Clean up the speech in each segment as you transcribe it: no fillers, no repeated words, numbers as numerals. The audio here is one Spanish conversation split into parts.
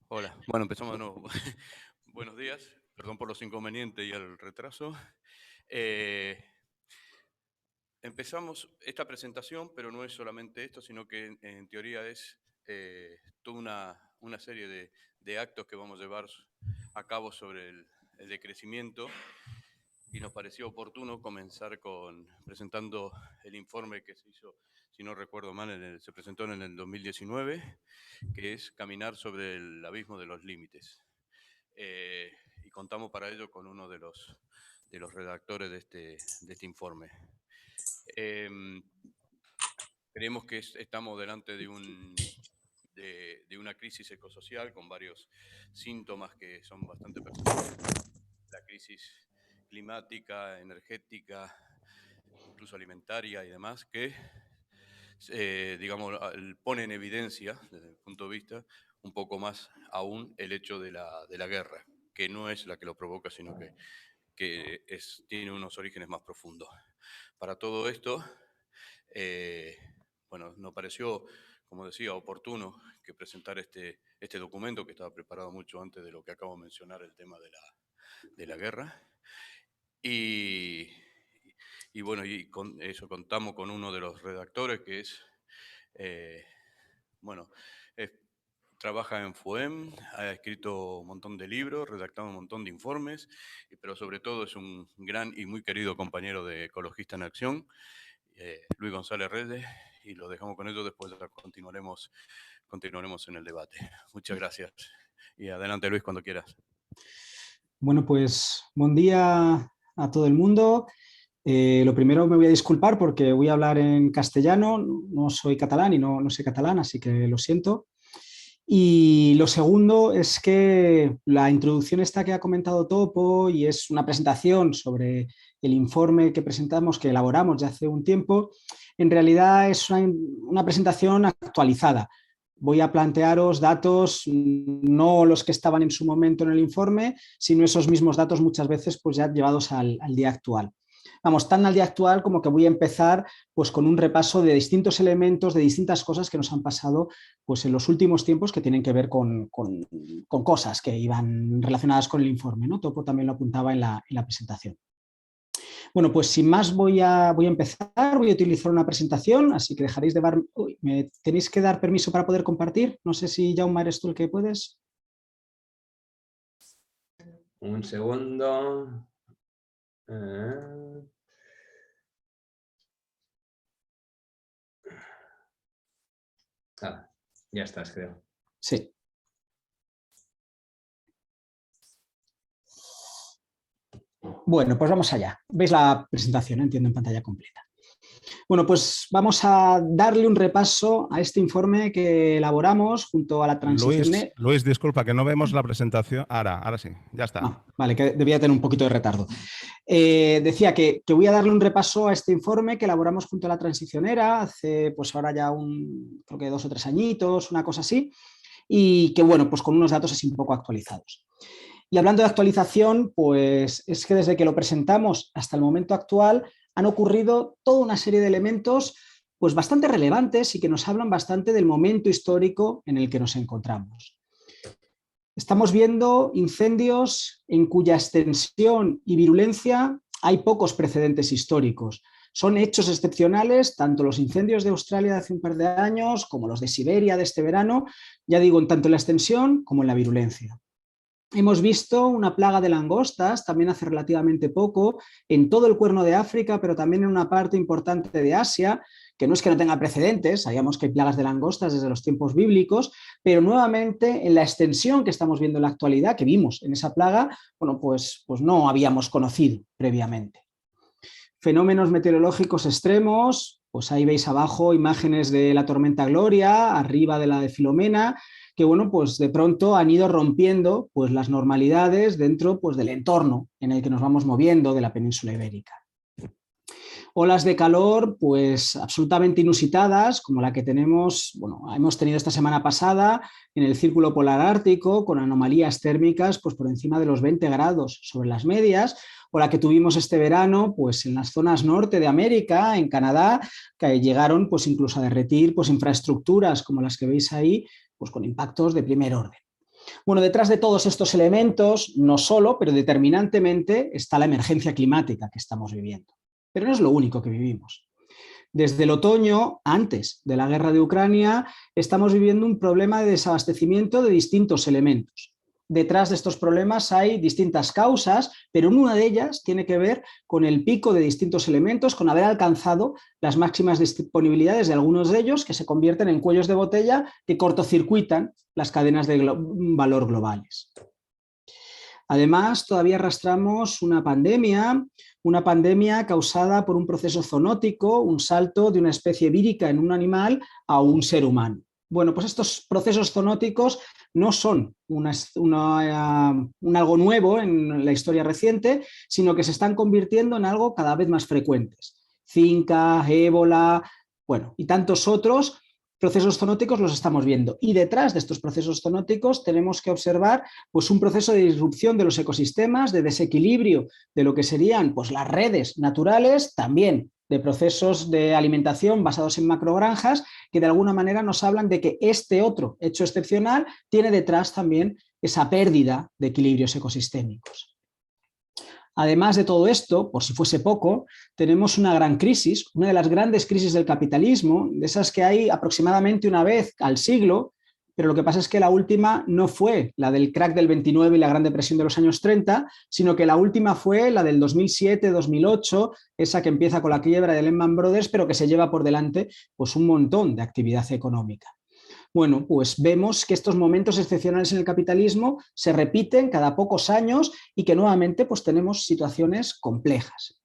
Hola, bueno, empezamos de nuevo. Buenos días, perdón por los inconvenientes y el retraso. Eh, Empezamos esta presentación, pero no es solamente esto, sino que en teoría es toda una serie de actos que vamos a llevar a cabo sobre el decrecimiento y nos pareció oportuno comenzar presentando el informe que se hizo, si no recuerdo mal, se presentó en el 2019, que es Caminar sobre el abismo de los límites. Y contamos para ello con uno de los redactores de este informe. Creemos que estamos delante de una crisis ecosocial con varios síntomas que son bastante perceptibles. La crisis climática, energética, incluso alimentaria y demás, que digamos, pone en evidencia, desde mi punto de vista, un poco más aún el hecho de la guerra, que no es la que lo provoca, sino que tiene unos orígenes más profundos. Para todo esto, eh, bueno, nos pareció, como decía, oportuno que presentar este documento que estaba preparado mucho antes de lo que acabo de mencionar, el tema de la guerra. Y, y bueno, y con eso contamos con uno de los redactores que es, bueno, es trabaja en FOEM, ha escrito un montón de libros, redactado un montón de informes, pero sobre todo es un gran y muy querido compañero de Ecologista en Acción, Luis González Reyes, y lo dejamos con ello, después ya continuaremos en el debate. Muchas gracias. Y adelante, Luis, cuando quieras. Bueno, pues buen día a todo el mundo. Lo primero me voy a disculpar porque voy a hablar en castellano, no soy catalán y no sé catalán, así que lo siento. Y lo segundo es que la introducción esta que ha comentado Topo y es una presentación sobre el informe que presentamos, que elaboramos ya hace un tiempo, en realidad es una presentación actualizada. Voy a plantearos datos, no los que estaban en su momento en el informe, sino esos mismos datos muchas veces pues ya llevados al día actual. Vamos, tan al día actual como que voy a empezar pues con un repaso de distintos elementos, de distintas cosas que nos han pasado pues en los últimos tiempos que tienen que ver con cosas que iban relacionadas con el informe, ¿no? Topo también lo apuntaba en la presentación. Bueno, pues sin más voy a empezar, voy a utilizar una presentación, así que dejaréis de dar, me tenéis que dar permiso para poder compartir. No sé si Jaume eres tú el que puedes. Un segundo. Ya estás, creo. Sí. Bueno, pues vamos allá. Veis la presentación, entiendo, en pantalla completa. Bueno, pues vamos a darle un repaso a este informe que elaboramos junto a la transición. Luis, disculpa, que no vemos la presentación. Ahora sí, ya está. Ah, vale, que debía tener un poquito de retardo. Decía que voy a darle un repaso a este informe que elaboramos junto a la transicionera hace, pues ahora ya creo que 2 o 3 añitos, una cosa así, y que, bueno, pues con unos datos así un poco actualizados. Y hablando de actualización, pues es que desde que lo presentamos hasta el momento actual han ocurrido toda una serie de elementos pues bastante relevantes y que nos hablan bastante del momento histórico en el que nos encontramos. Estamos viendo incendios en cuya extensión y virulencia hay pocos precedentes históricos. Son hechos excepcionales, tanto los incendios de Australia de hace un par de años como los de Siberia de este verano, ya digo, en tanto en la extensión como en la virulencia. Hemos visto una plaga de langostas también hace relativamente poco en todo el Cuerno de África, pero también en una parte importante de Asia, que no es que no tenga precedentes, sabíamos que hay plagas de langostas desde los tiempos bíblicos, pero nuevamente en la extensión que estamos viendo en la actualidad, que vimos en esa plaga, bueno, pues no habíamos conocido previamente. Fenómenos meteorológicos extremos, pues ahí veis abajo imágenes de la tormenta Gloria, arriba de la de Filomena, que bueno, pues de pronto han ido rompiendo pues las normalidades dentro pues del entorno en el que nos vamos moviendo de la península ibérica. Olas de calor pues absolutamente inusitadas, como la que hemos tenido esta semana pasada en el Círculo Polar Ártico, con anomalías térmicas pues por encima de los 20 grados sobre las medias, o la que tuvimos este verano pues en las zonas norte de América, en Canadá, que llegaron pues incluso a derretir pues infraestructuras como las que veis ahí, pues con impactos de primer orden. Bueno, detrás de todos estos elementos, no solo, pero determinantemente, está la emergencia climática que estamos viviendo. Pero no es lo único que vivimos. Desde el otoño, antes de la guerra de Ucrania, estamos viviendo un problema de desabastecimiento de distintos elementos. Detrás de estos problemas hay distintas causas, pero una de ellas tiene que ver con el pico de distintos elementos, con haber alcanzado las máximas disponibilidades de algunos de ellos que se convierten en cuellos de botella que cortocircuitan las cadenas de valor globales. Además, todavía arrastramos una pandemia causada por un proceso zoonótico, un salto de una especie vírica en un animal a un ser humano. Bueno, pues estos procesos zoonóticos no son algo nuevo en la historia reciente, sino que se están convirtiendo en algo cada vez más frecuentes. Zika, ébola, bueno, y tantos otros procesos zoonóticos los estamos viendo. Y detrás de estos procesos zoonóticos tenemos que observar pues, un proceso de disrupción de los ecosistemas, de desequilibrio de lo que serían pues, las redes naturales, también de procesos de alimentación basados en macrogranjas, que de alguna manera nos hablan de que este otro hecho excepcional tiene detrás también esa pérdida de equilibrios ecosistémicos. Además de todo esto, por si fuese poco, tenemos una gran crisis, una de las grandes crisis del capitalismo, de esas que hay aproximadamente una vez al siglo, pero lo que pasa es que la última no fue la del crack del 29 y la Gran Depresión de los años 30, sino que la última fue la del 2007-2008, esa que empieza con la quiebra de Lehman Brothers, pero que se lleva por delante pues, un montón de actividad económica. Bueno, pues vemos que estos momentos excepcionales en el capitalismo se repiten cada pocos años y que nuevamente pues, tenemos situaciones complejas.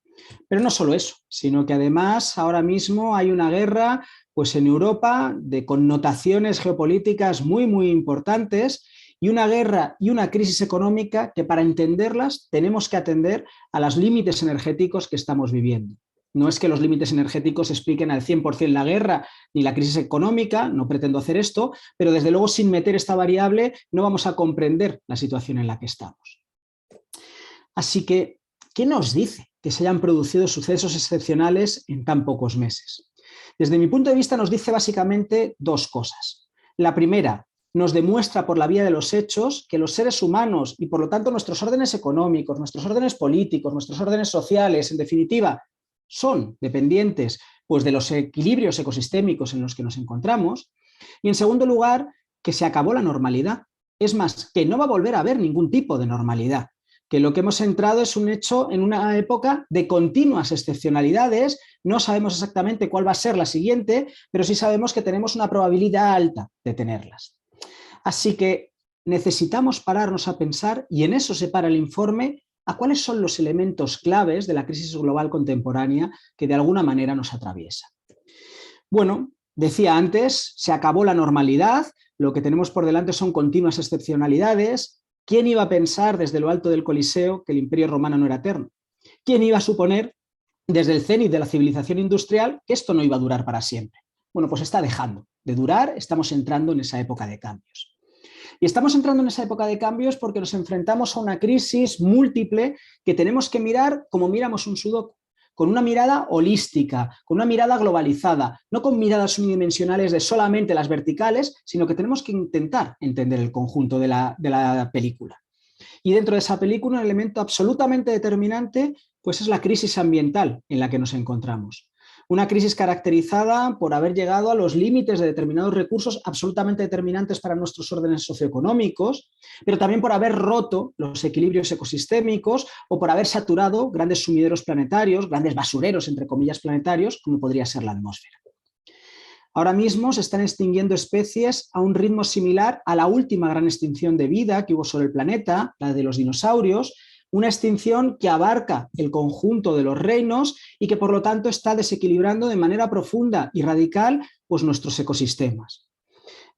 Pero no solo eso, sino que además ahora mismo hay una guerra pues, en Europa de connotaciones geopolíticas muy, muy importantes y una guerra y una crisis económica que para entenderlas tenemos que atender a los límites energéticos que estamos viviendo. No es que los límites energéticos expliquen al 100% la guerra ni la crisis económica, no pretendo hacer esto, pero desde luego sin meter esta variable no vamos a comprender la situación en la que estamos. Así que, ¿qué nos dice que se hayan producido sucesos excepcionales en tan pocos meses? Desde mi punto de vista nos dice básicamente dos cosas. La primera, nos demuestra por la vía de los hechos que los seres humanos y por lo tanto nuestros órdenes económicos, nuestros órdenes políticos, nuestros órdenes sociales, en definitiva, son dependientes pues, de los equilibrios ecosistémicos en los que nos encontramos. Y en segundo lugar, que se acabó la normalidad. Es más, que no va a volver a haber ningún tipo de normalidad. Que lo que hemos entrado es un hecho en una época de continuas excepcionalidades. No sabemos exactamente cuál va a ser la siguiente, pero sí sabemos que tenemos una probabilidad alta de tenerlas. Así que necesitamos pararnos a pensar, y en eso se para el informe, a cuáles son los elementos claves de la crisis global contemporánea que de alguna manera nos atraviesa. Bueno, decía antes, se acabó la normalidad, lo que tenemos por delante son continuas excepcionalidades. ¿Quién iba a pensar desde lo alto del Coliseo que el Imperio Romano no era eterno? ¿Quién iba a suponer desde el cenit de la civilización industrial que esto no iba a durar para siempre? Bueno, pues está dejando de durar, estamos entrando en esa época de cambios. Y estamos entrando en esa época de cambios porque nos enfrentamos a una crisis múltiple que tenemos que mirar como miramos un sudoku, con una mirada holística, con una mirada globalizada, no con miradas unidimensionales de solamente las verticales, sino que tenemos que intentar entender el conjunto de la película. Y dentro de esa película, un elemento absolutamente determinante pues es la crisis ambiental en la que nos encontramos. Una crisis caracterizada por haber llegado a los límites de determinados recursos absolutamente determinantes para nuestros órdenes socioeconómicos, pero también por haber roto los equilibrios ecosistémicos o por haber saturado grandes sumideros planetarios, grandes basureros, entre comillas, planetarios, como podría ser la atmósfera. Ahora mismo se están extinguiendo especies a un ritmo similar a la última gran extinción de vida que hubo sobre el planeta, la de los dinosaurios, una extinción que abarca el conjunto de los reinos y que por lo tanto está desequilibrando de manera profunda y radical pues, nuestros ecosistemas.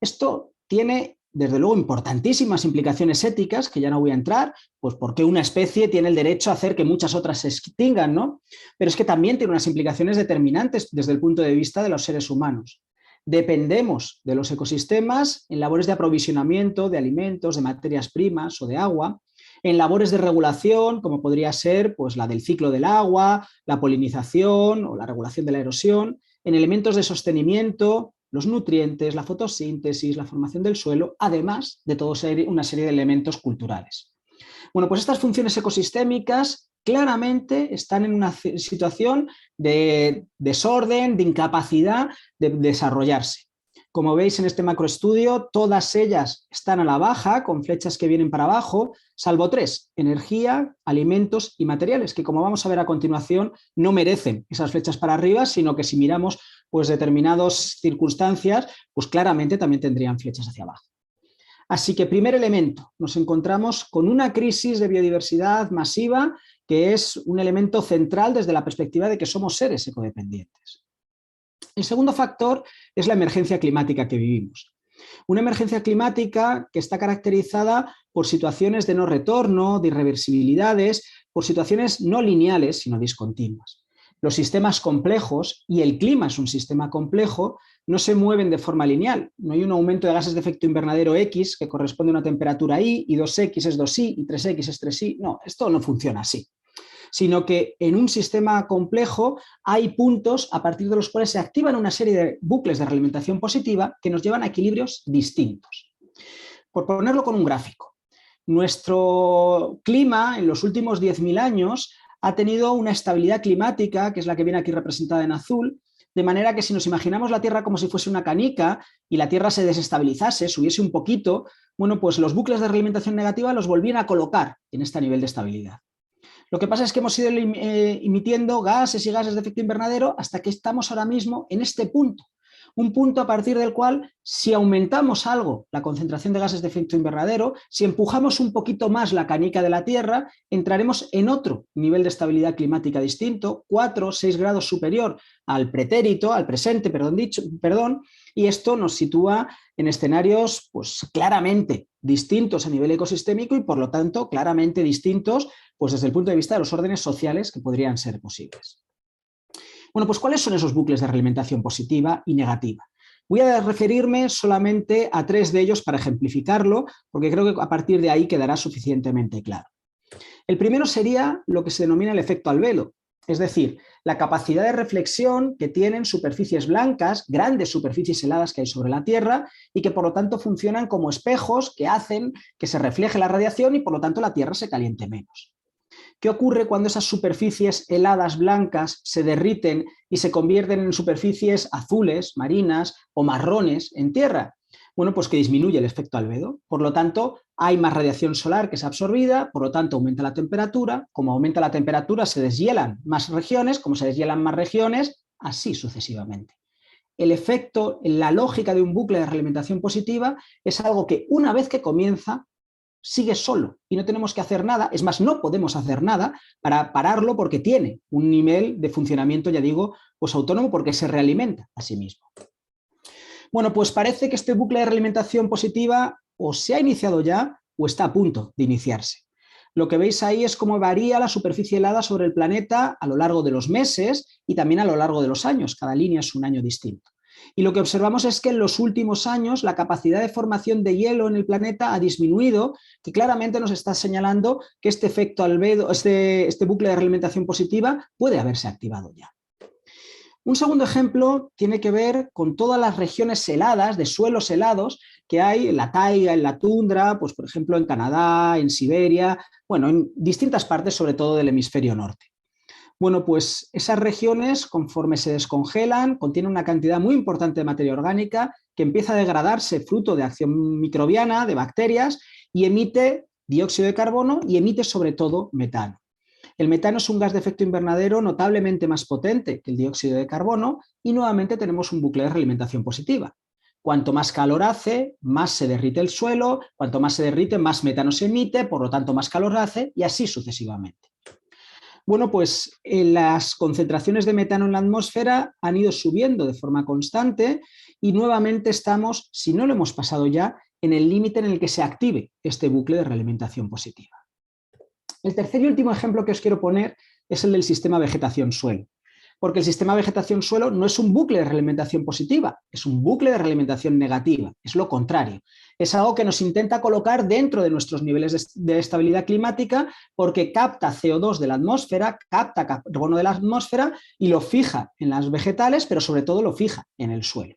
Esto tiene desde luego importantísimas implicaciones éticas, que ya no voy a entrar, pues porque una especie tiene el derecho a hacer que muchas otras se extingan, ¿no? Pero es que también tiene unas implicaciones determinantes desde el punto de vista de los seres humanos. Dependemos de los ecosistemas en labores de aprovisionamiento de alimentos, de materias primas o de agua, en labores de regulación, como podría ser pues, la del ciclo del agua, la polinización o la regulación de la erosión, en elementos de sostenimiento, los nutrientes, la fotosíntesis, la formación del suelo, además de toda una serie de elementos culturales. Bueno, pues estas funciones ecosistémicas claramente están en una situación de desorden, de incapacidad de desarrollarse. Como veis en este macroestudio, todas ellas están a la baja, con flechas que vienen para abajo, salvo 3, energía, alimentos y materiales, que como vamos a ver a continuación, no merecen esas flechas para arriba, sino que si miramos pues, determinadas circunstancias, pues claramente también tendrían flechas hacia abajo. Así que primer elemento, nos encontramos con una crisis de biodiversidad masiva que es un elemento central desde la perspectiva de que somos seres ecodependientes. El segundo factor es la emergencia climática que vivimos. Una emergencia climática que está caracterizada por situaciones de no retorno, de irreversibilidades, por situaciones no lineales, sino discontinuas. Los sistemas complejos, y el clima es un sistema complejo, no se mueven de forma lineal. No hay un aumento de gases de efecto invernadero X que corresponde a una temperatura Y, y 2X es 2Y, y 3X es 3Y. No, esto no funciona así. Sino que en un sistema complejo hay puntos a partir de los cuales se activan una serie de bucles de realimentación positiva que nos llevan a equilibrios distintos. Por ponerlo con un gráfico, nuestro clima en los últimos 10.000 años ha tenido una estabilidad climática, que es la que viene aquí representada en azul, de manera que si nos imaginamos la Tierra como si fuese una canica y la Tierra se desestabilizase, subiese un poquito, bueno, pues los bucles de realimentación negativa los volvían a colocar en este nivel de estabilidad. Lo que pasa es que hemos ido emitiendo gases y gases de efecto invernadero hasta que estamos ahora mismo en este punto. Un punto a partir del cual, si aumentamos algo la concentración de gases de efecto invernadero, si empujamos un poquito más la canica de la Tierra, entraremos en otro nivel de estabilidad climática distinto, 4 o 6 grados superior al pretérito, al presente, y esto nos sitúa en escenarios pues, claramente distintos a nivel ecosistémico y, por lo tanto, claramente distintos pues, desde el punto de vista de los órdenes sociales que podrían ser posibles. Bueno, pues ¿cuáles son esos bucles de realimentación positiva y negativa? Voy a referirme solamente a 3 de ellos para ejemplificarlo, porque creo que a partir de ahí quedará suficientemente claro. El primero sería lo que se denomina el efecto albedo, es decir, la capacidad de reflexión que tienen superficies blancas, grandes superficies heladas que hay sobre la Tierra y que por lo tanto funcionan como espejos que hacen que se refleje la radiación y por lo tanto la Tierra se caliente menos. ¿Qué ocurre cuando esas superficies heladas blancas se derriten y se convierten en superficies azules, marinas o marrones en Tierra? Bueno, pues que disminuye el efecto albedo. Por lo tanto, hay más radiación solar que es absorbida, por lo tanto aumenta la temperatura. Como aumenta la temperatura, se deshielan más regiones, como se deshielan más regiones, así sucesivamente. El efecto, la lógica de un bucle de realimentación positiva es algo que una vez que comienza, sigue solo y no tenemos que hacer nada, es más, no podemos hacer nada para pararlo porque tiene un nivel de funcionamiento, ya digo, pues autónomo porque se realimenta a sí mismo. Bueno, pues parece que este bucle de realimentación positiva o se ha iniciado ya o está a punto de iniciarse. Lo que veis ahí es cómo varía la superficie helada sobre el planeta a lo largo de los meses y también a lo largo de los años. Cada línea es un año distinto. Y lo que observamos es que en los últimos años la capacidad de formación de hielo en el planeta ha disminuido, que claramente nos está señalando que este efecto albedo, este bucle de realimentación positiva puede haberse activado ya. Un segundo ejemplo tiene que ver con todas las regiones heladas, de suelos helados, que hay en la taiga, en la tundra, pues por ejemplo en Canadá, en Siberia, bueno, en distintas partes, sobre todo del hemisferio norte. Bueno, pues esas regiones, conforme se descongelan, contienen una cantidad muy importante de materia orgánica que empieza a degradarse fruto de acción microbiana, de bacterias, y emite dióxido de carbono y emite sobre todo metano. El metano es un gas de efecto invernadero notablemente más potente que el dióxido de carbono y nuevamente tenemos un bucle de realimentación positiva. Cuanto más calor hace, más se derrite el suelo, cuanto más se derrite, más metano se emite, por lo tanto más calor hace y así sucesivamente. Bueno, pues las concentraciones de metano en la atmósfera han ido subiendo de forma constante y nuevamente estamos, si no lo hemos pasado ya, en el límite en el que se active este bucle de realimentación positiva. El tercer y último ejemplo que os quiero poner es el del sistema vegetación-suelo, porque el sistema vegetación-suelo no es un bucle de realimentación positiva, es un bucle de realimentación negativa, es lo contrario. Es algo que nos intenta colocar dentro de nuestros niveles de estabilidad climática porque capta CO2 de la atmósfera, capta carbono de la atmósfera y lo fija en las vegetales, pero sobre todo lo fija en el suelo.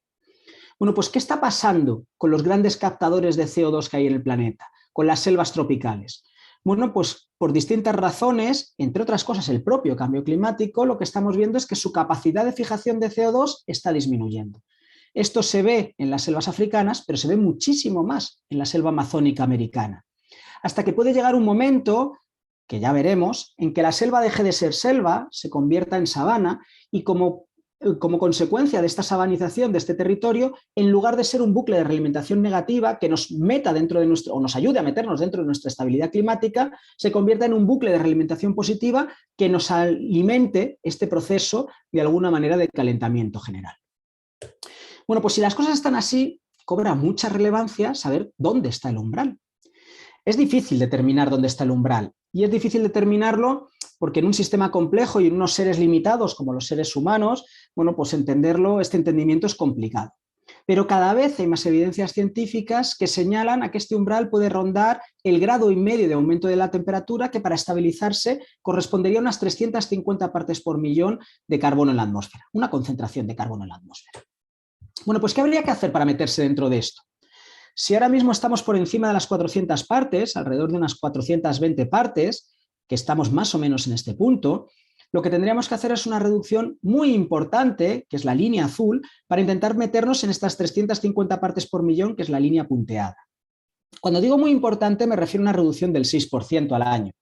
Bueno, pues ¿qué está pasando con los grandes captadores de CO2 que hay en el planeta, con las selvas tropicales? Bueno, pues por distintas razones, entre otras cosas el propio cambio climático, lo que estamos viendo es que su capacidad de fijación de CO2 está disminuyendo. Esto se ve en las selvas africanas, pero se ve muchísimo más en la selva amazónica americana. Hasta que puede llegar un momento, que ya veremos, en que la selva deje de ser selva, se convierta en sabana y como consecuencia de esta sabanización de este territorio, en lugar de ser un bucle de realimentación negativa que nos meta dentro de nuestro, o nos ayude a meternos dentro de nuestra estabilidad climática, se convierta en un bucle de realimentación positiva que nos alimente este proceso de alguna manera de calentamiento general. Bueno, pues si las cosas están así, cobra mucha relevancia saber dónde está el umbral. Es difícil determinar dónde está el umbral y es difícil determinarlo porque en un sistema complejo y en unos seres limitados como los seres humanos, bueno, pues entenderlo, este entendimiento es complicado. Pero cada vez hay más evidencias científicas que señalan a que este umbral puede rondar el 1,5 grados de aumento de la temperatura, que para estabilizarse correspondería a unas 350 partes por millón de carbono en la atmósfera, una concentración de carbono en la atmósfera. Bueno, pues ¿qué habría que hacer para meterse dentro de esto? Si ahora mismo estamos por encima de las 400 partes, alrededor de unas 420 partes, que estamos más o menos en este punto, lo que tendríamos que hacer es una reducción muy importante, que es la línea azul, para intentar meternos en estas 350 partes por millón, que es la línea punteada. Cuando digo muy importante me refiero a una reducción del 6% al año.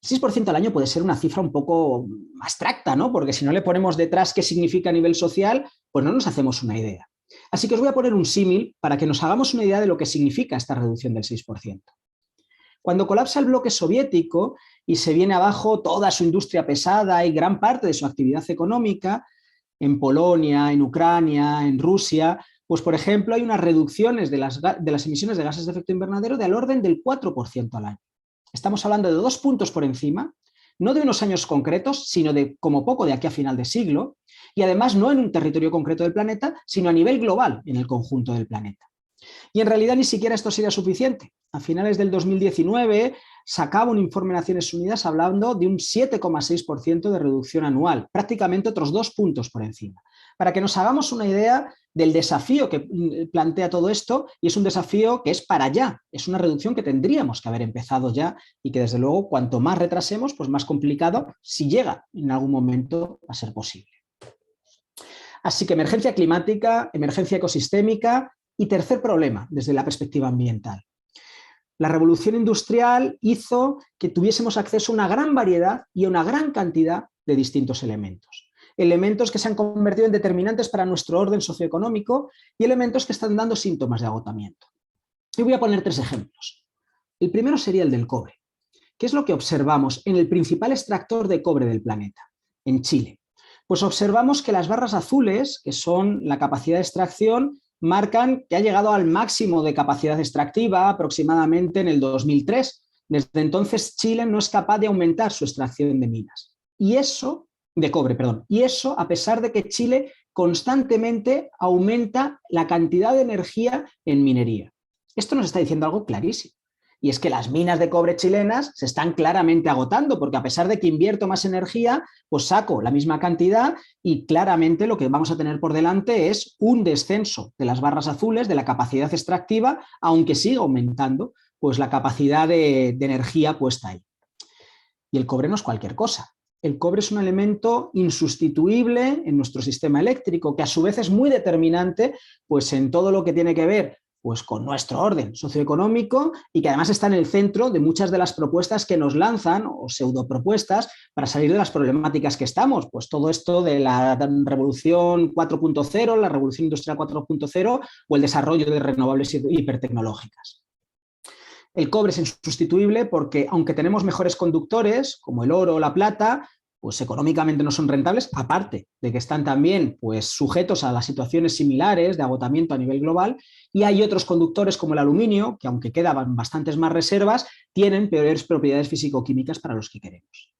El 6% al año puede ser una cifra un poco abstracta, ¿no? Porque si no le ponemos detrás qué significa a nivel social, pues no nos hacemos una idea. Así que os voy a poner un símil para que nos hagamos una idea de lo que significa esta reducción del 6%. Cuando colapsa el bloque soviético y se viene abajo toda su industria pesada y gran parte de su actividad económica, en Polonia, en Ucrania, en Rusia, pues por ejemplo hay unas reducciones de las emisiones de gases de efecto invernadero del orden del 4% al año. Estamos hablando de 2 puntos por encima, no de unos años concretos, sino de como poco de aquí a final de siglo, y además no en un territorio concreto del planeta, sino a nivel global en el conjunto del planeta. Y en realidad ni siquiera esto sería suficiente. A finales del 2019 sacaba un informe de Naciones Unidas hablando de un 7,6% de reducción anual, prácticamente otros 2 puntos por encima. Para que nos hagamos una idea del desafío que plantea todo esto, y es un desafío que es para ya, es una reducción que tendríamos que haber empezado ya y que desde luego cuanto más retrasemos, pues más complicado, si llega en algún momento a ser posible. Así que emergencia climática, emergencia ecosistémica y tercer problema desde la perspectiva ambiental. La revolución industrial hizo que tuviésemos acceso a una gran variedad y a una gran cantidad de distintos elementos. Elementos que se han convertido en determinantes para nuestro orden socioeconómico y elementos que están dando síntomas de agotamiento. Y voy a poner 3 ejemplos. El primero sería el del cobre. ¿Qué es lo que observamos en el principal extractor de cobre del planeta, en Chile? Pues observamos que las barras azules, que son la capacidad de extracción, marcan que ha llegado al máximo de capacidad extractiva aproximadamente en el 2003. Desde entonces Chile no es capaz de aumentar su extracción de minas. De cobre, y eso a pesar de que Chile constantemente aumenta la cantidad de energía en minería. Esto nos está diciendo algo clarísimo. Y es que las minas de cobre chilenas se están claramente agotando, porque a pesar de que invierto más energía, pues saco la misma cantidad y claramente lo que vamos a tener por delante es un descenso de las barras azules, de la capacidad extractiva, aunque siga aumentando pues la capacidad de energía puesta ahí. Y el cobre no es cualquier cosa. El cobre es un elemento insustituible en nuestro sistema eléctrico, que a su vez es muy determinante pues, en todo lo que tiene que ver pues con nuestro orden socioeconómico y que además está en el centro de muchas de las propuestas que nos lanzan o pseudopropuestas para salir de las problemáticas que estamos. Pues todo esto de la revolución 4.0, la revolución industrial 4.0 o el desarrollo de renovables hipertecnológicas. El cobre es insustituible porque aunque tenemos mejores conductores como el oro o la plata, pues económicamente no son rentables, aparte de que están también pues, sujetos a las situaciones similares de agotamiento a nivel global, y hay otros conductores como el aluminio, que aunque quedan bastantes más reservas, tienen peores propiedades físico-químicas para los que queremos.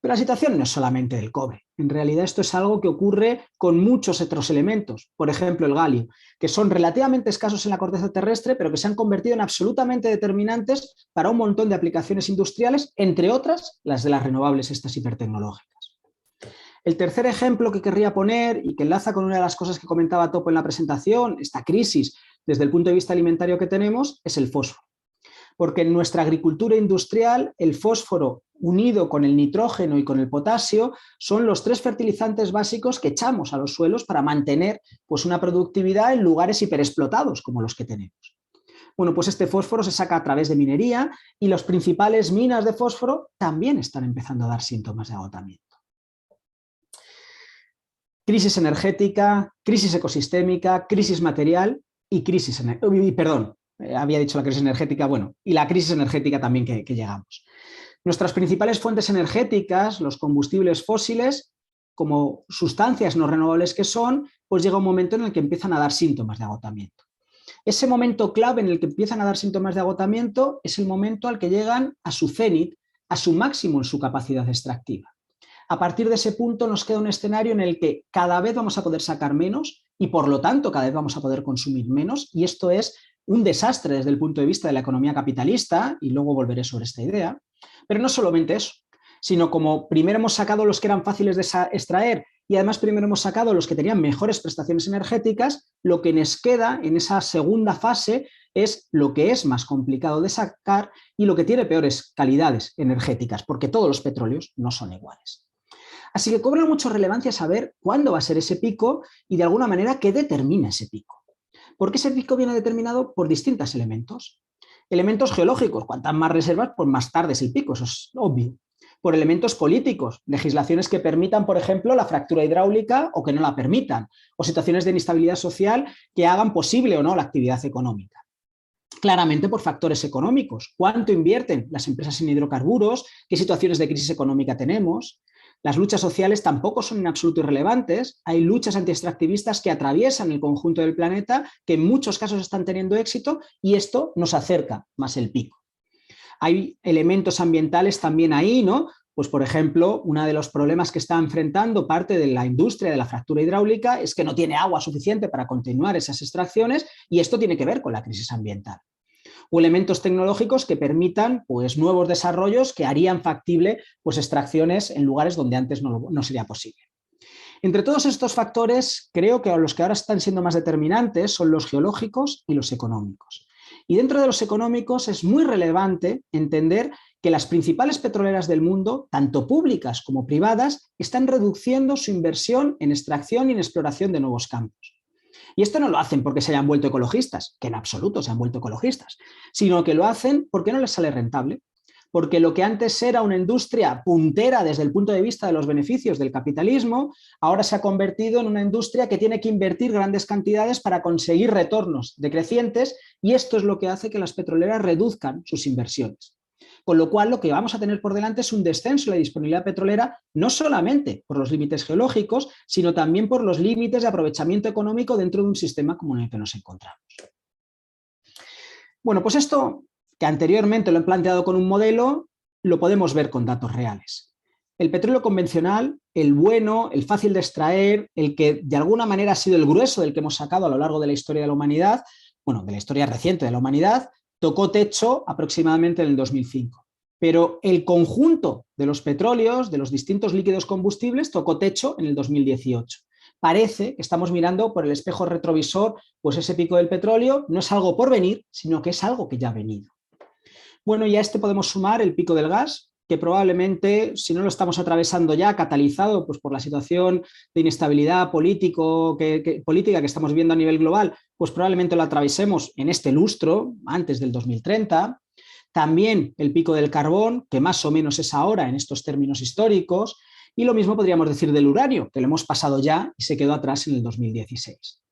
Pero la situación no es solamente del cobre. En realidad esto es algo que ocurre con muchos otros elementos, por ejemplo el galio, que son relativamente escasos en la corteza terrestre, pero que se han convertido en absolutamente determinantes para un montón de aplicaciones industriales, entre otras las de las renovables estas hipertecnológicas. El tercer ejemplo que querría poner y que enlaza con una de las cosas que comentaba Topo en la presentación, esta crisis desde el punto de vista alimentario que tenemos, es el fósforo. Porque en nuestra agricultura industrial el fósforo unido con el nitrógeno y con el potasio son los 3 fertilizantes básicos que echamos a los suelos para mantener pues, una productividad en lugares hiperexplotados como los que tenemos. Bueno, pues este fósforo se saca a través de minería y las principales minas de fósforo también están empezando a dar síntomas de agotamiento. Crisis energética, crisis ecosistémica, crisis material y crisis... había dicho la crisis energética, bueno, y la crisis energética también que llegamos. Nuestras principales fuentes energéticas, los combustibles fósiles, como sustancias no renovables que son, pues llega un momento en el que empiezan a dar síntomas de agotamiento. Ese momento clave en el que empiezan a dar síntomas de agotamiento es el momento al que llegan a su cénit, a su máximo en su capacidad extractiva. A partir de ese punto nos queda un escenario en el que cada vez vamos a poder sacar menos y por lo tanto cada vez vamos a poder consumir menos, y esto es un desastre desde el punto de vista de la economía capitalista, y luego volveré sobre esta idea. Pero no solamente eso, sino como primero hemos sacado los que eran fáciles de extraer y además primero hemos sacado los que tenían mejores prestaciones energéticas, lo que nos queda en esa segunda fase es lo que es más complicado de sacar y lo que tiene peores calidades energéticas, porque todos los petróleos no son iguales. Así que cobra mucha relevancia saber cuándo va a ser ese pico y de alguna manera qué determina ese pico. Porque ese pico viene determinado por distintos elementos. Elementos geológicos, cuantas más reservas, pues más tarde es el pico, eso es obvio. Por elementos políticos, legislaciones que permitan, por ejemplo, la fractura hidráulica o que no la permitan, o situaciones de inestabilidad social que hagan posible o no la actividad económica. Claramente por factores económicos, cuánto invierten las empresas en hidrocarburos, qué situaciones de crisis económica tenemos. Las luchas sociales tampoco son en absoluto irrelevantes. Hay luchas antiextractivistas que atraviesan el conjunto del planeta, que en muchos casos están teniendo éxito, y esto nos acerca más el pico. Hay elementos ambientales también ahí, ¿no? Pues, por ejemplo, uno de los problemas que está enfrentando parte de la industria de la fractura hidráulica es que no tiene agua suficiente para continuar esas extracciones, y esto tiene que ver con la crisis ambiental. O elementos tecnológicos que permitan pues, nuevos desarrollos que harían factible pues, extracciones en lugares donde antes no sería posible. Entre todos estos factores, creo que los que ahora están siendo más determinantes son los geológicos y los económicos. Y dentro de los económicos es muy relevante entender que las principales petroleras del mundo, tanto públicas como privadas, están reduciendo su inversión en extracción y en exploración de nuevos campos. Y esto no lo hacen porque se hayan vuelto ecologistas, que en absoluto se han vuelto ecologistas, sino que lo hacen porque no les sale rentable. Porque lo que antes era una industria puntera desde el punto de vista de los beneficios del capitalismo, ahora se ha convertido en una industria que tiene que invertir grandes cantidades para conseguir retornos decrecientes, y esto es lo que hace que las petroleras reduzcan sus inversiones. Con lo cual, lo que vamos a tener por delante es un descenso de la disponibilidad petrolera, no solamente por los límites geológicos, sino también por los límites de aprovechamiento económico dentro de un sistema como en el que nos encontramos. Bueno, pues esto, que anteriormente lo he planteado con un modelo, lo podemos ver con datos reales. El petróleo convencional, el bueno, el fácil de extraer, el que de alguna manera ha sido el grueso del que hemos sacado a lo largo de la historia de la humanidad, bueno, de la historia reciente de la humanidad, tocó techo aproximadamente en el 2005. Pero el conjunto de los petróleos, de los distintos líquidos combustibles, tocó techo en el 2018. Parece que estamos mirando por el espejo retrovisor, pues ese pico del petróleo no es algo por venir, sino que es algo que ya ha venido. Bueno, y a este podemos sumar el pico del gas, que probablemente, si no lo estamos atravesando ya, catalizado pues, por la situación de inestabilidad política que estamos viendo a nivel global, pues probablemente lo atravesemos en este lustro, antes del 2030. También el pico del carbón, que más o menos es ahora en estos términos históricos, y lo mismo podríamos decir del uranio, que lo hemos pasado ya y se quedó atrás en el 2016.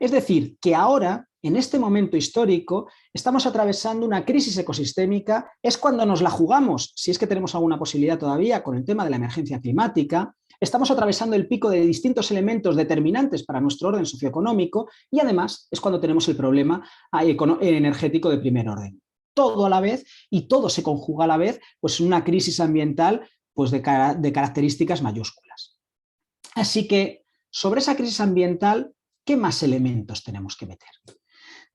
Es decir, que ahora, en este momento histórico, estamos atravesando una crisis ecosistémica, es cuando nos la jugamos, si es que tenemos alguna posibilidad todavía con el tema de la emergencia climática, estamos atravesando el pico de distintos elementos determinantes para nuestro orden socioeconómico y además es cuando tenemos el problema energético de primer orden. Todo a la vez y todo se conjuga a la vez pues, en una crisis ambiental pues, de características mayúsculas. Así que sobre esa crisis ambiental, ¿qué más elementos tenemos que meter?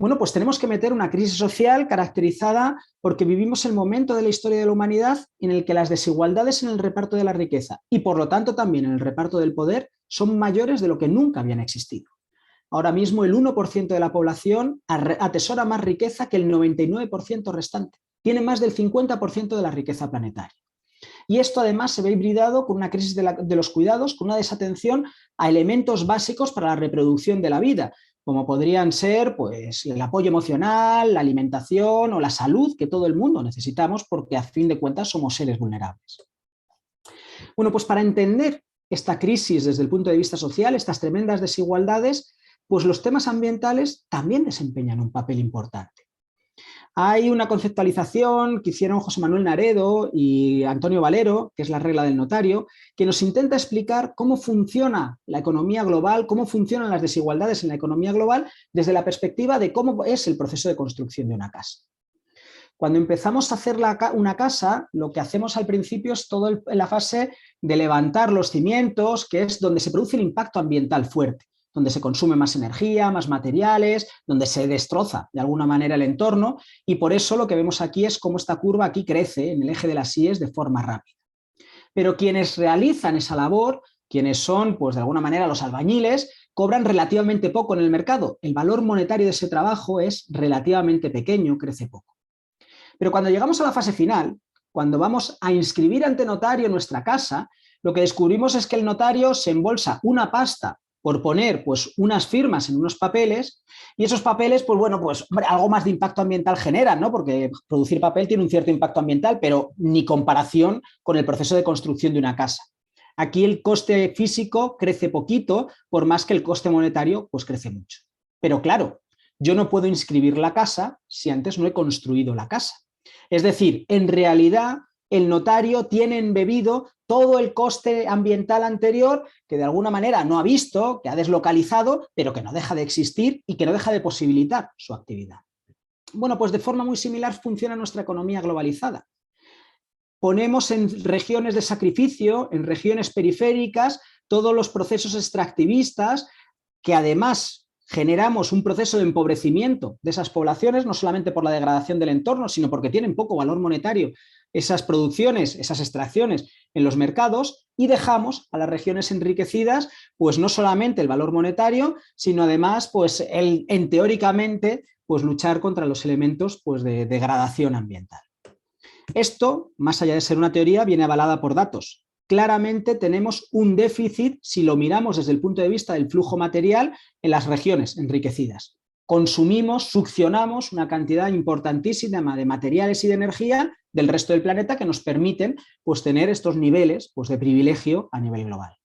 Bueno, pues tenemos que meter una crisis social caracterizada porque vivimos el momento de la historia de la humanidad en el que las desigualdades en el reparto de la riqueza y por lo tanto también en el reparto del poder son mayores de lo que nunca habían existido. Ahora mismo el 1% de la población atesora más riqueza que el 99% restante. Tiene más del 50% de la riqueza planetaria. Y esto además se ve hibridado con una crisis de los cuidados, con una desatención a elementos básicos para la reproducción de la vida, como podrían ser pues, el apoyo emocional, la alimentación o la salud que todo el mundo necesitamos porque a fin de cuentas somos seres vulnerables. Bueno, pues para entender esta crisis desde el punto de vista social, estas tremendas desigualdades, pues los temas ambientales también desempeñan un papel importante. Hay una conceptualización que hicieron José Manuel Naredo y Antonio Valero, que es la regla del notario, que nos intenta explicar cómo funciona la economía global, cómo funcionan las desigualdades en la economía global desde la perspectiva de cómo es el proceso de construcción de una casa. Cuando empezamos a hacer una casa, lo que hacemos al principio es toda la fase de levantar los cimientos, que es donde se produce el impacto ambiental fuerte, donde se consume más energía, más materiales, donde se destroza de alguna manera el entorno, y por eso lo que vemos aquí es cómo esta curva aquí crece en el eje de las IES de forma rápida. Pero quienes realizan esa labor, quienes son pues de alguna manera los albañiles, cobran relativamente poco en el mercado. El valor monetario de ese trabajo es relativamente pequeño, crece poco. Pero cuando llegamos a la fase final, cuando vamos a inscribir ante notario nuestra casa, lo que descubrimos es que el notario se embolsa una pasta por poner pues, unas firmas en unos papeles, y esos papeles, pues bueno, pues hombre, algo más de impacto ambiental generan, ¿no? Porque producir papel tiene un cierto impacto ambiental, pero ni comparación con el proceso de construcción de una casa. Aquí el coste físico crece poquito, por más que el coste monetario pues crece mucho. Pero claro, yo no puedo inscribir la casa si antes no he construido la casa. Es decir, en realidad el notario tiene embebido todo el coste ambiental anterior que de alguna manera no ha visto, que ha deslocalizado, pero que no deja de existir y que no deja de posibilitar su actividad. Bueno, pues de forma muy similar funciona nuestra economía globalizada. Ponemos en regiones de sacrificio, en regiones periféricas, todos los procesos extractivistas que además generamos un proceso de empobrecimiento de esas poblaciones, no solamente por la degradación del entorno, sino porque tienen poco valor monetario esas producciones, esas extracciones en los mercados, y dejamos a las regiones enriquecidas pues no solamente el valor monetario, sino además pues teóricamente pues luchar contra los elementos pues de degradación ambiental. Esto, más allá de ser una teoría, viene avalada por datos. Claramente tenemos un déficit si lo miramos desde el punto de vista del flujo material en las regiones enriquecidas. Consumimos, succionamos una cantidad importantísima de materiales y de energía del resto del planeta que nos permiten pues, tener estos niveles pues, de privilegio a nivel global.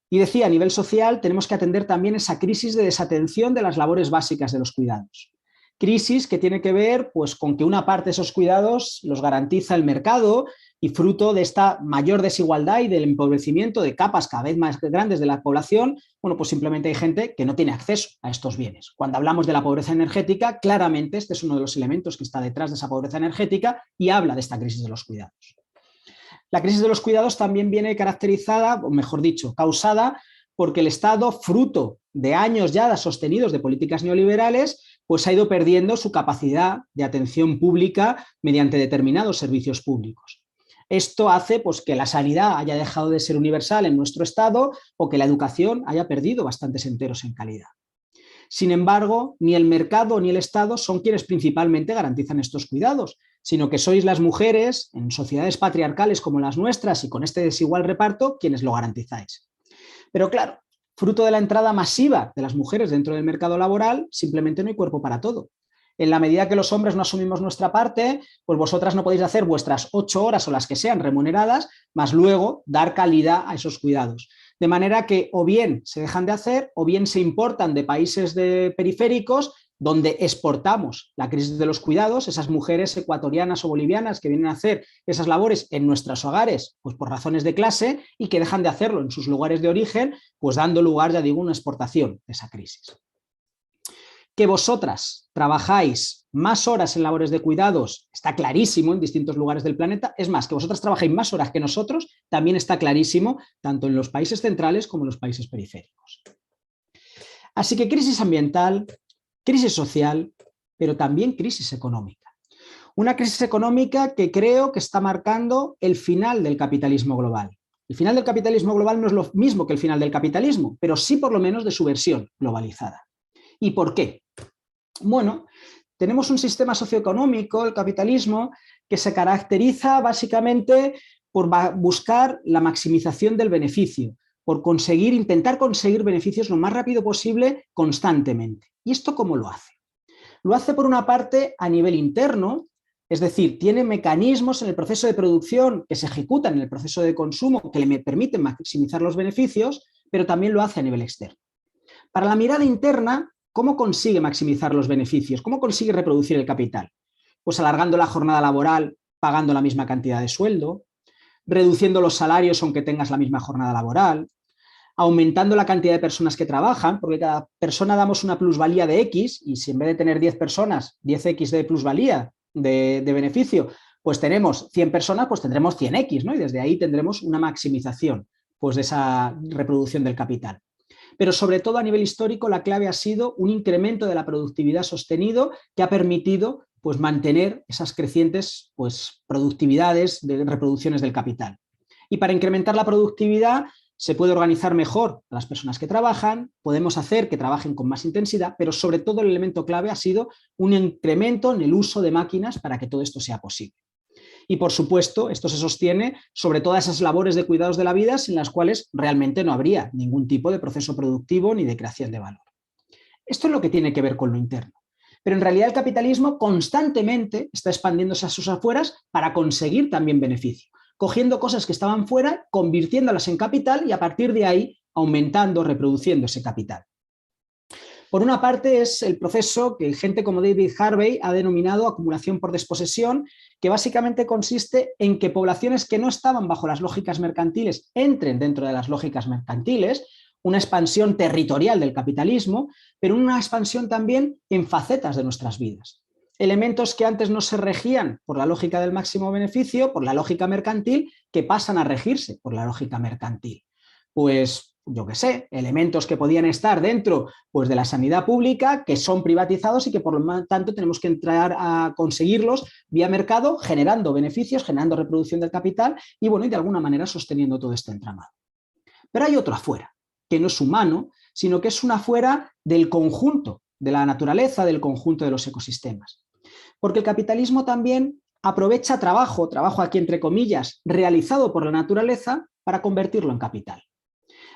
Y decía, a nivel social tenemos que atender también esa crisis de desatención de las labores básicas de los cuidados. Crisis que tiene que ver pues, con que una parte de esos cuidados los garantiza el mercado y fruto de esta mayor desigualdad y del empobrecimiento de capas cada vez más grandes de la población, bueno, pues simplemente hay gente que no tiene acceso a estos bienes. Cuando hablamos de la pobreza energética, claramente este es uno de los elementos que está detrás de esa pobreza energética y habla de esta crisis de los cuidados. La crisis de los cuidados también viene caracterizada, o mejor dicho, causada porque el Estado, fruto de años ya sostenidos de políticas neoliberales, pues ha ido perdiendo su capacidad de atención pública mediante determinados servicios públicos. Esto hace pues, que la sanidad haya dejado de ser universal en nuestro Estado o que la educación haya perdido bastantes enteros en calidad. Sin embargo, ni el mercado ni el Estado son quienes principalmente garantizan estos cuidados, sino que sois las mujeres, en sociedades patriarcales como las nuestras y con este desigual reparto, quienes lo garantizáis. Pero claro, fruto de la entrada masiva de las mujeres dentro del mercado laboral, simplemente no hay cuerpo para todo. En la medida que los hombres no asumimos nuestra parte, pues vosotras no podéis hacer vuestras 8 horas o las que sean remuneradas, más luego dar calidad a esos cuidados. De manera que o bien se dejan de hacer o bien se importan de países periféricos donde exportamos la crisis de los cuidados, esas mujeres ecuatorianas o bolivianas que vienen a hacer esas labores en nuestros hogares, pues por razones de clase, y que dejan de hacerlo en sus lugares de origen, pues dando lugar, ya digo, a una exportación de esa crisis. Que vosotras trabajáis más horas en labores de cuidados está clarísimo en distintos lugares del planeta. Es más, que vosotras trabajéis más horas que nosotros también está clarísimo, tanto en los países centrales como en los países periféricos. Así que crisis ambiental, crisis social, pero también crisis económica. Una crisis económica que creo que está marcando el final del capitalismo global. El final del capitalismo global no es lo mismo que el final del capitalismo, pero sí por lo menos de su versión globalizada. ¿Y por qué? Bueno, tenemos un sistema socioeconómico, el capitalismo, que se caracteriza básicamente por buscar la maximización del beneficio, por intentar conseguir beneficios lo más rápido posible constantemente. ¿Y esto cómo lo hace? Lo hace por una parte a nivel interno, es decir, tiene mecanismos en el proceso de producción que se ejecutan en el proceso de consumo que le permiten maximizar los beneficios, pero también lo hace a nivel externo. Para la mirada interna, ¿cómo consigue maximizar los beneficios? ¿Cómo consigue reproducir el capital? Pues alargando la jornada laboral, pagando la misma cantidad de sueldo, reduciendo los salarios aunque tengas la misma jornada laboral, aumentando la cantidad de personas que trabajan, porque cada persona damos una plusvalía de X, y si en vez de tener 10 personas, 10X de plusvalía de beneficio, pues tenemos 100 personas, pues tendremos 100X, ¿no? Y desde ahí tendremos una maximización pues, de esa reproducción del capital. Pero sobre todo a nivel histórico la clave ha sido un incremento de la productividad sostenido que ha permitido pues, mantener esas crecientes pues, productividades de reproducciones del capital. Y para incrementar la productividad se puede organizar mejor a las personas que trabajan, podemos hacer que trabajen con más intensidad, pero sobre todo el elemento clave ha sido un incremento en el uso de máquinas para que todo esto sea posible. Y por supuesto, esto se sostiene sobre todas esas labores de cuidados de la vida sin las cuales realmente no habría ningún tipo de proceso productivo ni de creación de valor. Esto es lo que tiene que ver con lo interno. Pero en realidad el capitalismo constantemente está expandiéndose a sus afueras para conseguir también beneficio, cogiendo cosas que estaban fuera, convirtiéndolas en capital y a partir de ahí aumentando, reproduciendo ese capital. Por una parte es el proceso que gente como David Harvey ha denominado acumulación por desposesión, que básicamente consiste en que poblaciones que no estaban bajo las lógicas mercantiles entren dentro de las lógicas mercantiles, una expansión territorial del capitalismo, pero una expansión también en facetas de nuestras vidas. Elementos que antes no se regían por la lógica del máximo beneficio, por la lógica mercantil, que pasan a regirse por la lógica mercantil. Pues, yo qué sé, elementos que podían estar dentro pues, de la sanidad pública, que son privatizados y que por lo tanto tenemos que entrar a conseguirlos vía mercado, generando beneficios, generando reproducción del capital y, bueno, y de alguna manera sosteniendo todo este entramado. Pero hay otro afuera, que no es humano, sino que es un afuera del conjunto de la naturaleza, del conjunto de los ecosistemas. Porque el capitalismo también aprovecha trabajo aquí entre comillas, realizado por la naturaleza para convertirlo en capital.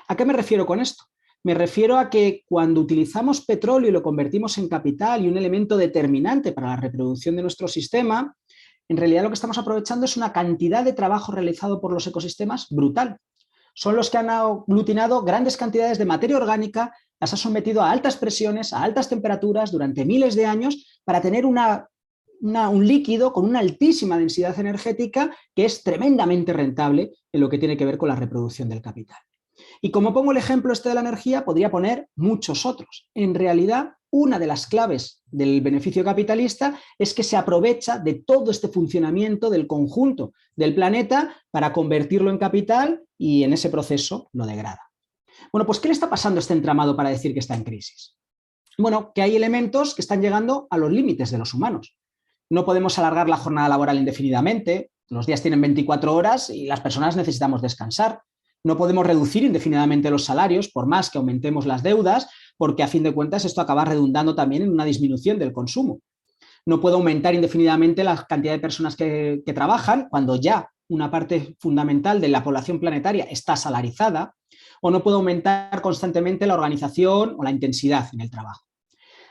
¿A qué me refiero con esto? Me refiero a que cuando utilizamos petróleo y lo convertimos en capital y un elemento determinante para la reproducción de nuestro sistema, en realidad lo que estamos aprovechando es una cantidad de trabajo realizado por los ecosistemas brutal. Son los que han aglutinado grandes cantidades de materia orgánica, las han sometido a altas presiones, a altas temperaturas durante miles de años para tener un líquido con una altísima densidad energética que es tremendamente rentable en lo que tiene que ver con la reproducción del capital. Y como pongo el ejemplo este de la energía, podría poner muchos otros. En realidad, una de las claves del beneficio capitalista es que se aprovecha de todo este funcionamiento del conjunto del planeta para convertirlo en capital y en ese proceso lo degrada. Bueno, pues ¿qué le está pasando a este entramado para decir que está en crisis? Bueno, que hay elementos que están llegando a los límites de los humanos. No podemos alargar la jornada laboral indefinidamente, los días tienen 24 horas y las personas necesitamos descansar. No podemos reducir indefinidamente los salarios, por más que aumentemos las deudas, porque a fin de cuentas esto acaba redundando también en una disminución del consumo. No puedo aumentar indefinidamente la cantidad de personas que trabajan cuando ya una parte fundamental de la población planetaria está salarizada, o no puedo aumentar constantemente la organización o la intensidad en el trabajo.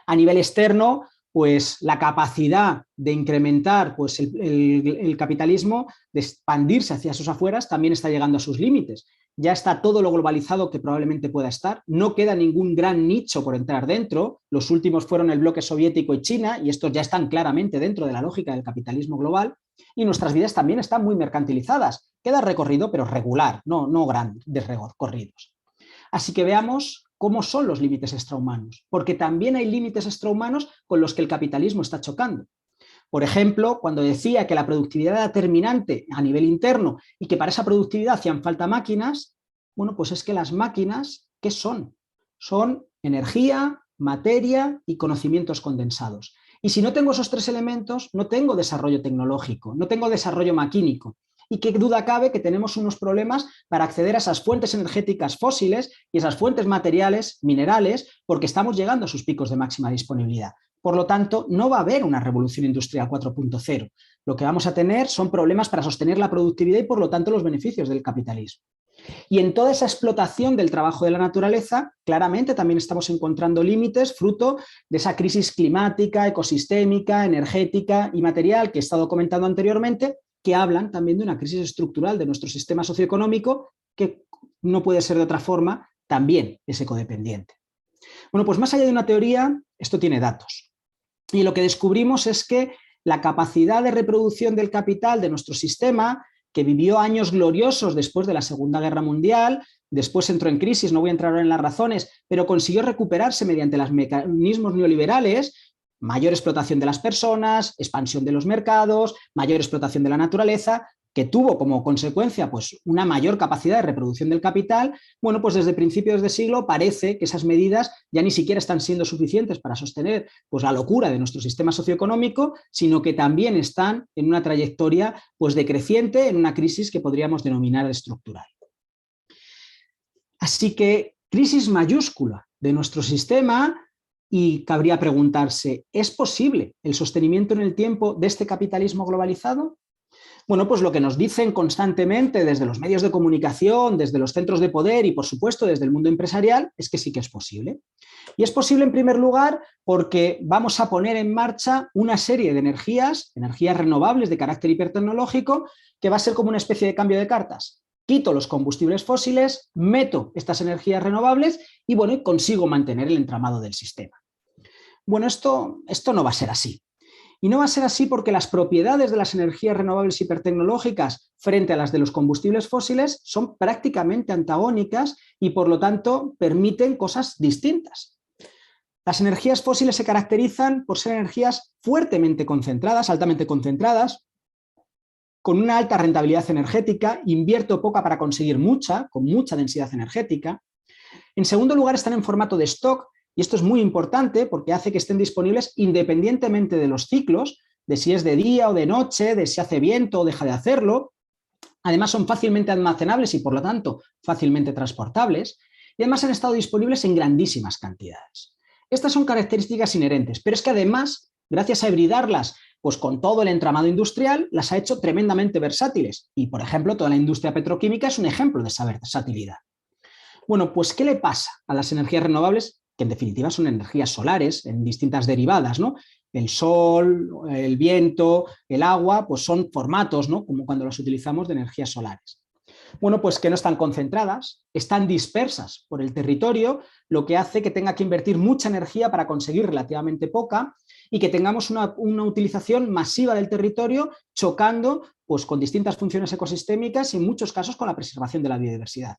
A nivel externo, pues la capacidad de incrementar pues, el capitalismo, de expandirse hacia sus afueras, también está llegando a sus límites. Ya está todo lo globalizado que probablemente pueda estar, no queda ningún gran nicho por entrar dentro, los últimos fueron el bloque soviético y China, y estos ya están claramente dentro de la lógica del capitalismo global, y nuestras vidas también están muy mercantilizadas, queda recorrido pero regular, no grandes recorridos. Así que veamos cómo son los límites extrahumanos, porque también hay límites extrahumanos con los que el capitalismo está chocando. Por ejemplo, cuando decía que la productividad era determinante a nivel interno y que para esa productividad hacían falta máquinas, bueno, pues es que las máquinas, ¿qué son? Son energía, materia y conocimientos condensados. Y si no tengo esos tres elementos, no tengo desarrollo tecnológico, no tengo desarrollo maquínico. Y qué duda cabe que tenemos unos problemas para acceder a esas fuentes energéticas fósiles y esas fuentes materiales, minerales, porque estamos llegando a sus picos de máxima disponibilidad. Por lo tanto, no va a haber una revolución industrial 4.0. Lo que vamos a tener son problemas para sostener la productividad y, por lo tanto, los beneficios del capitalismo. Y en toda esa explotación del trabajo de la naturaleza, claramente también estamos encontrando límites fruto de esa crisis climática, ecosistémica, energética y material que he estado comentando anteriormente, que hablan también de una crisis estructural de nuestro sistema socioeconómico que no puede ser de otra forma, también es ecodependiente. Bueno, pues más allá de una teoría, esto tiene datos. Y lo que descubrimos es que la capacidad de reproducción del capital de nuestro sistema, que vivió años gloriosos después de la Segunda Guerra Mundial, después entró en crisis, no voy a entrar ahora en las razones, pero consiguió recuperarse mediante los mecanismos neoliberales, mayor explotación de las personas, expansión de los mercados, mayor explotación de la naturaleza, que tuvo como consecuencia pues, una mayor capacidad de reproducción del capital. Bueno, pues desde principios de siglo parece que esas medidas ya ni siquiera están siendo suficientes para sostener pues, la locura de nuestro sistema socioeconómico, sino que también están en una trayectoria pues, decreciente, en una crisis que podríamos denominar estructural. Así que crisis mayúscula de nuestro sistema. Y cabría preguntarse, ¿es posible el sostenimiento en el tiempo de este capitalismo globalizado? Bueno, pues lo que nos dicen constantemente desde los medios de comunicación, desde los centros de poder y, por supuesto, desde el mundo empresarial, es que sí que es posible. Y es posible, en primer lugar, porque vamos a poner en marcha una serie de energías renovables de carácter hipertecnológico, que va a ser como una especie de cambio de cartas. Quito los combustibles fósiles, meto estas energías renovables y, bueno, consigo mantener el entramado del sistema. Bueno, esto no va a ser así. Y no va a ser así porque las propiedades de las energías renovables hipertecnológicas frente a las de los combustibles fósiles son prácticamente antagónicas y, por lo tanto, permiten cosas distintas. Las energías fósiles se caracterizan por ser energías fuertemente concentradas, altamente concentradas, con una alta rentabilidad energética, invierto poca para conseguir mucha, con mucha densidad energética. En segundo lugar, están en formato de stock, y esto es muy importante porque hace que estén disponibles independientemente de los ciclos, de si es de día o de noche, de si hace viento o deja de hacerlo. Además, son fácilmente almacenables y, por lo tanto, fácilmente transportables. Y además han estado disponibles en grandísimas cantidades. Estas son características inherentes, pero es que además, gracias a hibridarlas pues con todo el entramado industrial, las ha hecho tremendamente versátiles. Y, por ejemplo, toda la industria petroquímica es un ejemplo de esa versatilidad. Bueno, pues, ¿qué le pasa a las energías renovables? Que en definitiva son energías solares en distintas derivadas, ¿no? El sol, el viento, el agua, pues son formatos, ¿no? Como cuando los utilizamos de energías solares. Bueno, pues que no están concentradas, están dispersas por el territorio, lo que hace que tenga que invertir mucha energía para conseguir relativamente poca y que tengamos una utilización masiva del territorio chocando pues, con distintas funciones ecosistémicas y en muchos casos con la preservación de la biodiversidad.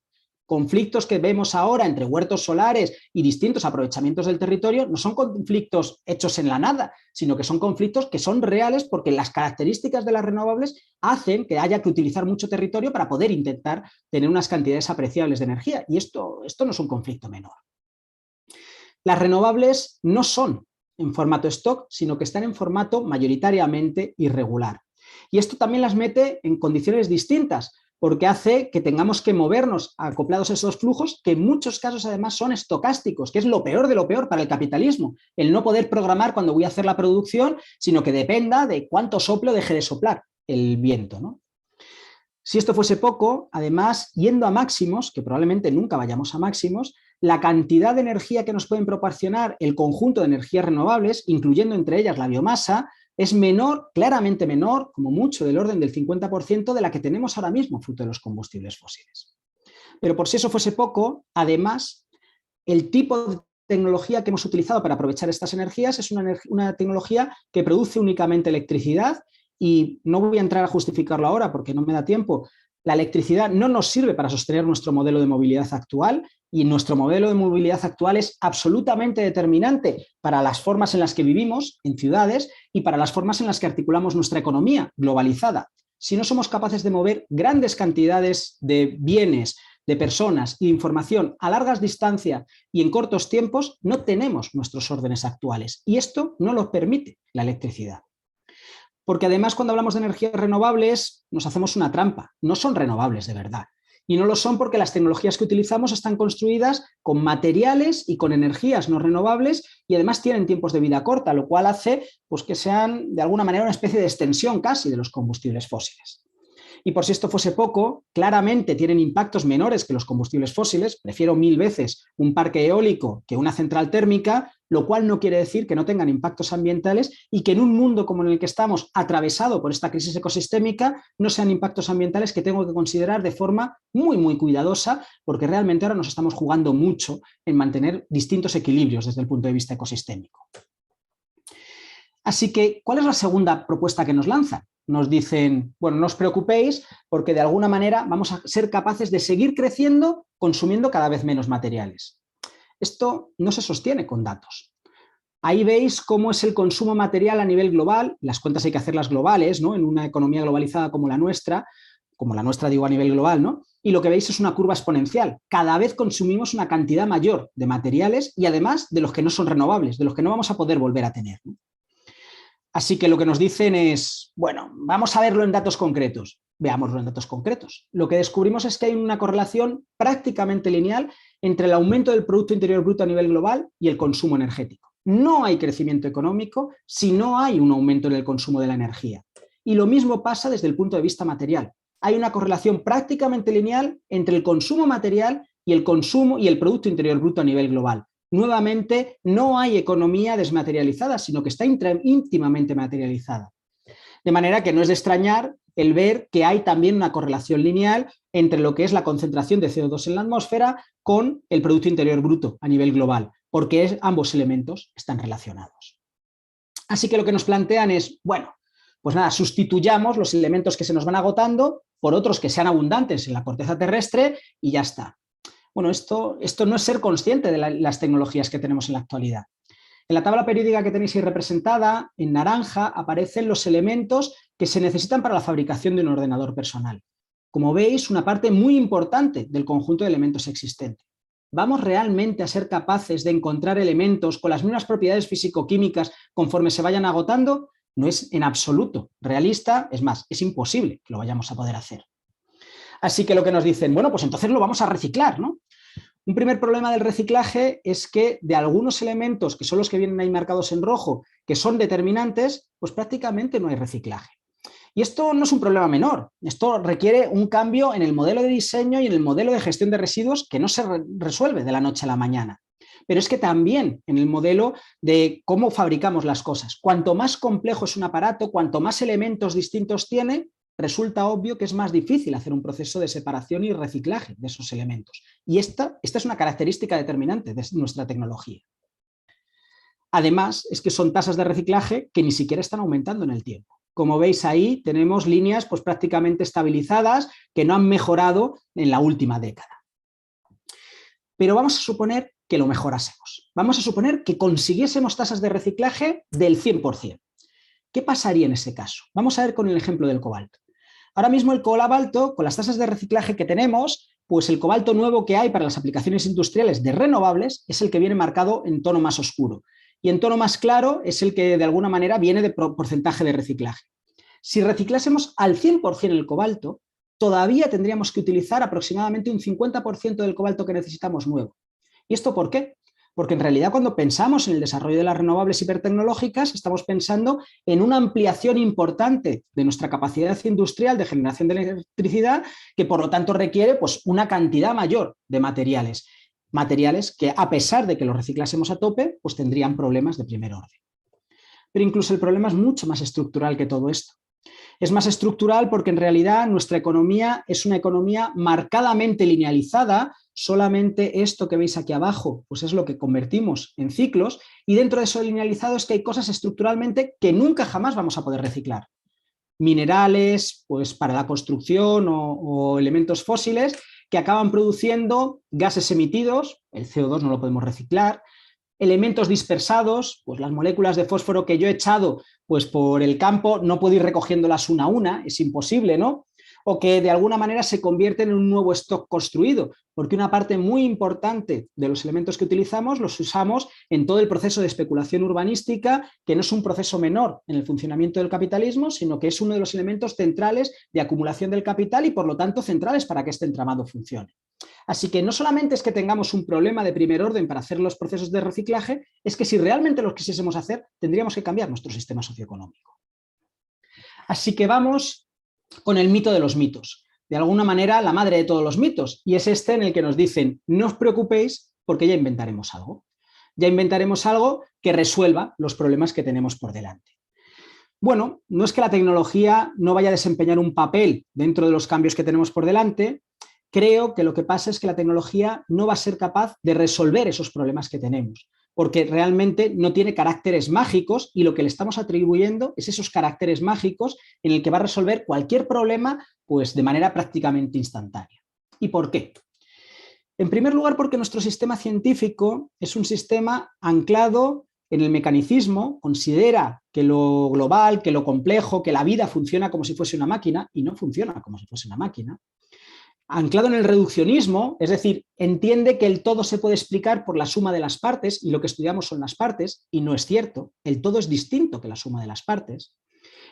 Conflictos que vemos ahora entre huertos solares y distintos aprovechamientos del territorio no son conflictos hechos en la nada, sino que son conflictos que son reales porque las características de las renovables hacen que haya que utilizar mucho territorio para poder intentar tener unas cantidades apreciables de energía. Y esto no es un conflicto menor. Las renovables no son en formato stock, sino que están en formato mayoritariamente irregular. Y esto también las mete en condiciones distintas, porque hace que tengamos que movernos acoplados a esos flujos que en muchos casos además son estocásticos, que es lo peor de lo peor para el capitalismo, el no poder programar cuando voy a hacer la producción, sino que dependa de cuánto sople o deje de soplar el viento, ¿no? Si esto fuese poco, además, yendo a máximos, que probablemente nunca vayamos a máximos, la cantidad de energía que nos pueden proporcionar el conjunto de energías renovables, incluyendo entre ellas la biomasa, es menor, claramente menor, como mucho del orden del 50% de la que tenemos ahora mismo fruto de los combustibles fósiles. Pero por si eso fuese poco, además, el tipo de tecnología que hemos utilizado para aprovechar estas energías es una tecnología que produce únicamente electricidad y no voy a entrar a justificarlo ahora porque no me da tiempo. La electricidad no nos sirve para sostener nuestro modelo de movilidad actual y nuestro modelo de movilidad actual es absolutamente determinante para las formas en las que vivimos en ciudades y para las formas en las que articulamos nuestra economía globalizada. Si no somos capaces de mover grandes cantidades de bienes de personas y de información a largas distancias y en cortos tiempos, no tenemos nuestros órdenes actuales. Y esto no lo permite la electricidad. Porque además, cuando hablamos de energías renovables, nos hacemos una trampa. No son renovables de verdad. Y no lo son porque las tecnologías que utilizamos están construidas con materiales y con energías no renovables y además tienen tiempos de vida corta, lo cual hace pues, que sean de alguna manera una especie de extensión casi de los combustibles fósiles. Y por si esto fuese poco, claramente tienen impactos menores que los combustibles fósiles. Prefiero 1000 veces un parque eólico que una central térmica, lo cual no quiere decir que no tengan impactos ambientales y que en un mundo como en el que estamos, atravesado por esta crisis ecosistémica, no sean impactos ambientales que tengo que considerar de forma muy, muy cuidadosa, porque realmente ahora nos estamos jugando mucho en mantener distintos equilibrios desde el punto de vista ecosistémico. Así que, ¿cuál es la segunda propuesta que nos lanzan? Nos dicen, bueno, no os preocupéis porque de alguna manera vamos a ser capaces de seguir creciendo consumiendo cada vez menos materiales. Esto no se sostiene con datos. Ahí veis cómo es el consumo material a nivel global. Las cuentas hay que hacerlas globales, ¿no? En una economía globalizada como la nuestra digo a nivel global, ¿no? Y lo que veis es una curva exponencial. Cada vez consumimos una cantidad mayor de materiales y además de los que no son renovables, de los que no vamos a poder volver a tener, ¿no? Así que lo que nos dicen es, bueno, vamos a verlo en datos concretos. Veámoslo en datos concretos. Lo que descubrimos es que hay una correlación prácticamente lineal entre el aumento del Producto Interior Bruto a nivel global y el consumo energético. No hay crecimiento económico si no hay un aumento en el consumo de la energía. Y lo mismo pasa desde el punto de vista material. Hay una correlación prácticamente lineal entre el consumo material y el consumo y el Producto Interior Bruto a nivel global. Nuevamente, no hay economía desmaterializada, sino que está íntimamente materializada. De manera que no es de extrañar el ver que hay también una correlación lineal entre lo que es la concentración de CO2 en la atmósfera con el Producto Interior Bruto a nivel global, porque ambos elementos están relacionados. Así que lo que nos plantean es, bueno, pues nada, sustituyamos los elementos que se nos van agotando por otros que sean abundantes en la corteza terrestre y ya está. Bueno, esto no es ser consciente de las tecnologías que tenemos en la actualidad. En la tabla periódica que tenéis ahí representada, en naranja, aparecen los elementos que se necesitan para la fabricación de un ordenador personal. Como veis, una parte muy importante del conjunto de elementos existente. ¿Vamos realmente a ser capaces de encontrar elementos con las mismas propiedades físico-químicas conforme se vayan agotando? No es en absoluto realista, es más, es imposible que lo vayamos a poder hacer. Así que lo que nos dicen, bueno, pues entonces lo vamos a reciclar, ¿no? Un primer problema del reciclaje es que de algunos elementos, que son los que vienen ahí marcados en rojo, que son determinantes, pues prácticamente no hay reciclaje. Y esto no es un problema menor, esto requiere un cambio en el modelo de diseño y en el modelo de gestión de residuos que no se resuelve de la noche a la mañana. Pero es que también en el modelo de cómo fabricamos las cosas. Cuanto más complejo es un aparato, cuanto más elementos distintos tiene, resulta obvio que es más difícil hacer un proceso de separación y reciclaje de esos elementos. Y esta es una característica determinante de nuestra tecnología. Además, es que son tasas de reciclaje que ni siquiera están aumentando en el tiempo. Como veis ahí, tenemos líneas pues, prácticamente estabilizadas que no han mejorado en la última década. Pero vamos a suponer que lo mejorásemos. Vamos a suponer que consiguiésemos tasas de reciclaje del 100%. ¿Qué pasaría en ese caso? Vamos a ver con el ejemplo del cobalto. Ahora mismo el cobalto, con las tasas de reciclaje que tenemos, pues el cobalto nuevo que hay para las aplicaciones industriales de renovables es el que viene marcado en tono más oscuro. Y en tono más claro es el que de alguna manera viene de porcentaje de reciclaje. Si reciclásemos al 100% el cobalto, todavía tendríamos que utilizar aproximadamente un 50% del cobalto que necesitamos nuevo. ¿Y esto por qué? Porque en realidad cuando pensamos en el desarrollo de las renovables hipertecnológicas estamos pensando en una ampliación importante de nuestra capacidad industrial de generación de electricidad que por lo tanto requiere pues, una cantidad mayor de materiales que a pesar de que los reciclásemos a tope pues tendrían problemas de primer orden. Pero incluso el problema es mucho más estructural que todo esto. Es más estructural porque en realidad nuestra economía es una economía marcadamente linealizada. Solamente esto que veis aquí abajo pues es lo que convertimos en ciclos y dentro de eso linealizado es que hay cosas estructuralmente que nunca jamás vamos a poder reciclar. Minerales pues para la construcción o elementos fósiles que acaban produciendo gases emitidos, el CO2 no lo podemos reciclar, elementos dispersados, pues las moléculas de fósforo que yo he echado pues por el campo no puedo ir recogiéndolas una a una, es imposible, ¿no? o que de alguna manera se convierten en un nuevo stock construido, porque una parte muy importante de los elementos que utilizamos los usamos en todo el proceso de especulación urbanística, que no es un proceso menor en el funcionamiento del capitalismo, sino que es uno de los elementos centrales de acumulación del capital y por lo tanto centrales para que este entramado funcione. Así que no solamente es que tengamos un problema de primer orden para hacer los procesos de reciclaje, es que si realmente los quisiésemos hacer, tendríamos que cambiar nuestro sistema socioeconómico. Así que vamos con el mito de los mitos. De alguna manera, la madre de todos los mitos, y es este en el que nos dicen, no os preocupéis porque ya inventaremos algo. Ya inventaremos algo que resuelva los problemas que tenemos por delante. Bueno, no es que la tecnología no vaya a desempeñar un papel dentro de los cambios que tenemos por delante. Creo que lo que pasa es que la tecnología no va a ser capaz de resolver esos problemas que tenemos, porque realmente no tiene caracteres mágicos y lo que le estamos atribuyendo es esos caracteres mágicos en el que va a resolver cualquier problema pues, de manera prácticamente instantánea. ¿Y por qué? En primer lugar, porque nuestro sistema científico es un sistema anclado en el mecanicismo, considera que lo global, que lo complejo, que la vida funciona como si fuese una máquina y no funciona como si fuese una máquina. Anclado en el reduccionismo, es decir, entiende que el todo se puede explicar por la suma de las partes y lo que estudiamos son las partes, y no es cierto, el todo es distinto que la suma de las partes.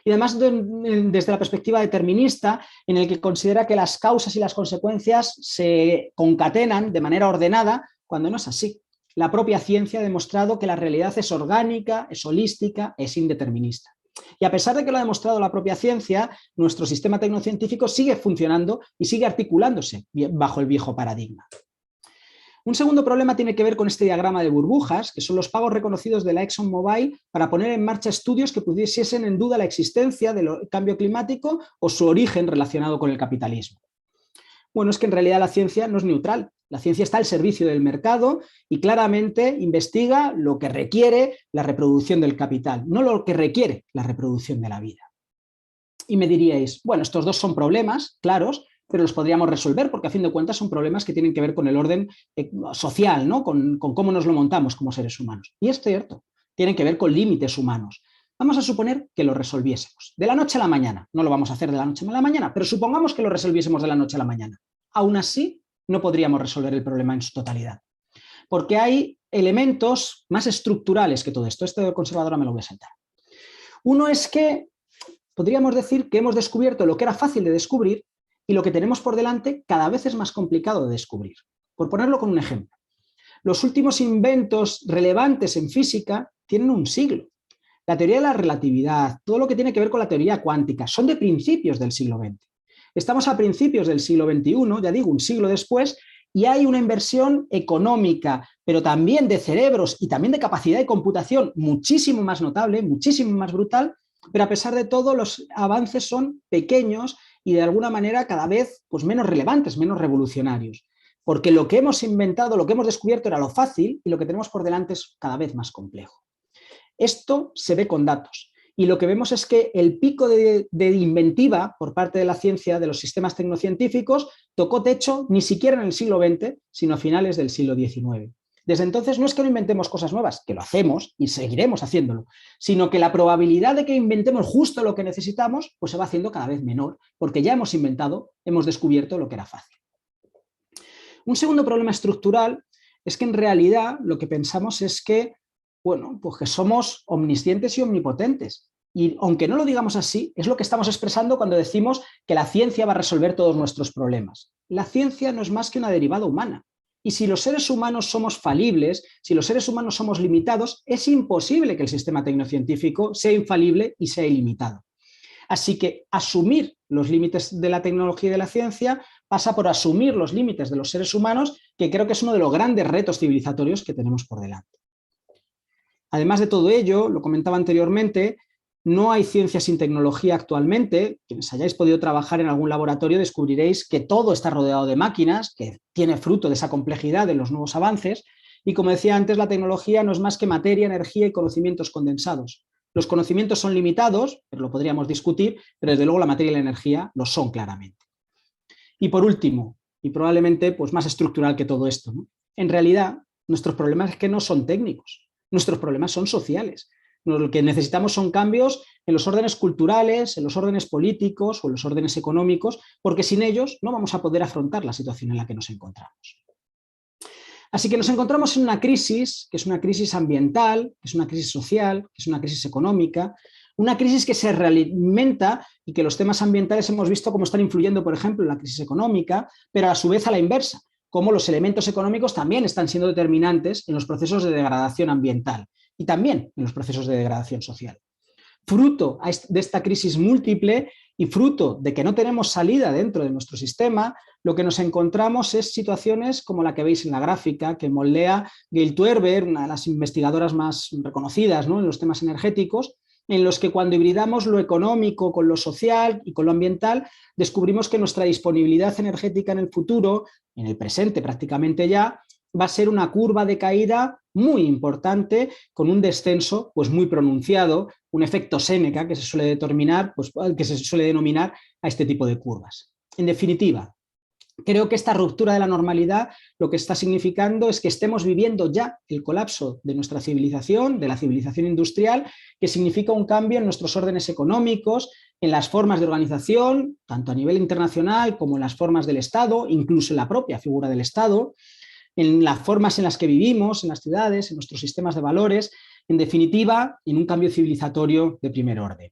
Y además desde la perspectiva determinista, en el que considera que las causas y las consecuencias se concatenan de manera ordenada, cuando no es así. La propia ciencia ha demostrado que la realidad es orgánica, es holística, es indeterminista. Y a pesar de que lo ha demostrado la propia ciencia, nuestro sistema tecnocientífico sigue funcionando y sigue articulándose bajo el viejo paradigma. Un segundo problema tiene que ver con este diagrama de burbujas, que son los pagos reconocidos de la ExxonMobil para poner en marcha estudios que pusiesen en duda la existencia del cambio climático o su origen relacionado con el capitalismo. Bueno, es que en realidad la ciencia no es neutral. La ciencia está al servicio del mercado y claramente investiga lo que requiere la reproducción del capital, no lo que requiere la reproducción de la vida. Y me diríais, bueno, estos dos son problemas claros, pero los podríamos resolver porque a fin de cuentas son problemas que tienen que ver con el orden social, ¿no? con cómo nos lo montamos como seres humanos. Y es cierto, tienen que ver con límites humanos. Vamos a suponer que lo resolviésemos de la noche a la mañana. No lo vamos a hacer de la noche a la mañana, pero supongamos que lo resolviésemos de la noche a la mañana. Aún así, no podríamos resolver el problema en su totalidad. Porque hay elementos más estructurales que todo esto. Este de conservadora me lo voy a saltar. Uno es que podríamos decir que hemos descubierto lo que era fácil de descubrir y lo que tenemos por delante cada vez es más complicado de descubrir. Por ponerlo con un ejemplo. Los últimos inventos relevantes en física tienen un siglo. La teoría de la relatividad, todo lo que tiene que ver con la teoría cuántica, son de principios del siglo XX. Estamos a principios del siglo XXI, ya digo, un siglo después, y hay una inversión económica, pero también de cerebros y también de capacidad de computación muchísimo más notable, muchísimo más brutal, pero a pesar de todo los avances son pequeños y de alguna manera cada vez pues, menos relevantes, menos revolucionarios. Porque lo que hemos inventado, lo que hemos descubierto era lo fácil y lo que tenemos por delante es cada vez más complejo. Esto se ve con datos. Y lo que vemos es que el pico de inventiva por parte de la ciencia, de los sistemas tecnocientíficos, tocó techo ni siquiera en el siglo XX, sino a finales del siglo XIX. Desde entonces no es que no inventemos cosas nuevas, que lo hacemos y seguiremos haciéndolo, sino que la probabilidad de que inventemos justo lo que necesitamos pues se va haciendo cada vez menor, porque ya hemos inventado, hemos descubierto lo que era fácil. Un segundo problema estructural es que en realidad lo que pensamos es que bueno, pues que somos omniscientes y omnipotentes. Y aunque no lo digamos así, es lo que estamos expresando cuando decimos que la ciencia va a resolver todos nuestros problemas. La ciencia no es más que una derivada humana. Y si los seres humanos somos falibles, si los seres humanos somos limitados, es imposible que el sistema tecnocientífico sea infalible y sea ilimitado. Así que asumir los límites de la tecnología y de la ciencia pasa por asumir los límites de los seres humanos, que creo que es uno de los grandes retos civilizatorios que tenemos por delante. Además de todo ello, lo comentaba anteriormente, no hay ciencia sin tecnología actualmente. Quienes hayáis podido trabajar en algún laboratorio descubriréis que todo está rodeado de máquinas, que tiene fruto de esa complejidad de los nuevos avances. Y como decía antes, la tecnología no es más que materia, energía y conocimientos condensados. Los conocimientos son limitados, pero lo podríamos discutir, pero desde luego la materia y la energía lo son claramente. Y por último, y probablemente pues más estructural que todo esto, ¿no? En realidad, nuestros problemas es que no son técnicos. Nuestros problemas son sociales. Lo que necesitamos son cambios en los órdenes culturales, en los órdenes políticos o en los órdenes económicos, porque sin ellos no vamos a poder afrontar la situación en la que nos encontramos. Así que nos encontramos en una crisis, que es una crisis ambiental, que es una crisis social, que es una crisis económica, una crisis que se realimenta y que los temas ambientales hemos visto cómo están influyendo, por ejemplo, en la crisis económica, pero a su vez a la inversa, cómo los elementos económicos también están siendo determinantes en los procesos de degradación ambiental y también en los procesos de degradación social. Fruto de esta crisis múltiple y fruto de que no tenemos salida dentro de nuestro sistema, lo que nos encontramos es situaciones como la que veis en la gráfica, que moldea Gail Tuerber, una de las investigadoras más reconocidas, ¿no?, en los temas energéticos, en los que cuando hibridamos lo económico con lo social y con lo ambiental, descubrimos que nuestra disponibilidad energética en el futuro, en el presente prácticamente ya, va a ser una curva de caída muy importante, con un descenso pues muy pronunciado, un efecto Séneca que se suele determinar, pues, que se suele denominar a este tipo de curvas. En definitiva, creo que esta ruptura de la normalidad lo que está significando es que estemos viviendo ya el colapso de nuestra civilización, de la civilización industrial, que significa un cambio en nuestros órdenes económicos, en las formas de organización, tanto a nivel internacional como en las formas del Estado, incluso en la propia figura del Estado, en las formas en las que vivimos, en las ciudades, en nuestros sistemas de valores, en definitiva, en un cambio civilizatorio de primer orden.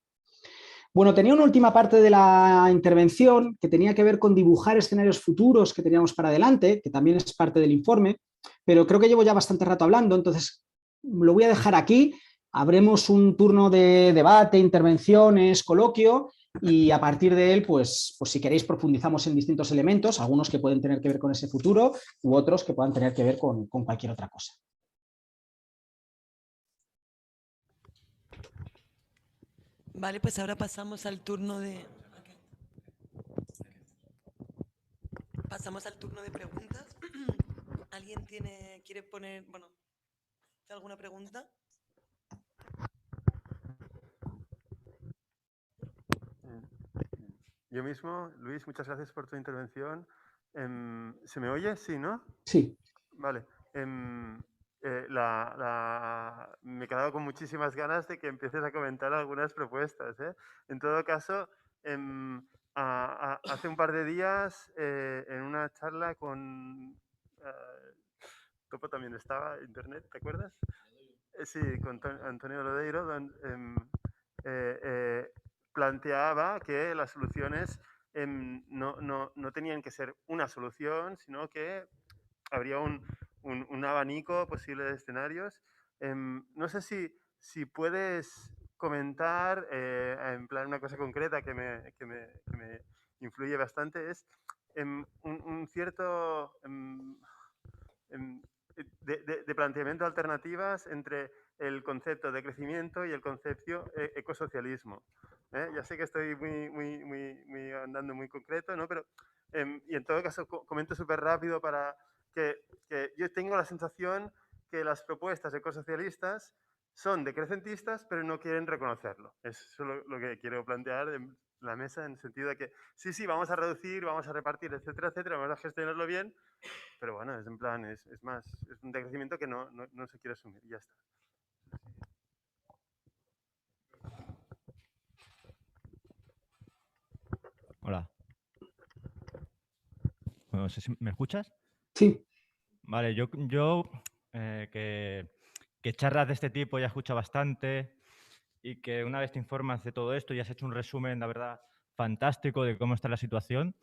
Bueno, tenía una última parte de la intervención que tenía que ver con dibujar escenarios futuros que teníamos para adelante, que también es parte del informe, pero creo que llevo ya bastante rato hablando, entonces lo voy a dejar aquí. Habremos un turno de debate, intervenciones, coloquio, y a partir de él, pues si queréis profundizamos en distintos elementos, algunos que pueden tener que ver con ese futuro u otros que puedan tener que ver con cualquier otra cosa. Vale, pues ahora pasamos al turno de... Pasamos al turno de preguntas. ¿Alguien quiere poner, alguna pregunta? Yo mismo, Luis, muchas gracias por tu intervención. ¿Se me oye? Sí, ¿no? Sí. Vale. Me he quedado con muchísimas ganas de que empieces a comentar algunas propuestas, ¿eh? En todo caso, hace un par de días, en una charla con... Topo también estaba, Internet, ¿te acuerdas? Sí, con Antonio Lodeiro, planteaba que las soluciones no tenían que ser una solución, sino que habría un abanico posible de escenarios. No sé si puedes comentar, en plan una cosa concreta que me influye bastante, es un cierto de planteamiento de alternativas entre el concepto de crecimiento y el concepto ecosocialismo. Ya sé que estoy muy andando muy concreto, ¿no? Pero, y en todo caso, comento súper rápido para que yo tengo la sensación que las propuestas ecosocialistas son decrecentistas, pero no quieren reconocerlo. Es solo lo que quiero plantear en la mesa, en el sentido de que sí, vamos a reducir, vamos a repartir, etcétera, etcétera, vamos a gestionarlo bien, pero bueno, es en plan, es un decrecimiento que no se quiere asumir y ya está. Hola. No sé si me escuchas. Sí. Vale, yo que charlas de este tipo ya escucho bastante y que una vez te informas de todo esto y has hecho un resumen, la verdad, fantástico de cómo está la situación.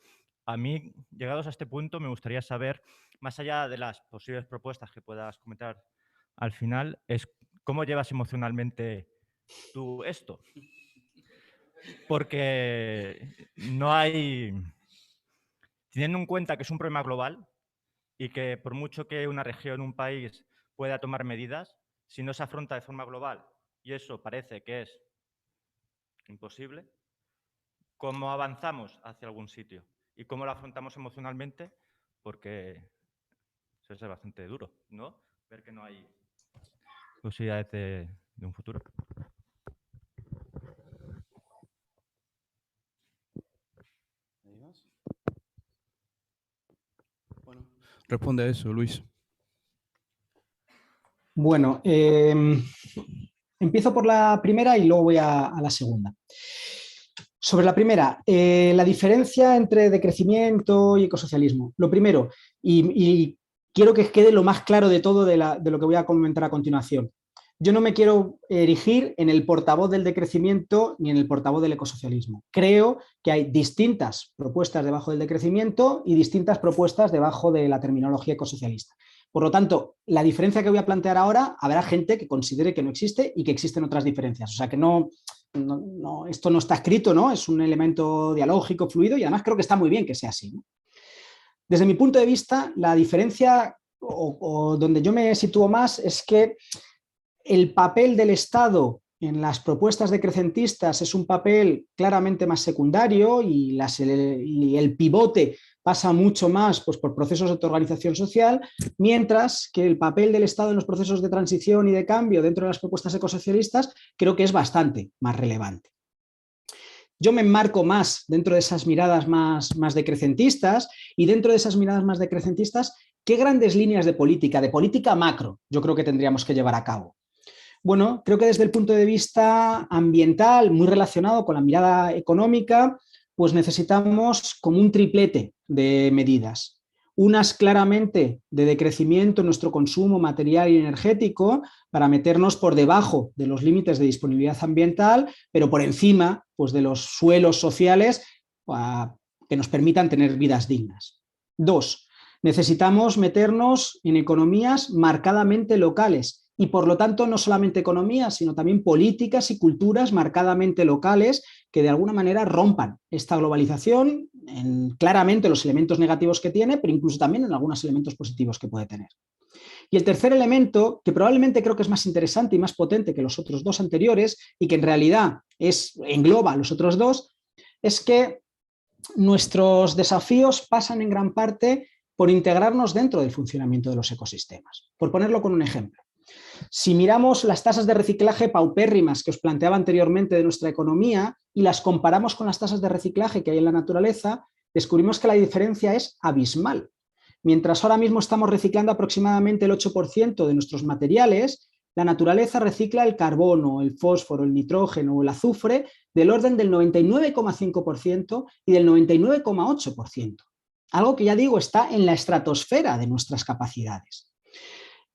A mí, llegados a este punto, me gustaría saber, más allá de las posibles propuestas que puedas comentar al final, es cómo llevas emocionalmente tú esto. Porque no hay... Teniendo en cuenta que es un problema global y que por mucho que una región, un país pueda tomar medidas, si no se afronta de forma global, y eso parece que es imposible, ¿cómo avanzamos hacia algún sitio? ¿Y cómo lo afrontamos emocionalmente? Porque eso es bastante duro, ¿no? Ver que no hay posibilidades de un futuro. Bueno, responde a eso, Luis. Bueno, Empiezo por la primera y luego voy a la segunda. Sobre la primera, la diferencia entre decrecimiento y ecosocialismo. Lo primero, y quiero que quede lo más claro de todo de lo que voy a comentar a continuación. Yo no me quiero erigir en el portavoz del decrecimiento ni en el portavoz del ecosocialismo. Creo que hay distintas propuestas debajo del decrecimiento y distintas propuestas debajo de la terminología ecosocialista. Por lo tanto, la diferencia que voy a plantear ahora, habrá gente que considere que no existe y que existen otras diferencias. O sea, que esto no está escrito, ¿no? Es un elemento dialógico, fluido, y además creo que está muy bien que sea así, ¿no? Desde mi punto de vista, la diferencia o donde yo me sitúo más es que el papel del Estado en las propuestas decrecentistas es un papel claramente más secundario y el pivote pasa mucho más pues, por procesos de autoorganización social, mientras que el papel del Estado en los procesos de transición y de cambio dentro de las propuestas ecosocialistas creo que es bastante más relevante. Yo me enmarco más dentro de esas miradas más decrecentistas, y dentro de esas miradas más decrecentistas, ¿qué grandes líneas de política macro, yo creo que tendríamos que llevar a cabo? Bueno, creo que desde el punto de vista ambiental, muy relacionado con la mirada económica, pues necesitamos como un triplete de medidas. Unas claramente de decrecimiento en nuestro consumo material y energético para meternos por debajo de los límites de disponibilidad ambiental, pero por encima pues, de los suelos sociales que nos permitan tener vidas dignas. 2. Necesitamos meternos en economías marcadamente locales y por lo tanto no solamente economías, sino también políticas y culturas marcadamente locales que de alguna manera rompan esta globalización en claramente los elementos negativos que tiene, pero incluso también en algunos elementos positivos que puede tener. Y el tercer elemento, que probablemente creo que es más interesante y más potente que los otros dos anteriores y que en realidad engloba a los otros dos, es que nuestros desafíos pasan en gran parte por integrarnos dentro del funcionamiento de los ecosistemas. Por ponerlo con un ejemplo. Si miramos las tasas de reciclaje paupérrimas que os planteaba anteriormente de nuestra economía y las comparamos con las tasas de reciclaje que hay en la naturaleza, descubrimos que la diferencia es abismal. Mientras ahora mismo estamos reciclando aproximadamente el 8% de nuestros materiales, la naturaleza recicla el carbono, el fósforo, el nitrógeno o el azufre del orden del 99,5% y del 99,8%. Algo que ya digo está en la estratosfera de nuestras capacidades.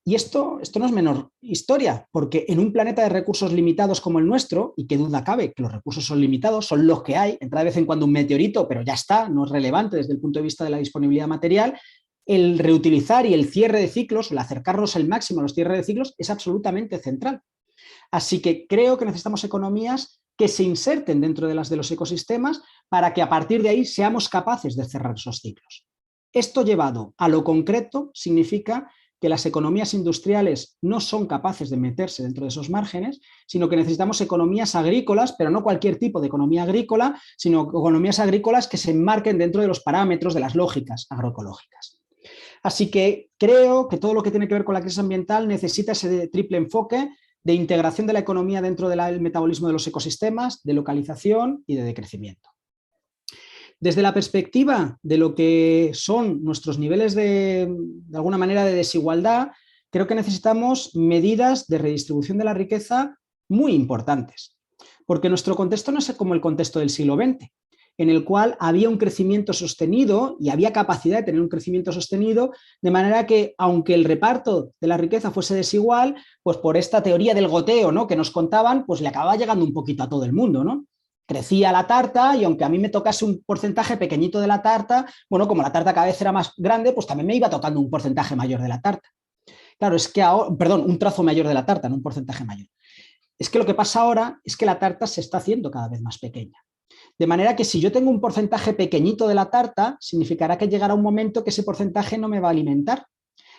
Y esto no es menor historia, porque en un planeta de recursos limitados como el nuestro, y qué duda cabe que los recursos son limitados, son los que hay, entra de vez en cuando un meteorito, pero ya está, no es relevante desde el punto de vista de la disponibilidad material, el reutilizar y el cierre de ciclos, el acercarnos al máximo a los cierres de ciclos es absolutamente central. Así que creo que necesitamos economías que se inserten dentro de las de los ecosistemas para que a partir de ahí seamos capaces de cerrar esos ciclos. Esto llevado a lo concreto significa que las economías industriales no son capaces de meterse dentro de esos márgenes, sino que necesitamos economías agrícolas, pero no cualquier tipo de economía agrícola, sino economías agrícolas que se enmarquen dentro de los parámetros de las lógicas agroecológicas. Así que creo que todo lo que tiene que ver con la crisis ambiental necesita ese triple enfoque de integración de la economía dentro del metabolismo de los ecosistemas, de localización y de decrecimiento. Desde la perspectiva de lo que son nuestros niveles de alguna manera de desigualdad, creo que necesitamos medidas de redistribución de la riqueza muy importantes, porque nuestro contexto no es como el contexto del siglo XX, en el cual había un crecimiento sostenido y había capacidad de tener un crecimiento sostenido, de manera que, aunque el reparto de la riqueza fuese desigual, pues por esta teoría del goteo, ¿no?, que nos contaban, pues le acababa llegando un poquito a todo el mundo, ¿no? Crecía la tarta y aunque a mí me tocase un porcentaje pequeñito de la tarta, bueno, como la tarta cada vez era más grande, pues también me iba tocando un porcentaje mayor de la tarta. Claro, es que ahora, perdón, un trozo mayor de la tarta, no un porcentaje mayor. Es que lo que pasa ahora es que la tarta se está haciendo cada vez más pequeña. De manera que si yo tengo un porcentaje pequeñito de la tarta, significará que llegará un momento que ese porcentaje no me va a alimentar.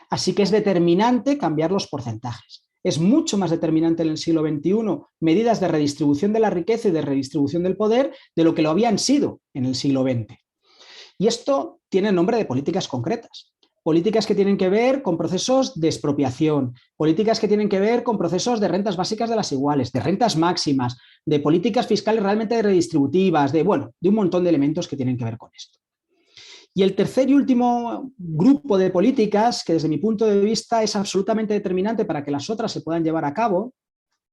Así que es determinante cambiar los porcentajes. Es mucho más determinante en el siglo XXI medidas de redistribución de la riqueza y de redistribución del poder de lo que lo habían sido en el siglo XX. Y esto tiene el nombre de políticas concretas. Políticas que tienen que ver con procesos de expropiación, políticas que tienen que ver con procesos de rentas básicas de las iguales, de rentas máximas, de políticas fiscales realmente redistributivas, de un montón de elementos que tienen que ver con esto. Y el tercer y último grupo de políticas, que desde mi punto de vista es absolutamente determinante para que las otras se puedan llevar a cabo,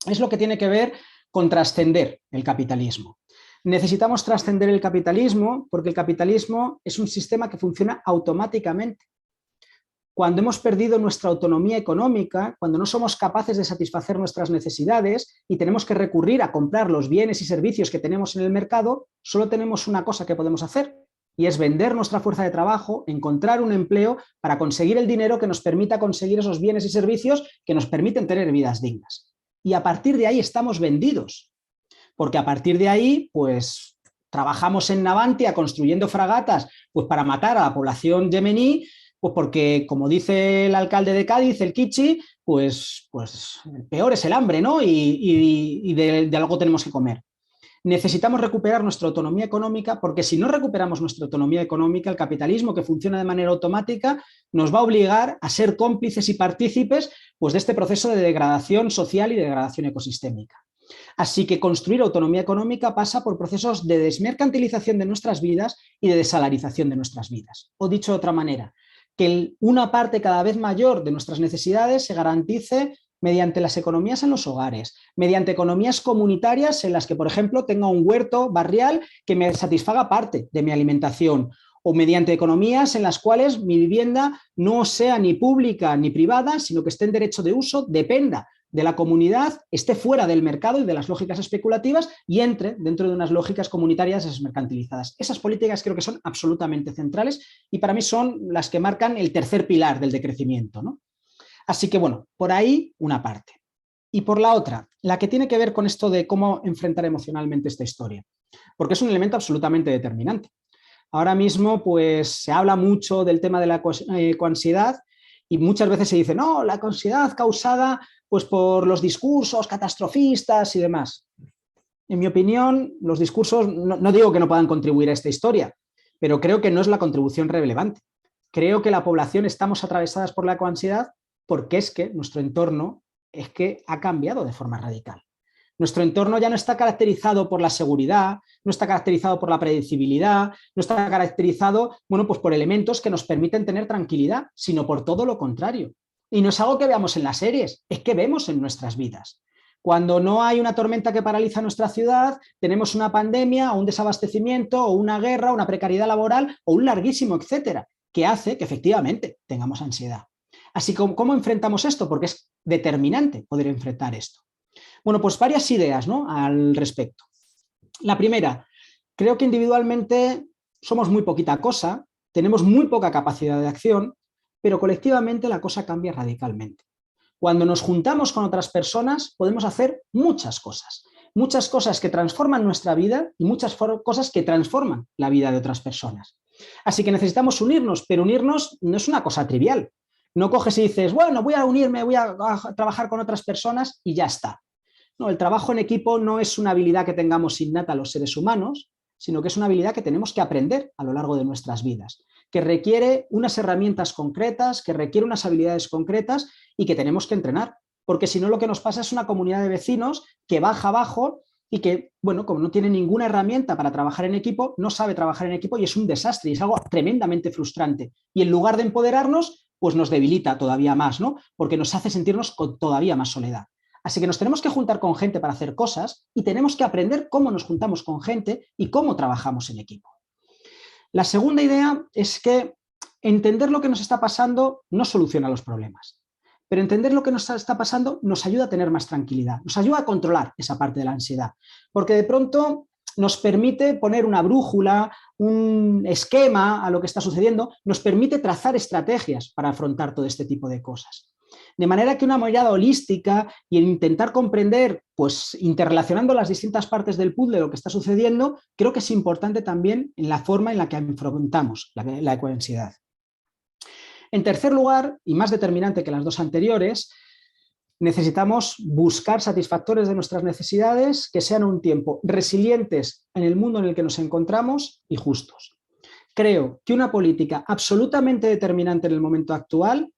es lo que tiene que ver con trascender el capitalismo. Necesitamos trascender el capitalismo porque el capitalismo es un sistema que funciona automáticamente. Cuando hemos perdido nuestra autonomía económica, cuando no somos capaces de satisfacer nuestras necesidades y tenemos que recurrir a comprar los bienes y servicios que tenemos en el mercado, solo tenemos una cosa que podemos hacer, y es vender nuestra fuerza de trabajo, encontrar un empleo para conseguir el dinero que nos permita conseguir esos bienes y servicios que nos permiten tener vidas dignas. Y a partir de ahí estamos vendidos, porque a partir de ahí, pues, trabajamos en Navantia construyendo fragatas, pues, para matar a la población yemení, pues porque, como dice el alcalde de Cádiz, el Kichi, pues peor es el hambre, ¿no? Y de algo tenemos que comer. Necesitamos recuperar nuestra autonomía económica, porque si no recuperamos nuestra autonomía económica, el capitalismo, que funciona de manera automática, nos va a obligar a ser cómplices y partícipes, pues, de este proceso de degradación social y de degradación ecosistémica. Así que construir autonomía económica pasa por procesos de desmercantilización de nuestras vidas y de desalarización de nuestras vidas. O dicho de otra manera, que una parte cada vez mayor de nuestras necesidades se garantice mediante las economías en los hogares, mediante economías comunitarias en las que, por ejemplo, tenga un huerto barrial que me satisfaga parte de mi alimentación, o mediante economías en las cuales mi vivienda no sea ni pública ni privada, sino que esté en derecho de uso, dependa de la comunidad, esté fuera del mercado y de las lógicas especulativas y entre dentro de unas lógicas comunitarias desmercantilizadas. Esas políticas creo que son absolutamente centrales y para mí son las que marcan el tercer pilar del decrecimiento, ¿no? Así que, bueno, por ahí una parte. Y por la otra, la que tiene que ver con esto de cómo enfrentar emocionalmente esta historia, porque es un elemento absolutamente determinante. Ahora mismo, pues, se habla mucho del tema de la ecoansiedad y muchas veces se dice, no, la ecoansiedad causada, pues, por los discursos catastrofistas y demás. En mi opinión, los discursos, no digo que no puedan contribuir a esta historia, pero creo que no es la contribución relevante. Creo que la población estamos atravesadas por la ecoansiedad porque es que nuestro entorno es que ha cambiado de forma radical. Nuestro entorno ya no está caracterizado por la seguridad, no está caracterizado por la predecibilidad, no está caracterizado, bueno, pues por elementos que nos permiten tener tranquilidad, sino por todo lo contrario. Y no es algo que veamos en las series, es que vemos en nuestras vidas. Cuando no hay una tormenta que paraliza nuestra ciudad, tenemos una pandemia o un desabastecimiento o una guerra, una precariedad laboral o un larguísimo etcétera, que hace que efectivamente tengamos ansiedad. Así que, ¿cómo enfrentamos esto? Porque es determinante poder enfrentar esto. Bueno, pues varias ideas, ¿no?, al respecto. La primera, creo que individualmente somos muy poquita cosa, tenemos muy poca capacidad de acción, pero colectivamente la cosa cambia radicalmente. Cuando nos juntamos con otras personas podemos hacer muchas cosas que transforman nuestra vida y muchas cosas que transforman la vida de otras personas. Así que necesitamos unirnos, pero unirnos no es una cosa trivial. No coges y dices, bueno, voy a unirme, voy a trabajar con otras personas y ya está. No, el trabajo en equipo no es una habilidad que tengamos innata los seres humanos, sino que es una habilidad que tenemos que aprender a lo largo de nuestras vidas, que requiere unas herramientas concretas, que requiere unas habilidades concretas y que tenemos que entrenar, porque si no lo que nos pasa es una comunidad de vecinos que baja abajo y que, bueno, como no tiene ninguna herramienta para trabajar en equipo, no sabe trabajar en equipo y es un desastre y es algo tremendamente frustrante. Y en lugar de empoderarnos, pues nos debilita todavía más, ¿no?, porque nos hace sentirnos con todavía más soledad. Así que nos tenemos que juntar con gente para hacer cosas y tenemos que aprender cómo nos juntamos con gente y cómo trabajamos en equipo. La segunda idea es que entender lo que nos está pasando no soluciona los problemas, pero entender lo que nos está pasando nos ayuda a tener más tranquilidad, nos ayuda a controlar esa parte de la ansiedad, porque de pronto nos permite poner una brújula, un esquema a lo que está sucediendo, nos permite trazar estrategias para afrontar todo este tipo de cosas. De manera que una mirada holística y el intentar comprender, pues interrelacionando las distintas partes del puzzle de lo que está sucediendo, creo que es importante también en la forma en la que enfrentamos la ecoansiedad. En tercer lugar, y más determinante que las dos anteriores, necesitamos buscar satisfactores de nuestras necesidades que sean a un tiempo resilientes en el mundo en el que nos encontramos y justos. Creo que una política absolutamente determinante en el momento actual,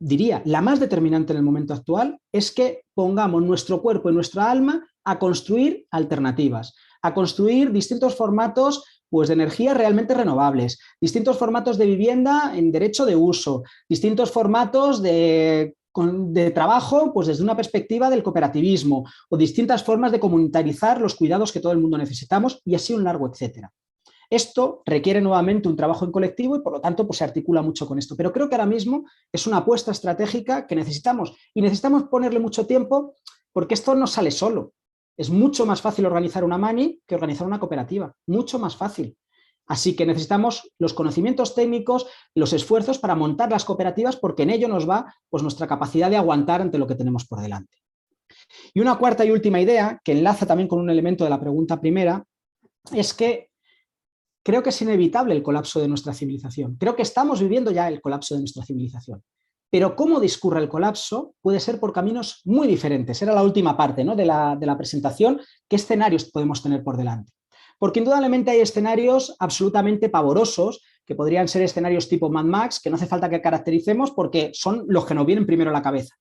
diría, la más determinante en el momento actual, es que pongamos nuestro cuerpo y nuestra alma a construir alternativas, a construir distintos formatos, pues, de energías realmente renovables, distintos formatos de vivienda en derecho de uso, distintos formatos de de trabajo pues desde una perspectiva del cooperativismo o distintas formas de comunitarizar los cuidados que todo el mundo necesitamos y así un largo etcétera. Esto requiere nuevamente un trabajo en colectivo y por lo tanto pues, se articula mucho con esto. Pero creo que ahora mismo es una apuesta estratégica que necesitamos y necesitamos ponerle mucho tiempo porque esto no sale solo. Es mucho más fácil organizar una mani que organizar una cooperativa, mucho más fácil. Así que necesitamos los conocimientos técnicos, los esfuerzos para montar las cooperativas porque en ello nos va pues, nuestra capacidad de aguantar ante lo que tenemos por delante. Y una cuarta y última idea, que enlaza también con un elemento de la pregunta primera, es que creo que es inevitable el colapso de nuestra civilización. Creo que estamos viviendo ya el colapso de nuestra civilización. Pero cómo discurre el colapso puede ser por caminos muy diferentes. Era la última parte, ¿no? de la presentación. ¿Qué escenarios podemos tener por delante? Porque indudablemente hay escenarios absolutamente pavorosos, que podrían ser escenarios tipo Mad Max, que no hace falta que caractericemos porque son los que nos vienen primero a la cabeza.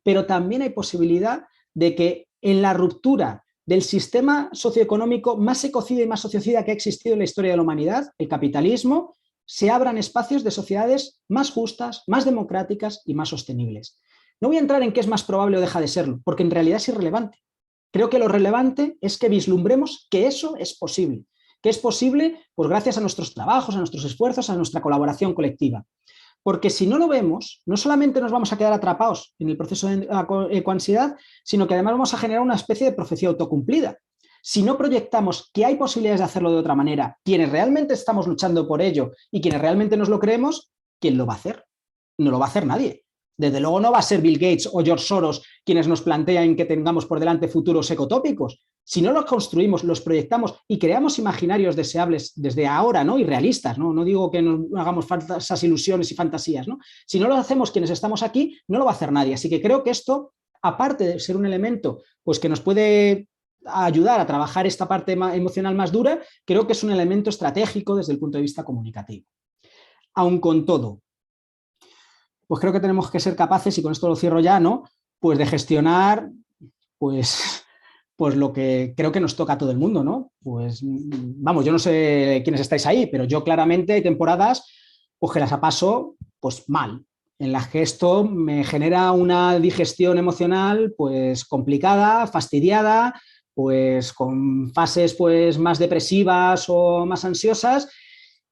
Pero también hay posibilidad de que en la ruptura del sistema socioeconómico más ecocida y más sociocida que ha existido en la historia de la humanidad, el capitalismo, se abran espacios de sociedades más justas, más democráticas y más sostenibles. No voy a entrar en qué es más probable o deja de serlo, porque en realidad es irrelevante. Creo que lo relevante es que vislumbremos que eso es posible. Que es posible pues gracias a nuestros trabajos, a nuestros esfuerzos, a nuestra colaboración colectiva. Porque si no lo vemos, no solamente nos vamos a quedar atrapados en el proceso de ecoansiedad, sino que además vamos a generar una especie de profecía autocumplida. Si no proyectamos que hay posibilidades de hacerlo de otra manera, quienes realmente estamos luchando por ello y quienes realmente nos lo creemos, ¿quién lo va a hacer? No lo va a hacer nadie. Desde luego no va a ser Bill Gates o George Soros quienes nos plantean que tengamos por delante futuros ecotópicos. Si no los construimos, los proyectamos y creamos imaginarios deseables desde ahora, ¿no? Y realistas, ¿no? No digo que nos hagamos falsas ilusiones y fantasías, ¿no? Si no lo hacemos quienes estamos aquí, no lo va a hacer nadie. Así que creo que esto, aparte de ser un elemento pues, que nos puede ayudar a trabajar esta parte emocional más dura, creo que es un elemento estratégico desde el punto de vista comunicativo. Aun con todo, pues creo que tenemos que ser capaces, y con esto lo cierro ya, ¿no? Pues de gestionar, pues lo que creo que nos toca a todo el mundo, ¿no? Pues vamos, yo no sé quiénes estáis ahí, pero yo claramente hay temporadas pues que las paso pues mal, en las que esto me genera una digestión emocional pues complicada, fastidiada, pues con fases pues más depresivas o más ansiosas.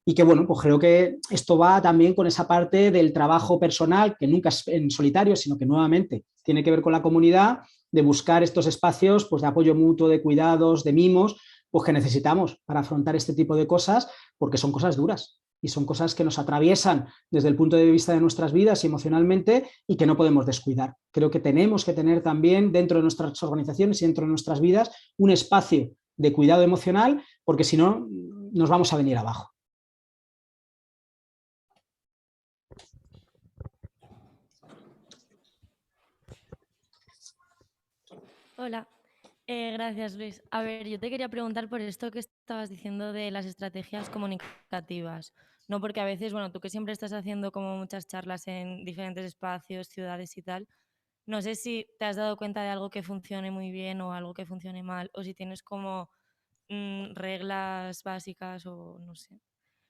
Y que, bueno, pues creo que esto va también con esa parte del trabajo personal, que nunca es en solitario, sino que nuevamente tiene que ver con la comunidad, de buscar estos espacios pues, de apoyo mutuo, de cuidados, de mimos, pues que necesitamos para afrontar este tipo de cosas, porque son cosas duras y son cosas que nos atraviesan desde el punto de vista de nuestras vidas y emocionalmente y que no podemos descuidar. Creo que tenemos que tener también dentro de nuestras organizaciones y dentro de nuestras vidas un espacio de cuidado emocional, porque si no nos vamos a venir abajo. Hola, gracias Luis. A ver, yo te quería preguntar por esto que estabas diciendo de las estrategias comunicativas, ¿no? Porque a veces, bueno, tú que siempre estás haciendo como muchas charlas en diferentes espacios, ciudades y tal, no sé si te has dado cuenta de algo que funcione muy bien o algo que funcione mal, o si tienes como reglas básicas o no sé.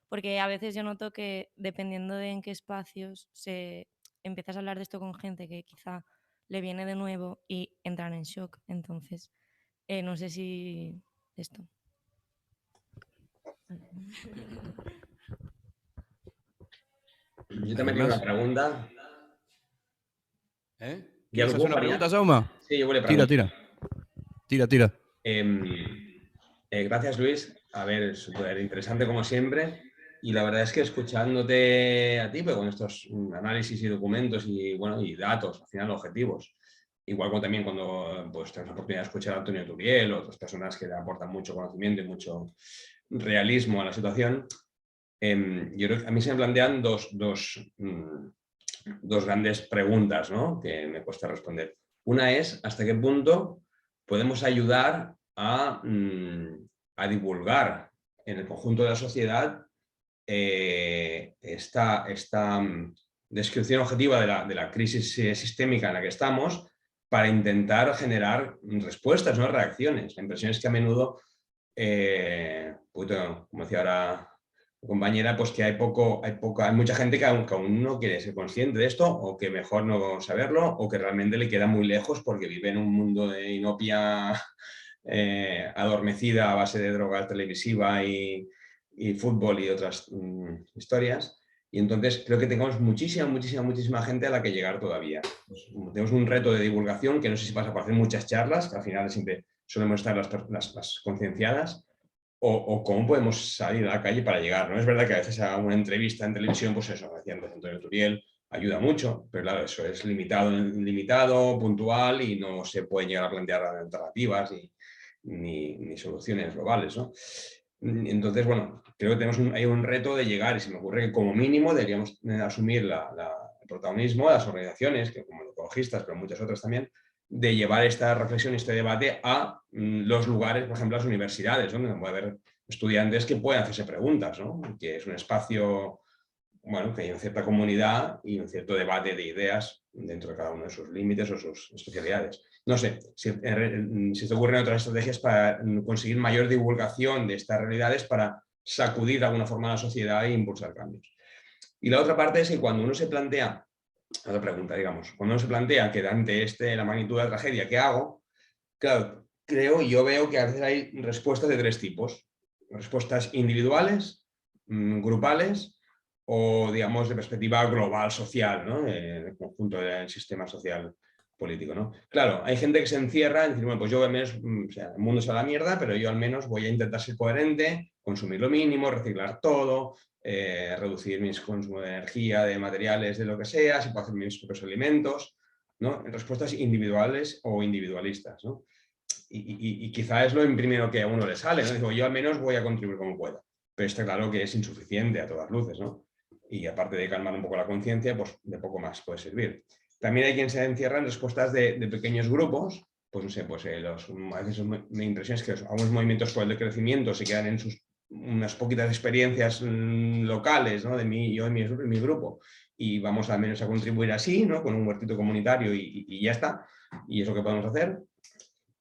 Porque a veces yo noto que dependiendo de en qué espacios empiezas a hablar de esto con gente que quizá le viene de nuevo y entran en shock. Entonces, no sé si esto. Yo también tengo una pregunta. ¿Quieres hacer una pregunta, Sauma? Sí, yo voy a preguntar. Tira. Gracias, Luis. A ver, súper interesante como siempre. Y la verdad es que escuchándote a ti, pero con estos análisis y documentos y, bueno, y datos, al final objetivos, igual como también cuando pues, tenemos la oportunidad de escuchar a Antonio Turiel o otras personas que le aportan mucho conocimiento y mucho realismo a la situación, yo creo que a mí se me plantean dos grandes preguntas, ¿no? Que me cuesta responder. Una es, ¿hasta qué punto podemos ayudar a divulgar en el conjunto de la sociedad esta descripción objetiva de la crisis sistémica en la que estamos para intentar generar respuestas, no reacciones? La impresión es que a menudo, como decía ahora compañera, pues que hay mucha gente que aún no quiere ser consciente de esto, o que mejor no saberlo, o que realmente le queda muy lejos porque vive en un mundo de inopia adormecida a base de droga televisiva y fútbol y otras historias. Y entonces creo que tenemos muchísima gente a la que llegar todavía. Pues, tenemos un reto de divulgación que no sé si pasa por hacer muchas charlas, que al final siempre solemos estar las concienciadas, o cómo podemos salir a la calle para llegar, ¿no? Es verdad que a veces a una entrevista en televisión, pues eso, decía antes Antonio Turiel, ayuda mucho, pero claro, eso es limitado, puntual, y no se puede llegar a plantear alternativas ni soluciones globales, ¿no? Entonces, bueno, creo que hay un reto de llegar, y se me ocurre que como mínimo deberíamos asumir el protagonismo de las organizaciones, que como ecologistas, pero muchas otras también, de llevar esta reflexión y este debate a los lugares, por ejemplo, las universidades, donde puede haber estudiantes que puedan hacerse preguntas, ¿no? Que es un espacio, bueno, que hay una cierta comunidad y un cierto debate de ideas dentro de cada uno de sus límites o sus especialidades. No sé, si te ocurren otras estrategias para conseguir mayor divulgación de estas realidades para sacudir de alguna forma a la sociedad e impulsar cambios. Y la otra parte es que cuando uno se plantea, otra pregunta, digamos, cuando uno se plantea que ante la magnitud de la tragedia, ¿qué hago? Claro, yo veo que a veces hay respuestas de tres tipos. Respuestas individuales, grupales, o digamos de perspectiva global, social, ¿no? El conjunto del sistema social político, ¿no? Claro, hay gente que se encierra en decir, bueno, pues yo al menos, o sea, el mundo es a la mierda, pero yo al menos voy a intentar ser coherente, consumir lo mínimo, reciclar todo, reducir mis consumos de energía, de materiales, de lo que sea, si puedo hacer mis propios alimentos, ¿no? Respuestas individuales o individualistas, ¿no? Y quizá es lo primero que a uno le sale, ¿no? Digo, yo al menos voy a contribuir como pueda, pero está claro que es insuficiente a todas luces, ¿no? Y aparte de calmar un poco la conciencia, pues de poco más puede servir. También hay quien se encierra en respuestas de pequeños grupos, pues no sé, pues a veces mi impresión es que algunos movimientos por el decrecimiento se quedan en unas poquitas experiencias locales, ¿no? Yo y mi grupo, y vamos al menos a contribuir así, ¿no? Con un huertito comunitario y ya está, y es lo que podemos hacer.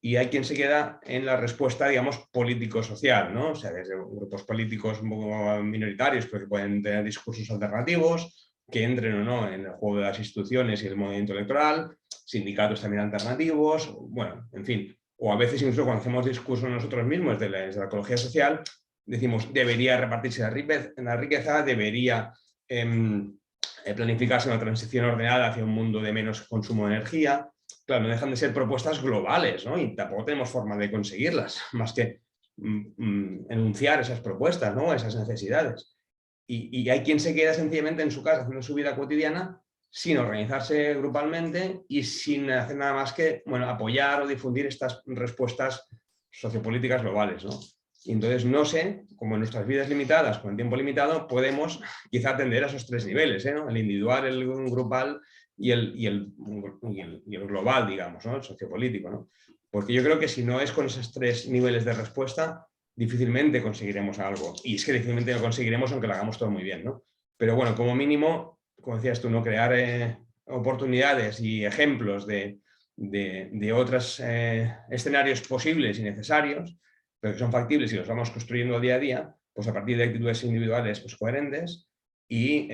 Y hay quien se queda en la respuesta, digamos, político-social, ¿no? O sea, desde grupos políticos un poco minoritarios, pero que pueden tener discursos alternativos, que entren o no en el juego de las instituciones y el movimiento electoral, sindicatos también alternativos, bueno, en fin. O a veces incluso cuando hacemos discursos nosotros mismos desde la ecología social, decimos, debería repartirse la riqueza, debería planificarse una transición ordenada hacia un mundo de menos consumo de energía. Claro, no dejan de ser propuestas globales, ¿no? Y tampoco tenemos forma de conseguirlas, más que enunciar esas propuestas, ¿no? Esas necesidades. Y hay quien se queda sencillamente en su casa haciendo su vida cotidiana sin organizarse grupalmente y sin hacer nada más que, bueno, apoyar o difundir estas respuestas sociopolíticas globales, ¿no? Y entonces no sé, como en nuestras vidas limitadas, con el tiempo limitado, podemos quizá atender a esos tres niveles, ¿no? El individual, el grupal y el global, digamos, ¿no? El sociopolítico, ¿no? Porque yo creo que si no es con esos tres niveles de respuesta, difícilmente conseguiremos algo. Y es que difícilmente lo conseguiremos aunque lo hagamos todo muy bien, ¿no? Pero bueno, como mínimo, como decías tú, ¿no? Crear oportunidades y ejemplos de otros escenarios posibles y necesarios, pero que son factibles y los vamos construyendo día a día, pues a partir de actitudes individuales pues, coherentes y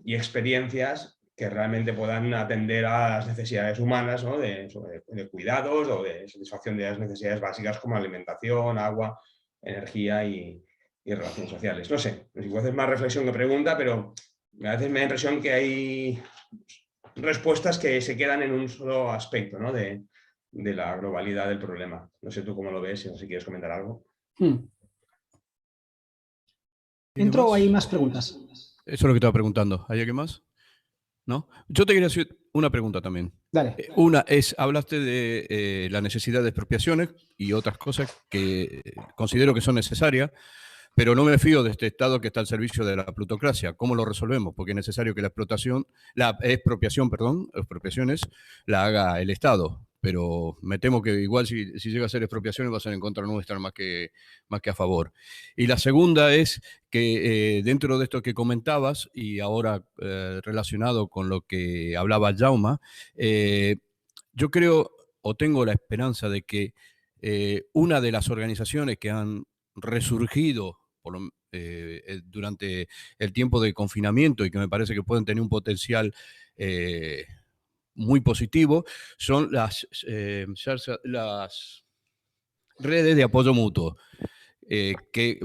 experiencias que realmente puedan atender a las necesidades humanas, ¿no? de cuidados o de satisfacción de las necesidades básicas como alimentación, agua, energía y relaciones sociales. No sé, igual es más reflexión que pregunta, pero a veces me da la impresión que hay respuestas que se quedan en un solo aspecto, ¿no? de la globalidad del problema. No sé tú cómo lo ves, si quieres comentar algo. ¿Entro o hay más preguntas? Eso es lo que estaba preguntando. ¿Hay alguien más? ¿No? Yo te quería hacer una pregunta también. Dale. Una es, hablaste de la necesidad de expropiaciones y otras cosas que considero que son necesarias, pero no me fío de este Estado que está al servicio de la plutocracia. ¿Cómo lo resolvemos? Porque es necesario que la expropiaciones la haga el Estado. Pero me temo que igual si llega a ser expropiaciones va a ser en contra nuestra más que a favor. Y la segunda es que dentro de esto que comentabas y ahora relacionado con lo que hablaba Jauma, yo creo o tengo la esperanza de que una de las organizaciones que han resurgido durante el tiempo de confinamiento y que me parece que pueden tener un potencial muy positivo, son las redes de apoyo mutuo,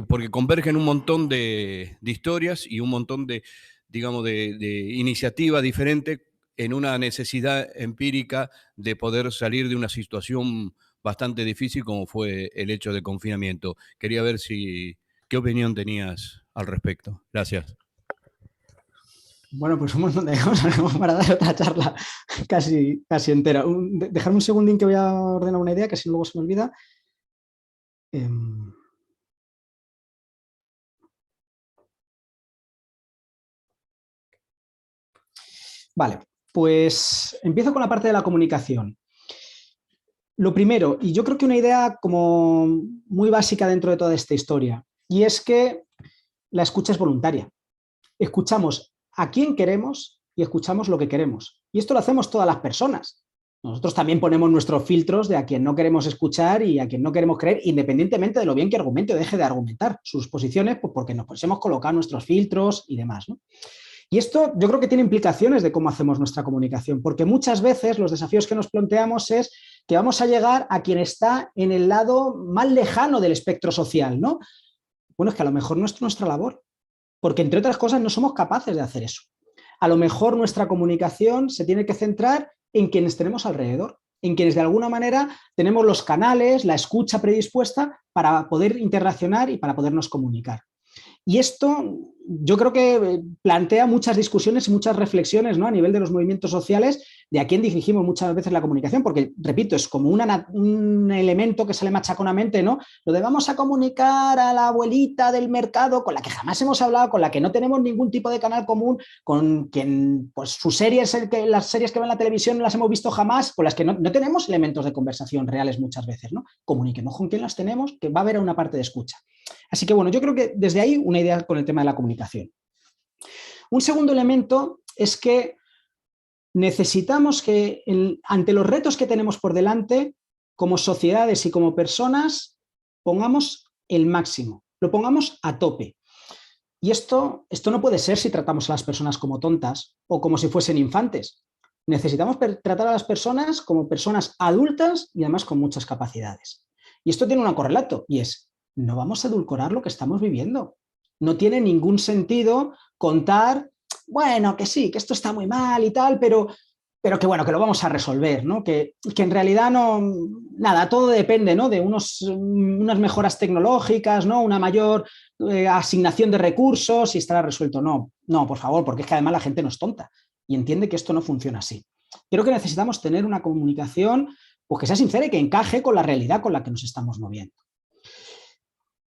porque convergen un montón de historias y un montón de, digamos, de iniciativas diferentes en una necesidad empírica de poder salir de una situación bastante difícil como fue el hecho de confinamiento. Quería ver qué opinión tenías al respecto. Gracias. Bueno, pues un montón de cosas como para dar otra charla casi entera. Dejarme un segundín que voy a ordenar una idea, que si luego se me olvida. Vale, pues empiezo con la parte de la comunicación. Lo primero, y yo creo que una idea como muy básica dentro de toda esta historia, y es que la escucha es voluntaria. Escuchamos a quien queremos y escuchamos lo que queremos. Y esto lo hacemos todas las personas. Nosotros también ponemos nuestros filtros de a quien no queremos escuchar y a quien no queremos creer, independientemente de lo bien que argumente o deje de argumentar sus posiciones, pues porque nos hemos colocado nuestros filtros y demás, ¿no? Y esto yo creo que tiene implicaciones de cómo hacemos nuestra comunicación, porque muchas veces los desafíos que nos planteamos es que vamos a llegar a quien está en el lado más lejano del espectro social, ¿no? Bueno, es que a lo mejor no es nuestra labor, porque entre otras cosas no somos capaces de hacer eso. A lo mejor nuestra comunicación se tiene que centrar en quienes tenemos alrededor, en quienes de alguna manera tenemos los canales, la escucha predispuesta para poder interaccionar y para podernos comunicar. Y esto yo creo que plantea muchas discusiones y muchas reflexiones, ¿no?, a nivel de los movimientos sociales de a quién dirigimos muchas veces la comunicación, porque, repito, es como un elemento que sale machaconamente, ¿no? Lo de vamos a comunicar a la abuelita del mercado con la que jamás hemos hablado, con la que no tenemos ningún tipo de canal común, con quien pues sus series, las series que ven en la televisión no las hemos visto jamás, con las que no tenemos elementos de conversación reales muchas veces, ¿no? Comuniquemos con quien las tenemos, que va a haber una parte de escucha. Así que, bueno, yo creo que desde ahí una idea con el tema de la comunicación. Un segundo elemento es que necesitamos que ante los retos que tenemos por delante, como sociedades y como personas, pongamos el máximo, lo pongamos a tope. Y esto no puede ser si tratamos a las personas como tontas o como si fuesen infantes. Necesitamos tratar a las personas como personas adultas y además con muchas capacidades. Y esto tiene un correlato y es: no vamos a edulcorar lo que estamos viviendo. No tiene ningún sentido contar, bueno, que sí, que esto está muy mal y tal, pero que bueno, que lo vamos a resolver, ¿no? Que en realidad no, nada, todo depende, ¿no?, de unas mejoras tecnológicas, ¿no?, una mayor asignación de recursos y estará resuelto. No, por favor, porque es que además la gente no es tonta y entiende que esto no funciona así. Creo que necesitamos tener una comunicación pues que sea sincera y que encaje con la realidad con la que nos estamos moviendo.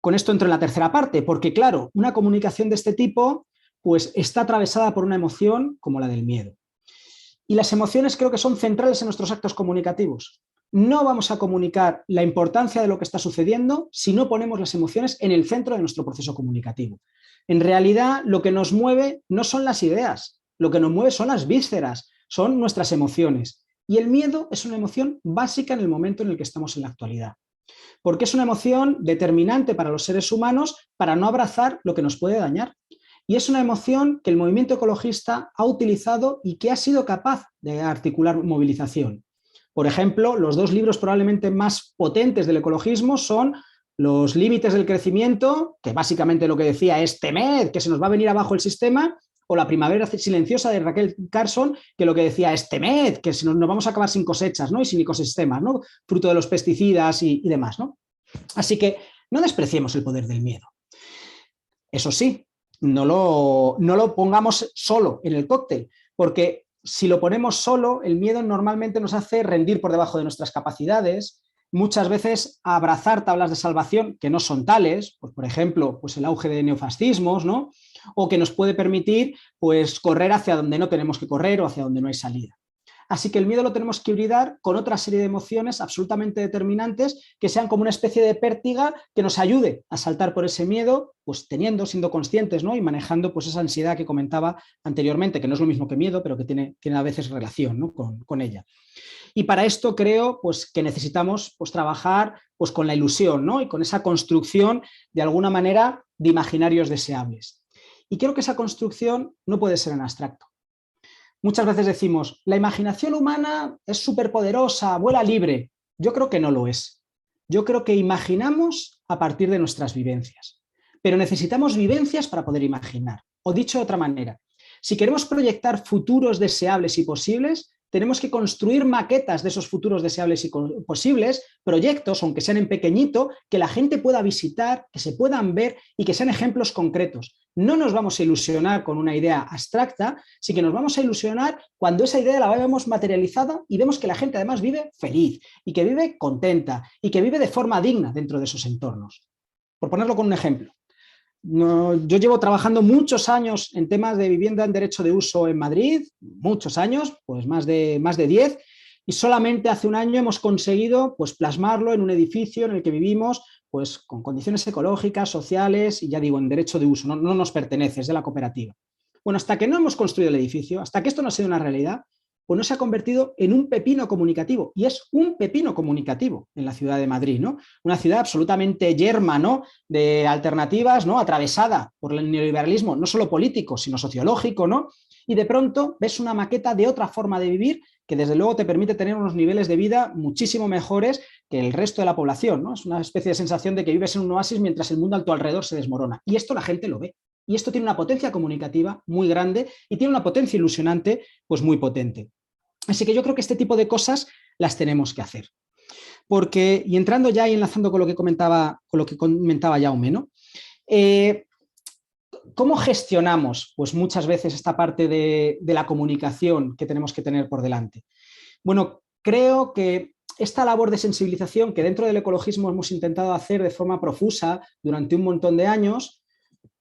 Con esto entro en la tercera parte, porque claro, una comunicación de este tipo pues está atravesada por una emoción como la del miedo. Y las emociones creo que son centrales en nuestros actos comunicativos. No vamos a comunicar la importancia de lo que está sucediendo si no ponemos las emociones en el centro de nuestro proceso comunicativo. En realidad, lo que nos mueve no son las ideas, lo que nos mueve son las vísceras, son nuestras emociones. Y el miedo es una emoción básica en el momento en el que estamos en la actualidad, porque es una emoción determinante para los seres humanos para no abrazar lo que nos puede dañar. Y es una emoción que el movimiento ecologista ha utilizado y que ha sido capaz de articular movilización. Por ejemplo, los dos libros probablemente más potentes del ecologismo son Los límites del crecimiento, que básicamente lo que decía es temed que se nos va a venir abajo el sistema, o La primavera silenciosa de Raquel Carson, que lo que decía es temed que nos vamos a acabar sin cosechas, ¿no?, y sin ecosistemas, ¿no?, fruto de los pesticidas y demás, ¿no? Así que no despreciemos el poder del miedo. Eso sí, no lo pongamos solo en el cóctel, porque si lo ponemos solo, el miedo normalmente nos hace rendir por debajo de nuestras capacidades, muchas veces abrazar tablas de salvación que no son tales, pues por ejemplo, pues el auge de neofascismos, ¿no?, o que nos puede permitir pues correr hacia donde no tenemos que correr o hacia donde no hay salida. Así que el miedo lo tenemos que hibridar con otra serie de emociones absolutamente determinantes que sean como una especie de pértiga que nos ayude a saltar por ese miedo, pues siendo conscientes, ¿no?, y manejando pues esa ansiedad que comentaba anteriormente, que no es lo mismo que miedo, pero que tiene a veces relación, ¿no?, con ella. Y para esto creo pues, que necesitamos pues, trabajar pues, con la ilusión, ¿no?, y con esa construcción de alguna manera de imaginarios deseables. Y creo que esa construcción no puede ser en abstracto. Muchas veces decimos, la imaginación humana es superpoderosa, vuela libre. Yo creo que no lo es. Yo creo que imaginamos a partir de nuestras vivencias. Pero necesitamos vivencias para poder imaginar. O dicho de otra manera, si queremos proyectar futuros deseables y posibles, tenemos que construir maquetas de esos futuros deseables y posibles, proyectos, aunque sean en pequeñito, que la gente pueda visitar, que se puedan ver y que sean ejemplos concretos. No nos vamos a ilusionar con una idea abstracta, sino que nos vamos a ilusionar cuando esa idea la vemos materializada y vemos que la gente además vive feliz y que vive contenta y que vive de forma digna dentro de esos entornos. Por ponerlo con un ejemplo. Yo llevo trabajando muchos años en temas de vivienda en derecho de uso en Madrid, muchos años, pues más de 10, y solamente hace un año hemos conseguido pues, plasmarlo en un edificio en el que vivimos pues, con condiciones ecológicas, sociales y ya digo, en derecho de uso, no nos pertenece, es de la cooperativa. Bueno, hasta que no hemos construido el edificio, hasta que esto no ha sido una realidad, pues no se ha convertido en un pepino comunicativo, y es un pepino comunicativo en la ciudad de Madrid, ¿no? Una ciudad absolutamente yerma, ¿no? De alternativas, ¿no? Atravesada por el neoliberalismo, no solo político, sino sociológico, ¿no? Y de pronto ves una maqueta de otra forma de vivir que desde luego te permite tener unos niveles de vida muchísimo mejores que el resto de la población, ¿no? Es una especie de sensación de que vives en un oasis mientras el mundo a tu alrededor se desmorona, y esto la gente lo ve. Y esto tiene una potencia comunicativa muy grande y tiene una potencia ilusionante pues muy potente. Así que yo creo que este tipo de cosas las tenemos que hacer. Porque, y entrando ya y enlazando con lo que comentaba Jaume, ¿no? ¿Cómo gestionamos pues muchas veces esta parte de la comunicación que tenemos que tener por delante? Bueno, creo que esta labor de sensibilización que dentro del ecologismo hemos intentado hacer de forma profusa durante un montón de años,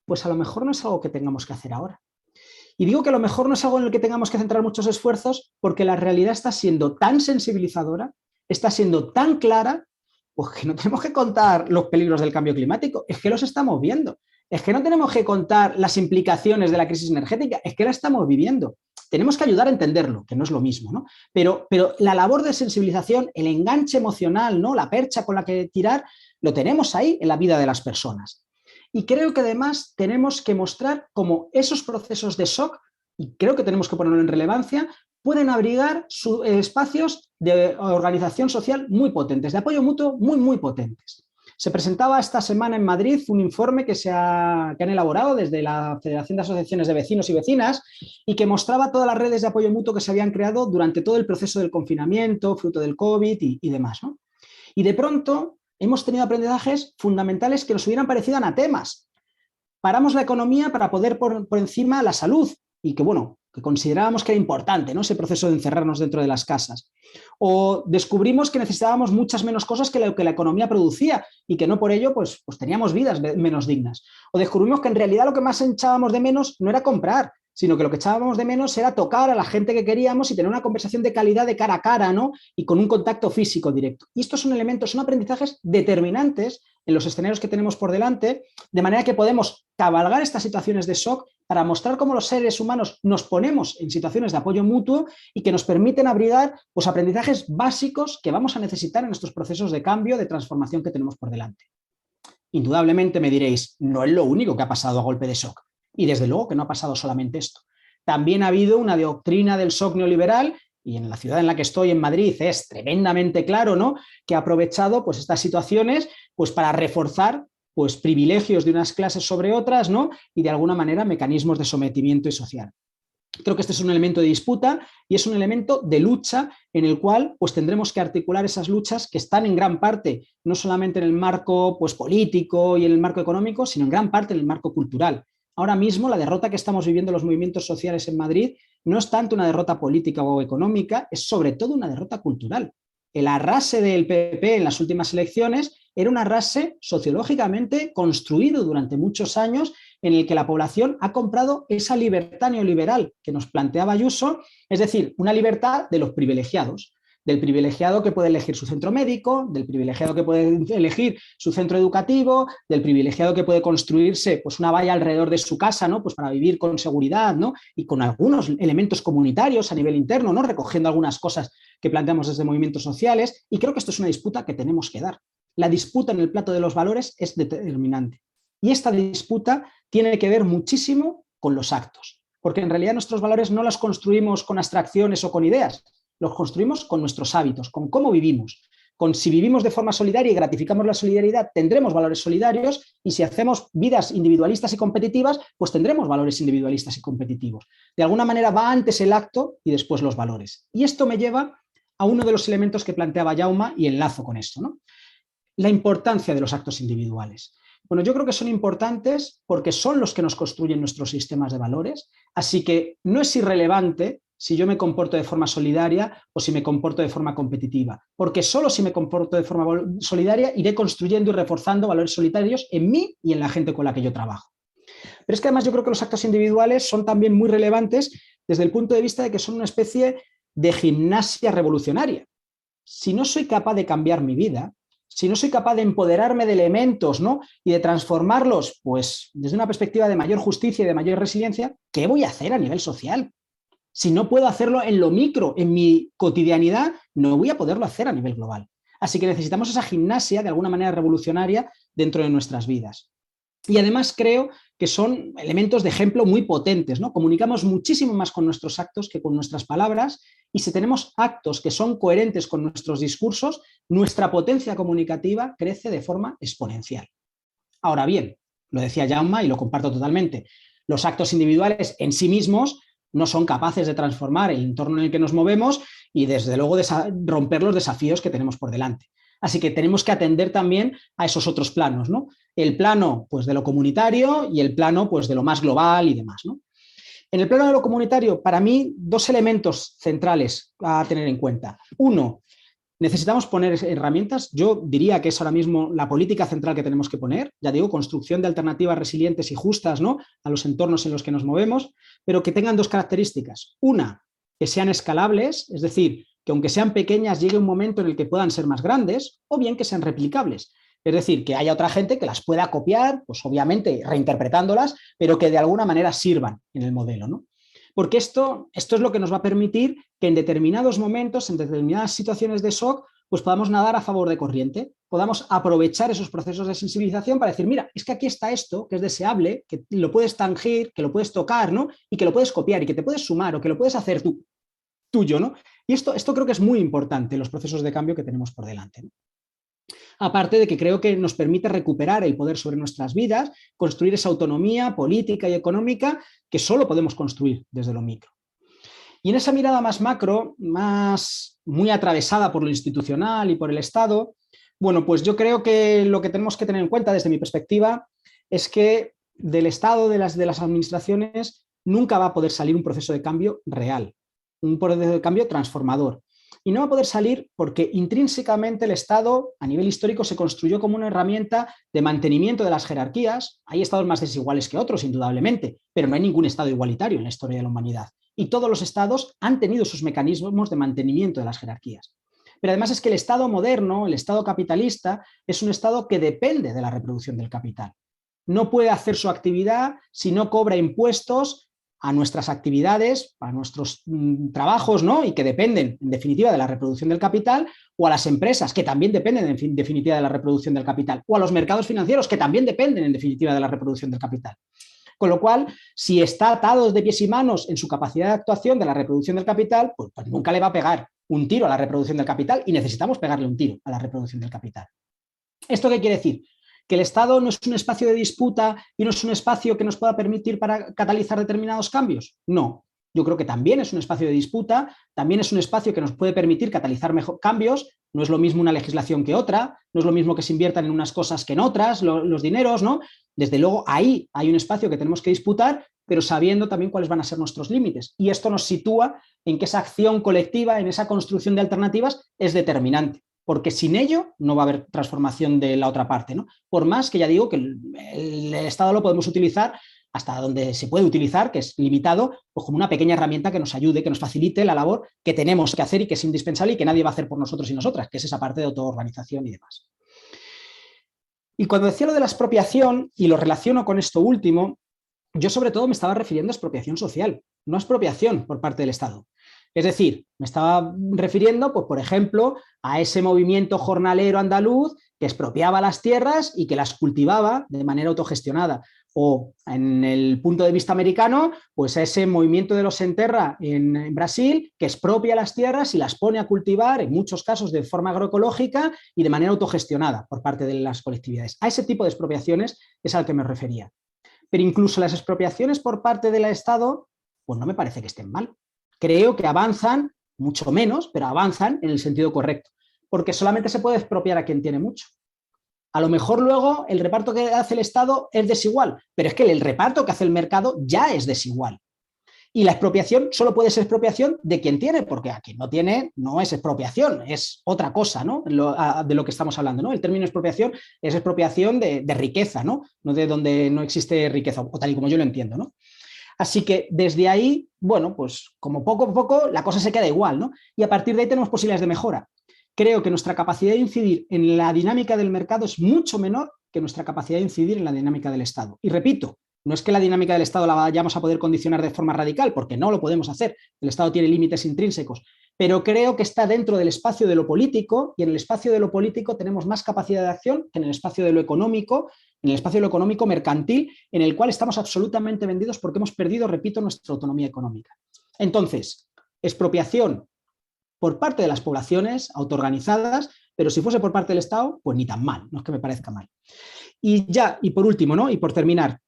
pues a lo mejor no es algo que tengamos que hacer ahora. Y digo que a lo mejor no es algo en el que tengamos que centrar muchos esfuerzos porque la realidad está siendo tan sensibilizadora, está siendo tan clara, pues que no tenemos que contar los peligros del cambio climático, es que los estamos viendo. Es que no tenemos que contar las implicaciones de la crisis energética, es que la estamos viviendo. Tenemos que ayudar a entenderlo, que no es lo mismo, ¿no? Pero la labor de sensibilización, el enganche emocional, ¿no? La percha con la que tirar, lo tenemos ahí en la vida de las personas. Y creo que además tenemos que mostrar cómo esos procesos de shock, y creo que tenemos que ponerlo en relevancia, pueden abrigar espacios de organización social muy potentes, de apoyo mutuo muy potentes. Se presentaba esta semana en Madrid un informe que han elaborado desde la Federación de Asociaciones de Vecinos y Vecinas y que mostraba todas las redes de apoyo mutuo que se habían creado durante todo el proceso del confinamiento, fruto del COVID y demás, ¿no? Y de pronto hemos tenido aprendizajes fundamentales que nos hubieran parecido anatemas. Paramos la economía para poder por encima la salud y que, bueno, que considerábamos que era importante, ¿no? Ese proceso de encerrarnos dentro de las casas. O descubrimos que necesitábamos muchas menos cosas que lo que la economía producía y que no por ello pues teníamos vidas menos dignas. O descubrimos que en realidad lo que más echábamos de menos no era comprar, sino que lo que echábamos de menos era tocar a la gente que queríamos y tener una conversación de calidad de cara a cara, ¿no? Y con un contacto físico directo. Y estos son elementos, son aprendizajes determinantes en los escenarios que tenemos por delante, de manera que podemos cabalgar estas situaciones de shock para mostrar cómo los seres humanos nos ponemos en situaciones de apoyo mutuo y que nos permiten abrigar pues, aprendizajes básicos que vamos a necesitar en estos procesos de cambio, de transformación que tenemos por delante. Indudablemente me diréis, no es lo único que ha pasado a golpe de shock. Y desde luego que no ha pasado solamente esto. También ha habido una doctrina del shock neoliberal, y en la ciudad en la que estoy, en Madrid, es tremendamente claro, ¿no? Que ha aprovechado pues, estas situaciones pues, para reforzar pues, privilegios de unas clases sobre otras, ¿no? Y de alguna manera mecanismos de sometimiento y social. Creo que este es un elemento de disputa y es un elemento de lucha en el cual pues, tendremos que articular esas luchas que están en gran parte, no solamente en el marco pues, político y en el marco económico, sino en gran parte en el marco cultural. Ahora mismo la derrota que estamos viviendo los movimientos sociales en Madrid no es tanto una derrota política o económica, es sobre todo una derrota cultural. El arrase del PP en las últimas elecciones era un arrase sociológicamente construido durante muchos años en el que la población ha comprado esa libertad neoliberal que nos planteaba Ayuso, es decir, una libertad de los privilegiados, del privilegiado que puede elegir su centro médico, del privilegiado que puede elegir su centro educativo, del privilegiado que puede construirse pues, una valla alrededor de su casa, ¿no? Pues para vivir con seguridad, ¿no? Y con algunos elementos comunitarios a nivel interno, ¿no? Recogiendo algunas cosas que planteamos desde movimientos sociales, y creo que esto es una disputa que tenemos que dar. La disputa en el plato de los valores es determinante. Y esta disputa tiene que ver muchísimo con los actos, porque en realidad nuestros valores no los construimos con abstracciones o con ideas, los construimos con nuestros hábitos, con cómo vivimos. Con si vivimos de forma solidaria y gratificamos la solidaridad, tendremos valores solidarios, y si hacemos vidas individualistas y competitivas, pues tendremos valores individualistas y competitivos. De alguna manera va antes el acto y después los valores. Y esto me lleva a uno de los elementos que planteaba Jaume y enlazo con esto, ¿no? La importancia de los actos individuales. Bueno, yo creo que son importantes porque son los que nos construyen nuestros sistemas de valores, así que no es irrelevante si yo me comporto de forma solidaria o si me comporto de forma competitiva, porque solo si me comporto de forma solidaria iré construyendo y reforzando valores solidarios en mí y en la gente con la que yo trabajo. Pero es que además yo creo que los actos individuales son también muy relevantes desde el punto de vista de que son una especie de gimnasia revolucionaria. Si no soy capaz de cambiar mi vida, si no soy capaz de empoderarme de elementos, ¿no?, y de transformarlos pues, desde una perspectiva de mayor justicia y de mayor resiliencia, ¿qué voy a hacer a nivel social? Si no puedo hacerlo en lo micro, en mi cotidianidad, no voy a poderlo hacer a nivel global. Así que necesitamos esa gimnasia de alguna manera revolucionaria dentro de nuestras vidas. Y además creo que son elementos de ejemplo muy potentes, ¿no? Comunicamos muchísimo más con nuestros actos que con nuestras palabras, y si tenemos actos que son coherentes con nuestros discursos, nuestra potencia comunicativa crece de forma exponencial. Ahora bien, lo decía Jaume y lo comparto totalmente, los actos individuales en sí mismos no son capaces de transformar el entorno en el que nos movemos y desde luego romper los desafíos que tenemos por delante. Así que tenemos que atender también a esos otros planos, ¿no? El plano pues, de lo comunitario y el plano pues, de lo más global y demás, ¿no? En el plano de lo comunitario, para mí, dos elementos centrales a tener en cuenta. Uno, necesitamos poner herramientas. Yo diría que es ahora mismo la política central que tenemos que poner. Ya digo, construcción de alternativas resilientes y justas, ¿no?, a los entornos en los que nos movemos, pero que tengan dos características. Una, que sean escalables, es decir, que aunque sean pequeñas llegue un momento en el que puedan ser más grandes, o bien que sean replicables. Es decir, que haya otra gente que las pueda copiar, pues obviamente reinterpretándolas, pero que de alguna manera sirvan en el modelo, ¿no? Porque esto es lo que nos va a permitir que en determinados momentos, en determinadas situaciones de shock, pues podamos nadar a favor de corriente, podamos aprovechar esos procesos de sensibilización para decir, mira, es que aquí está esto, que es deseable, que lo puedes tangir, que lo puedes tocar, ¿no?, y que lo puedes copiar y que te puedes sumar o que lo puedes hacer tuyo, ¿no? Y esto creo que es muy importante en los procesos de cambio que tenemos por delante, ¿no? Aparte de que creo que nos permite recuperar el poder sobre nuestras vidas, construir esa autonomía política y económica que solo podemos construir desde lo micro. Y en esa mirada más macro, muy atravesada por lo institucional y por el Estado, bueno, pues yo creo que lo que tenemos que tener en cuenta desde mi perspectiva es que del Estado, de las administraciones, nunca va a poder salir un proceso de cambio real, un proceso de cambio transformador. Y no va a poder salir porque intrínsecamente el Estado a nivel histórico se construyó como una herramienta de mantenimiento de las jerarquías. Hay estados más desiguales que otros, indudablemente, pero no hay ningún Estado igualitario en la historia de la humanidad. Y todos los Estados han tenido sus mecanismos de mantenimiento de las jerarquías. Pero además es que el Estado moderno, el Estado capitalista, es un Estado que depende de la reproducción del capital. No puede hacer su actividad si no cobra impuestos a nuestras actividades, a nuestros trabajos, ¿no?, y que dependen, en definitiva, de la reproducción del capital, o a las empresas, que también dependen, en definitiva, de la reproducción del capital, o a los mercados financieros, que también dependen, en definitiva, de la reproducción del capital. Con lo cual, si está atado de pies y manos en su capacidad de actuación de la reproducción del capital, pues nunca le va a pegar un tiro a la reproducción del capital, y necesitamos pegarle un tiro a la reproducción del capital. ¿Esto qué quiere decir? ¿Que el Estado no es un espacio de disputa y no es un espacio que nos pueda permitir para catalizar determinados cambios? No, yo creo que también es un espacio de disputa, también es un espacio que nos puede permitir catalizar mejor cambios. No es lo mismo una legislación que otra, no es lo mismo que se inviertan en unas cosas que en otras, los dineros, ¿no? Desde luego ahí hay un espacio que tenemos que disputar, pero sabiendo también cuáles van a ser nuestros límites. Y esto nos sitúa en que esa acción colectiva, en esa construcción de alternativas, es determinante. Porque sin ello no va a haber transformación de la otra parte, ¿no? Por más que ya digo que el Estado lo podemos utilizar hasta donde se puede utilizar, que es limitado, pues como una pequeña herramienta que nos ayude, que nos facilite la labor que tenemos que hacer y que es indispensable y que nadie va a hacer por nosotros y nosotras, que es esa parte de autoorganización y demás. Y cuando decía lo de la expropiación, y lo relaciono con esto último, yo sobre todo me estaba refiriendo a expropiación social, no a expropiación por parte del Estado. Es decir, me estaba refiriendo, pues, por ejemplo, a ese movimiento jornalero andaluz que expropiaba las tierras y que las cultivaba de manera autogestionada. O en el punto de vista americano, pues ese movimiento de los Sem Terra en Brasil, que expropia las tierras y las pone a cultivar, en muchos casos de forma agroecológica y de manera autogestionada por parte de las colectividades. A ese tipo de expropiaciones es al que me refería. Pero incluso las expropiaciones por parte del Estado, pues no me parece que estén mal. Creo que avanzan, mucho menos, pero avanzan en el sentido correcto, porque solamente se puede expropiar a quien tiene mucho. A lo mejor luego el reparto que hace el Estado es desigual, pero es que el reparto que hace el mercado ya es desigual. Y la expropiación solo puede ser expropiación de quien tiene, porque a quien no tiene no es expropiación, es otra cosa, ¿no? De lo que estamos hablando, ¿no? El término expropiación es expropiación de riqueza, ¿no? No de donde no existe riqueza, o tal y como yo lo entiendo, ¿no? Así que desde ahí, bueno, pues como poco a poco la cosa se queda igual, ¿no? Y a partir de ahí tenemos posibilidades de mejora. Creo que nuestra capacidad de incidir en la dinámica del mercado es mucho menor que nuestra capacidad de incidir en la dinámica del Estado. Y repito, no es que la dinámica del Estado la vayamos a poder condicionar de forma radical, porque no lo podemos hacer. El Estado tiene límites intrínsecos, pero creo que está dentro del espacio de lo político, y en el espacio de lo político tenemos más capacidad de acción que en el espacio de lo económico, en el espacio de lo económico mercantil, en el cual estamos absolutamente vendidos porque hemos perdido, repito, nuestra autonomía económica. Entonces, expropiación por parte de las poblaciones autoorganizadas, pero si fuese por parte del Estado, pues ni tan mal, no es que me parezca mal. Y ya, y por último, ¿no? Y por terminar,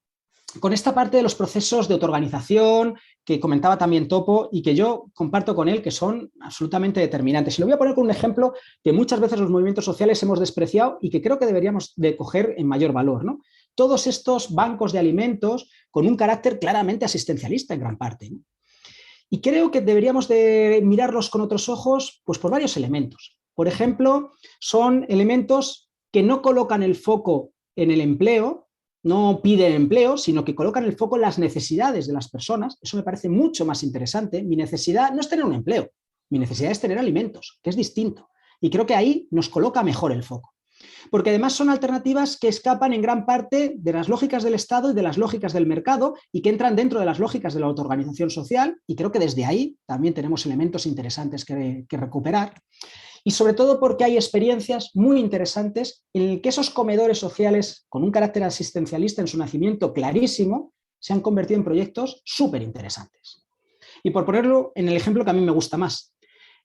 con esta parte de los procesos de autoorganización que comentaba también Topo y que yo comparto con él, que son absolutamente determinantes. Y lo voy a poner con un ejemplo que muchas veces los movimientos sociales hemos despreciado y que creo que deberíamos de coger en mayor valor, ¿no? Todos estos bancos de alimentos con un carácter claramente asistencialista en gran parte, ¿no? Y creo que deberíamos de mirarlos con otros ojos, pues por varios elementos. Por ejemplo, son elementos que no colocan el foco en el empleo, no piden empleo, sino que colocan el foco en las necesidades de las personas. Eso me parece mucho más interesante. Mi necesidad no es tener un empleo, mi necesidad es tener alimentos, que es distinto. Y creo que ahí nos coloca mejor el foco. Porque además son alternativas que escapan en gran parte de las lógicas del Estado y de las lógicas del mercado y que entran dentro de las lógicas de la autoorganización social, y creo que desde ahí también tenemos elementos interesantes que recuperar. Y sobre todo porque hay experiencias muy interesantes en que esos comedores sociales con un carácter asistencialista en su nacimiento clarísimo se han convertido en proyectos súper interesantes. Y por ponerlo en el ejemplo que a mí me gusta más,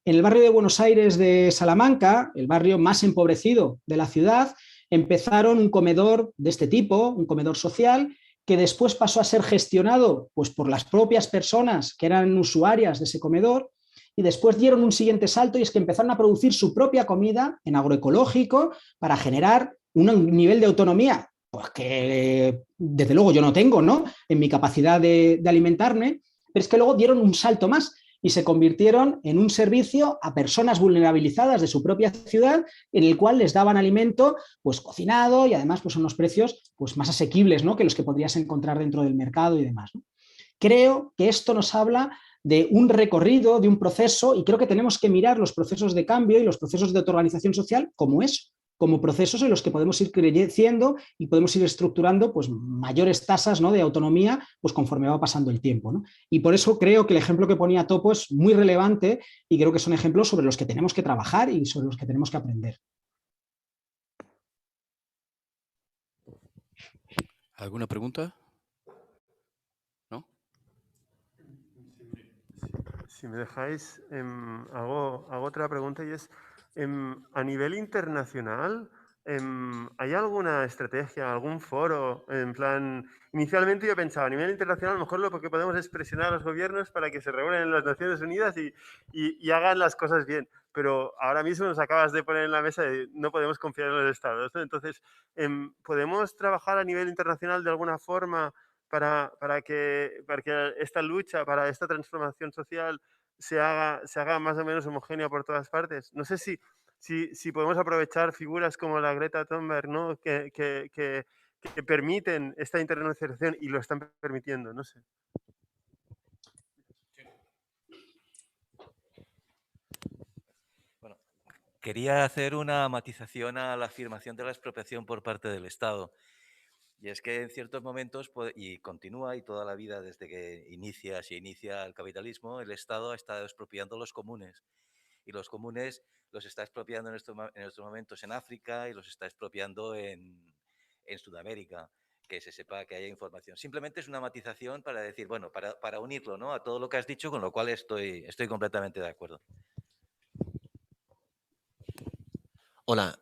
en el barrio de Buenos Aires de Salamanca, el barrio más empobrecido de la ciudad, empezaron un comedor de este tipo, un comedor social, que después pasó a ser gestionado pues, por las propias personas que eran usuarias de ese comedor, y después dieron un siguiente salto y es que empezaron a producir su propia comida en agroecológico para generar un nivel de autonomía pues que desde luego yo no tengo, ¿no? En mi capacidad de alimentarme, pero es que luego dieron un salto más y se convirtieron en un servicio a personas vulnerabilizadas de su propia ciudad, en el cual les daban alimento pues cocinado y además pues unos precios pues más asequibles, ¿no? Que los que podrías encontrar dentro del mercado y demás, ¿no? Creo que esto nos habla de un recorrido, de un proceso, y creo que tenemos que mirar los procesos de cambio y los procesos de autoorganización social como eso, como procesos en los que podemos ir creciendo y podemos ir estructurando pues, mayores tasas, ¿no? de autonomía pues, conforme va pasando el tiempo, ¿no? Y por eso creo que el ejemplo que ponía Topo es muy relevante y creo que son ejemplos sobre los que tenemos que trabajar y sobre los que tenemos que aprender. ¿Alguna pregunta? ¿No? Si me dejáis, hago otra pregunta y es, a nivel internacional, ¿hay alguna estrategia, algún foro? En plan, inicialmente yo pensaba, a nivel internacional, a lo mejor lo que podemos es presionar a los gobiernos para que se reúnan en las Naciones Unidas y hagan las cosas bien. Pero ahora mismo nos acabas de poner en la mesa de no podemos confiar en los estados, ¿no? Entonces, ¿podemos trabajar a nivel internacional de alguna forma para que esta lucha, para esta transformación social se haga más o menos homogénea por todas partes? No sé si podemos aprovechar figuras como la Greta Thunberg, ¿no? que permiten esta internacionalización y lo están permitiendo, no sé. Bueno, quería hacer una matización a la afirmación de la expropiación por parte del Estado. Y es que en ciertos momentos, y continúa, y toda la vida desde que se inicia el capitalismo, el Estado ha estado expropiando los comunes. Y los comunes los está expropiando en estos momentos en África y los está expropiando en Sudamérica. Que se sepa que haya información. Simplemente es una matización para decir, bueno, para unirlo, ¿no?, a todo lo que has dicho, con lo cual estoy completamente de acuerdo. Hola,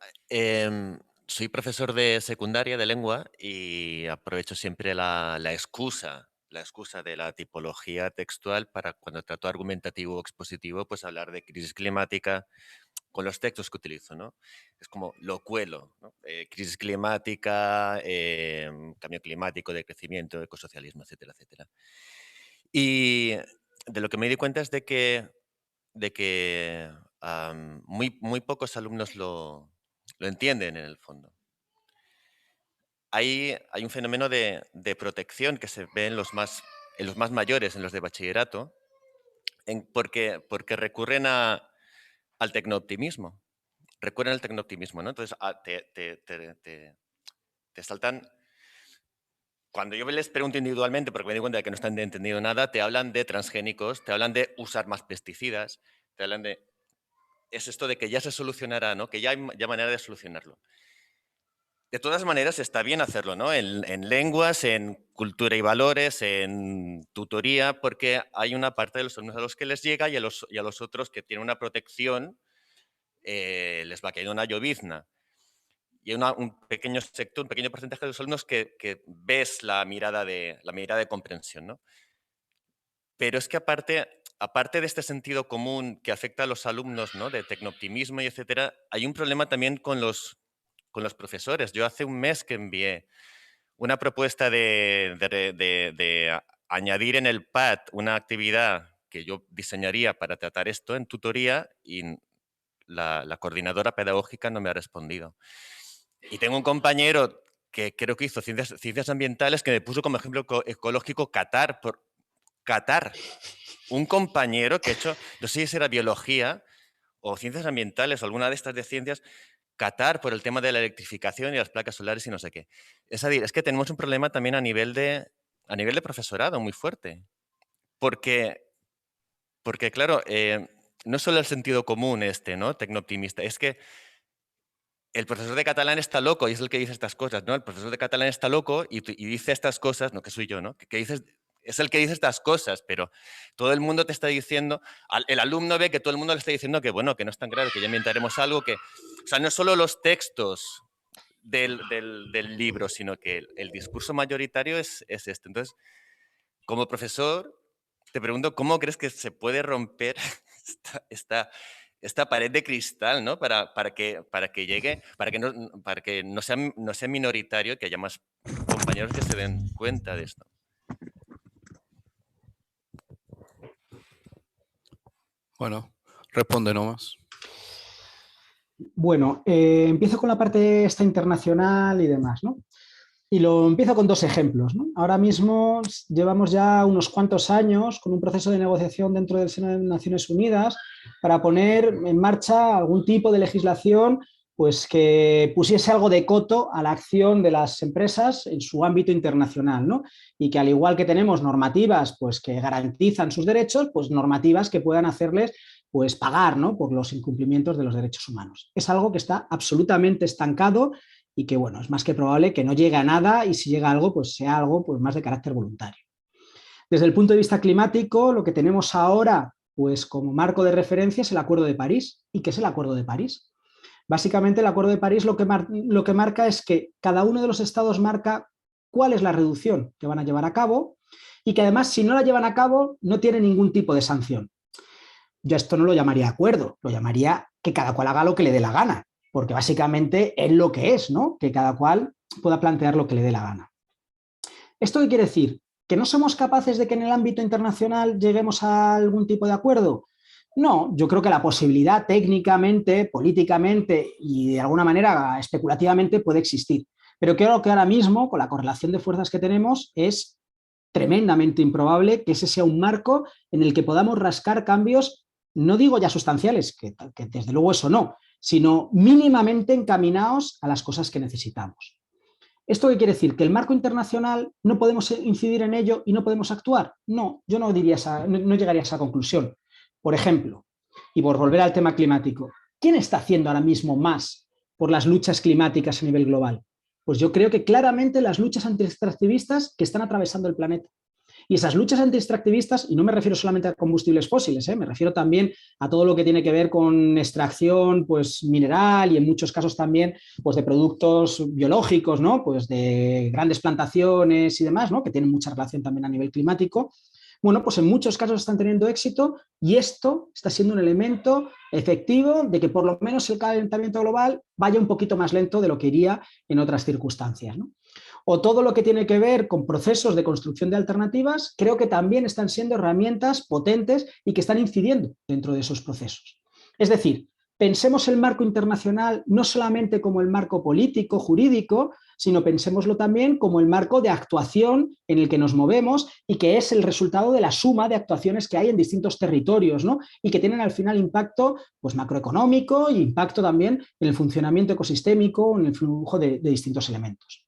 soy profesor de secundaria de lengua y aprovecho siempre la excusa de la tipología textual para, cuando trato argumentativo o expositivo, pues hablar de crisis climática con los textos que utilizo, ¿no? Es como lo cuelo, ¿no? Crisis climática, cambio climático, decrecimiento, ecosocialismo, etcétera, etcétera. Y de lo que me di cuenta es de que muy pocos alumnos lo entienden en el fondo. Hay un fenómeno de protección que se ve en los más mayores, en los de bachillerato, porque recurren al tecnooptimismo. Recurren al tecnooptimismo, ¿no? Entonces te saltan. Cuando yo les pregunto individualmente, porque me di cuenta de que no están entendiendo nada, te hablan de transgénicos, te hablan de usar más pesticidas, te hablan de... Es esto de que ya se solucionará, ¿no? Que ya hay manera de solucionarlo. De todas maneras, está bien hacerlo, ¿no? En lenguas, en cultura y valores, en tutoría, porque hay una parte de los alumnos a los que les llega y a los otros que tienen una protección les va cayendo una llovizna. Y hay un pequeño sector, un pequeño porcentaje de los alumnos que ves la mirada de comprensión, ¿no? Pero es que aparte de este sentido común que afecta a los alumnos, ¿no?, de tecnooptimismo y etcétera, hay un problema también con los profesores. Yo hace un mes que envié una propuesta de añadir en el PAD una actividad que yo diseñaría para tratar esto en tutoría, y la coordinadora pedagógica no me ha respondido. Y tengo un compañero que creo que hizo ciencias ambientales que me puso como ejemplo ecológico Qatar. Un compañero que ha hecho, no sé si era biología o ciencias ambientales o alguna de estas de ciencias, Qatar, por el tema de la electrificación y las placas solares y no sé qué. Es decir, es que tenemos un problema también a nivel de profesorado muy fuerte. Porque claro, no solo el sentido común ¿no?, tecnooptimista, es que el profesor de catalán está loco y es el que dice estas cosas, ¿no? El profesor de catalán está loco y dice estas cosas, no, que soy yo, ¿no? Es el que dice estas cosas, pero todo el mundo te está diciendo, el alumno ve que todo el mundo le está diciendo que, bueno, que no es tan grave, que ya inventaremos algo que... O sea, no solo los textos del libro, sino que el discurso mayoritario es este. Entonces, como profesor, te pregunto, ¿cómo crees que se puede romper esta pared de cristal, ¿no?, para que llegue, para que no sea minoritario, que haya más compañeros que se den cuenta de esto? Bueno, responde nomás. Bueno, empiezo con la parte esta internacional y demás, ¿no? Y lo empiezo con dos ejemplos, ¿no? Ahora mismo llevamos ya unos cuantos años con un proceso de negociación dentro del seno de Naciones Unidas para poner en marcha algún tipo de legislación, pues, que pusiese algo de coto a la acción de las empresas en su ámbito internacional, ¿no? Y que, al igual que tenemos normativas, pues, que garantizan sus derechos, pues normativas que puedan hacerles, pues, pagar, ¿no?, por los incumplimientos de los derechos humanos. Es algo que está absolutamente estancado y que, bueno, es más que probable que no llegue a nada, y si llega algo, pues sea algo, pues, más de carácter voluntario. Desde el punto de vista climático, lo que tenemos ahora, pues, como marco de referencia es el Acuerdo de París. ¿Y qué es el Acuerdo de París? Básicamente, el Acuerdo de París lo que marca es que cada uno de los estados marca cuál es la reducción que van a llevar a cabo, y que además, si no la llevan a cabo, no tiene ningún tipo de sanción. Yo esto no lo llamaría acuerdo, lo llamaría que cada cual haga lo que le dé la gana, porque básicamente es lo que es, ¿no?, que cada cual pueda plantear lo que le dé la gana. ¿Esto qué quiere decir? ¿Que no somos capaces de que en el ámbito internacional lleguemos a algún tipo de acuerdo? No, yo creo que la posibilidad técnicamente, políticamente y de alguna manera especulativamente puede existir, pero creo que ahora mismo, con la correlación de fuerzas que tenemos, es tremendamente improbable que ese sea un marco en el que podamos rascar cambios, no digo ya sustanciales, que desde luego eso no, sino mínimamente encaminados a las cosas que necesitamos. ¿Esto qué quiere decir? ¿Que el marco internacional no podemos incidir en ello y no podemos actuar? No, yo no llegaría a esa conclusión. Por ejemplo, y por volver al tema climático, ¿quién está haciendo ahora mismo más por las luchas climáticas a nivel global? Pues yo creo que claramente las luchas antiextractivistas que están atravesando el planeta. Y esas luchas antiextractivistas, y no me refiero solamente a combustibles fósiles, me refiero también a todo lo que tiene que ver con extracción pues, mineral y en muchos casos también pues, de productos biológicos, ¿no? Pues de grandes plantaciones y demás, ¿no? Que tienen mucha relación también a nivel climático. Bueno, pues en muchos casos están teniendo éxito y esto está siendo un elemento efectivo de que por lo menos el calentamiento global vaya un poquito más lento de lo que iría en otras circunstancias, ¿no? O todo lo que tiene que ver con procesos de construcción de alternativas, creo que también están siendo herramientas potentes y que están incidiendo dentro de esos procesos. Es decir, pensemos el marco internacional no solamente como el marco político, jurídico, sino pensémoslo también como el marco de actuación en el que nos movemos y que es el resultado de la suma de actuaciones que hay en distintos territorios, ¿no? Y que tienen al final impacto pues, macroeconómico y impacto también en el funcionamiento ecosistémico, en el flujo de distintos elementos.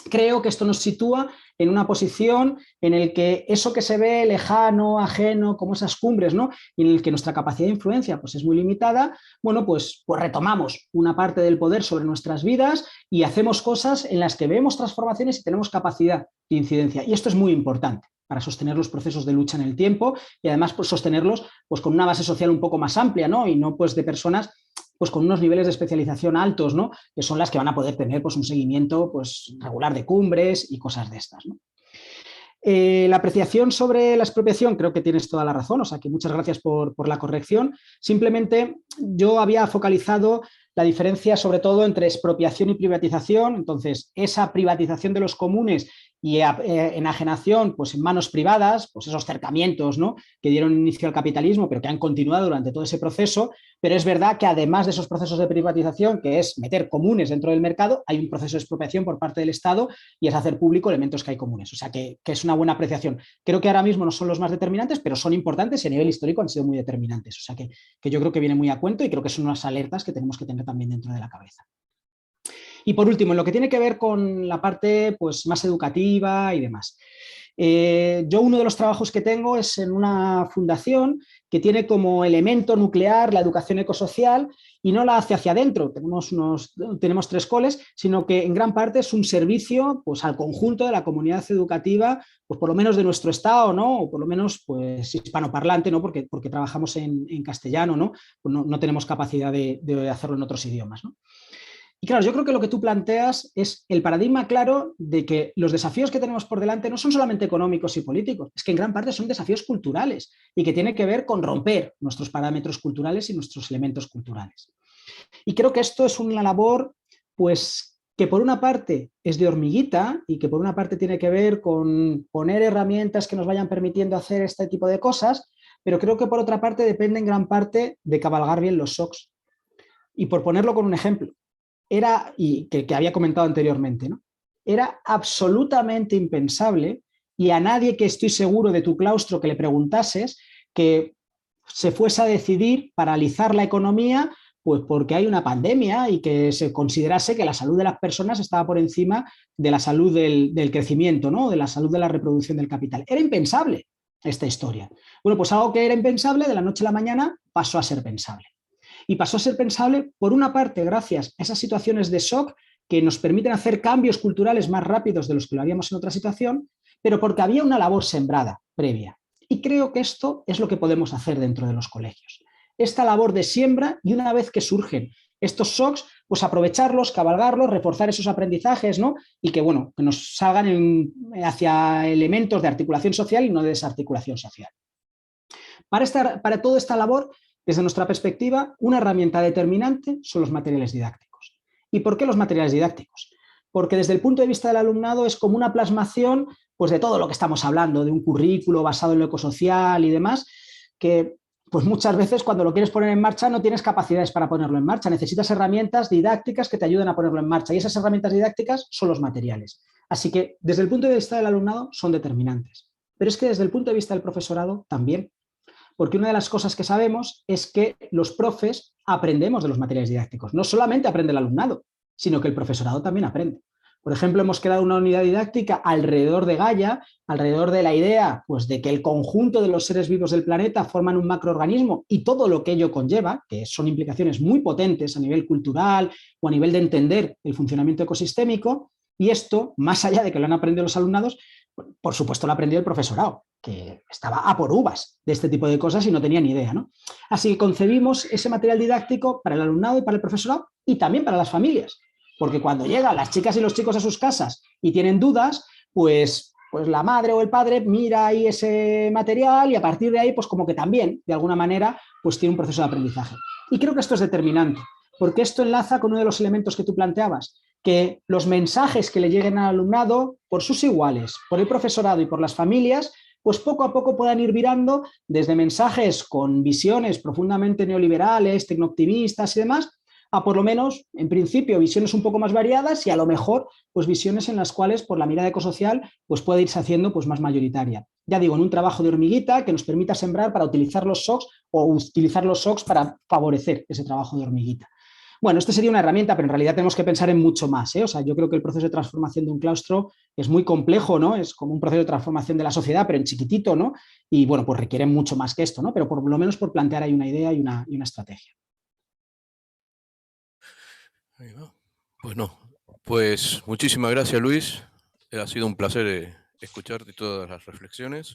Creo que esto nos sitúa en una posición en el que eso que se ve lejano, ajeno, como esas cumbres, ¿no? Y en el que nuestra capacidad de influencia pues, es muy limitada, bueno, pues retomamos una parte del poder sobre nuestras vidas y hacemos cosas en las que vemos transformaciones y tenemos capacidad de incidencia. Y esto es muy importante para sostener los procesos de lucha en el tiempo y además pues, sostenerlos pues, con una base social un poco más amplia, ¿no? Y no pues, de personas pues con unos niveles de especialización altos, ¿no? Que son las que van a poder tener pues, un seguimiento pues, regular de cumbres y cosas de estas, ¿no? La apreciación sobre la expropiación, creo que tienes toda la razón, o sea que muchas gracias por la corrección. Simplemente yo había focalizado la diferencia sobre todo entre expropiación y privatización, entonces esa privatización de los comunes y enajenación pues, en manos privadas, pues esos cercamientos, ¿no? Que dieron inicio al capitalismo, pero que han continuado durante todo ese proceso, pero es verdad que además de esos procesos de privatización, que es meter comunes dentro del mercado, hay un proceso de expropiación por parte del Estado y es hacer público elementos que hay comunes, o sea que es una buena apreciación. Creo que ahora mismo no son los más determinantes, pero son importantes y a nivel histórico han sido muy determinantes, o sea que yo creo que viene muy a cuento y creo que son unas alertas que tenemos que tener también dentro de la cabeza. Y por último, en lo que tiene que ver con la parte pues, más educativa y demás. Yo uno de los trabajos que tengo es en una fundación que tiene como elemento nuclear la educación ecosocial y no la hace hacia adentro, tenemos 3 coles, sino que en gran parte es un servicio pues, al conjunto de la comunidad educativa, pues por lo menos de nuestro estado, ¿no? O por lo menos pues, hispanoparlante, ¿no? Porque trabajamos en castellano, ¿no? Pues no tenemos capacidad de hacerlo en otros idiomas, ¿no? Y claro, yo creo que lo que tú planteas es el paradigma claro de que los desafíos que tenemos por delante no son solamente económicos y políticos, es que en gran parte son desafíos culturales y que tienen que ver con romper nuestros parámetros culturales y nuestros elementos culturales. Y creo que esto es una labor, pues, que por una parte es de hormiguita y que por una parte tiene que ver con poner herramientas que nos vayan permitiendo hacer este tipo de cosas, pero creo que por otra parte depende en gran parte de cabalgar bien los shocks. Y por ponerlo con un ejemplo, y que había comentado anteriormente, ¿no? Era absolutamente impensable y a nadie que estoy seguro de tu claustro que le preguntases que se fuese a decidir paralizar la economía pues porque hay una pandemia y que se considerase que la salud de las personas estaba por encima de la salud del crecimiento, ¿no? De la salud de la reproducción del capital. Era impensable esta historia. Bueno, pues algo que era impensable de la noche a la mañana pasó a ser pensable. Y pasó a ser pensable, por una parte, gracias a esas situaciones de shock que nos permiten hacer cambios culturales más rápidos de los que lo haríamos en otra situación, pero porque había una labor sembrada previa. Y creo que esto es lo que podemos hacer dentro de los colegios. Esta labor de siembra y una vez que surgen estos shocks, pues aprovecharlos, cabalgarlos, reforzar esos aprendizajes, ¿no? Y que, bueno, que nos salgan hacia elementos de articulación social y no de desarticulación social. Para toda esta labor, desde nuestra perspectiva, una herramienta determinante son los materiales didácticos. ¿Y por qué los materiales didácticos? Porque desde el punto de vista del alumnado es como una plasmación pues, de todo lo que estamos hablando, de un currículo basado en lo ecosocial y demás, que pues muchas veces cuando lo quieres poner en marcha no tienes capacidades para ponerlo en marcha, necesitas herramientas didácticas que te ayuden a ponerlo en marcha y esas herramientas didácticas son los materiales. Así que desde el punto de vista del alumnado son determinantes, pero es que desde el punto de vista del profesorado también. Porque una de las cosas que sabemos es que los profes aprendemos de los materiales didácticos. No solamente aprende el alumnado, sino que el profesorado también aprende. Por ejemplo, hemos creado una unidad didáctica alrededor de Gaia, alrededor de la idea pues, de que el conjunto de los seres vivos del planeta forman un macroorganismo y todo lo que ello conlleva, que son implicaciones muy potentes a nivel cultural o a nivel de entender el funcionamiento ecosistémico. Y esto, más allá de que lo han aprendido los alumnados, por supuesto lo ha aprendido el profesorado, que estaba a por uvas de este tipo de cosas y no tenía ni idea, ¿no? Así que concebimos ese material didáctico para el alumnado y para el profesorado y también para las familias, porque cuando llegan las chicas y los chicos a sus casas y tienen dudas, pues la madre o el padre mira ahí ese material y a partir de ahí, pues como que también, de alguna manera, pues tiene un proceso de aprendizaje. Y creo que esto es determinante, porque esto enlaza con uno de los elementos que tú planteabas, que los mensajes que le lleguen al alumnado, por sus iguales, por el profesorado y por las familias, pues poco a poco puedan ir virando desde mensajes con visiones profundamente neoliberales, tecnooptimistas y demás, a por lo menos, en principio, visiones un poco más variadas y a lo mejor, pues visiones en las cuales, por la mirada ecosocial, pues puede irse haciendo pues, más mayoritaria. Ya digo, en un trabajo de hormiguita que nos permita sembrar para utilizar los SOCs o utilizar los SOCs para favorecer ese trabajo de hormiguita. Bueno, esto sería una herramienta, pero en realidad tenemos que pensar en mucho más, ¿eh? O sea, yo creo que el proceso de transformación de un claustro es muy complejo, ¿no? Es como un proceso de transformación de la sociedad, pero en chiquitito, ¿no? Y bueno, pues requiere mucho más que esto, ¿no? Pero por lo menos por plantear ahí una idea y una estrategia. Bueno, pues muchísimas gracias, Luis. Ha sido un placer escucharte todas las reflexiones.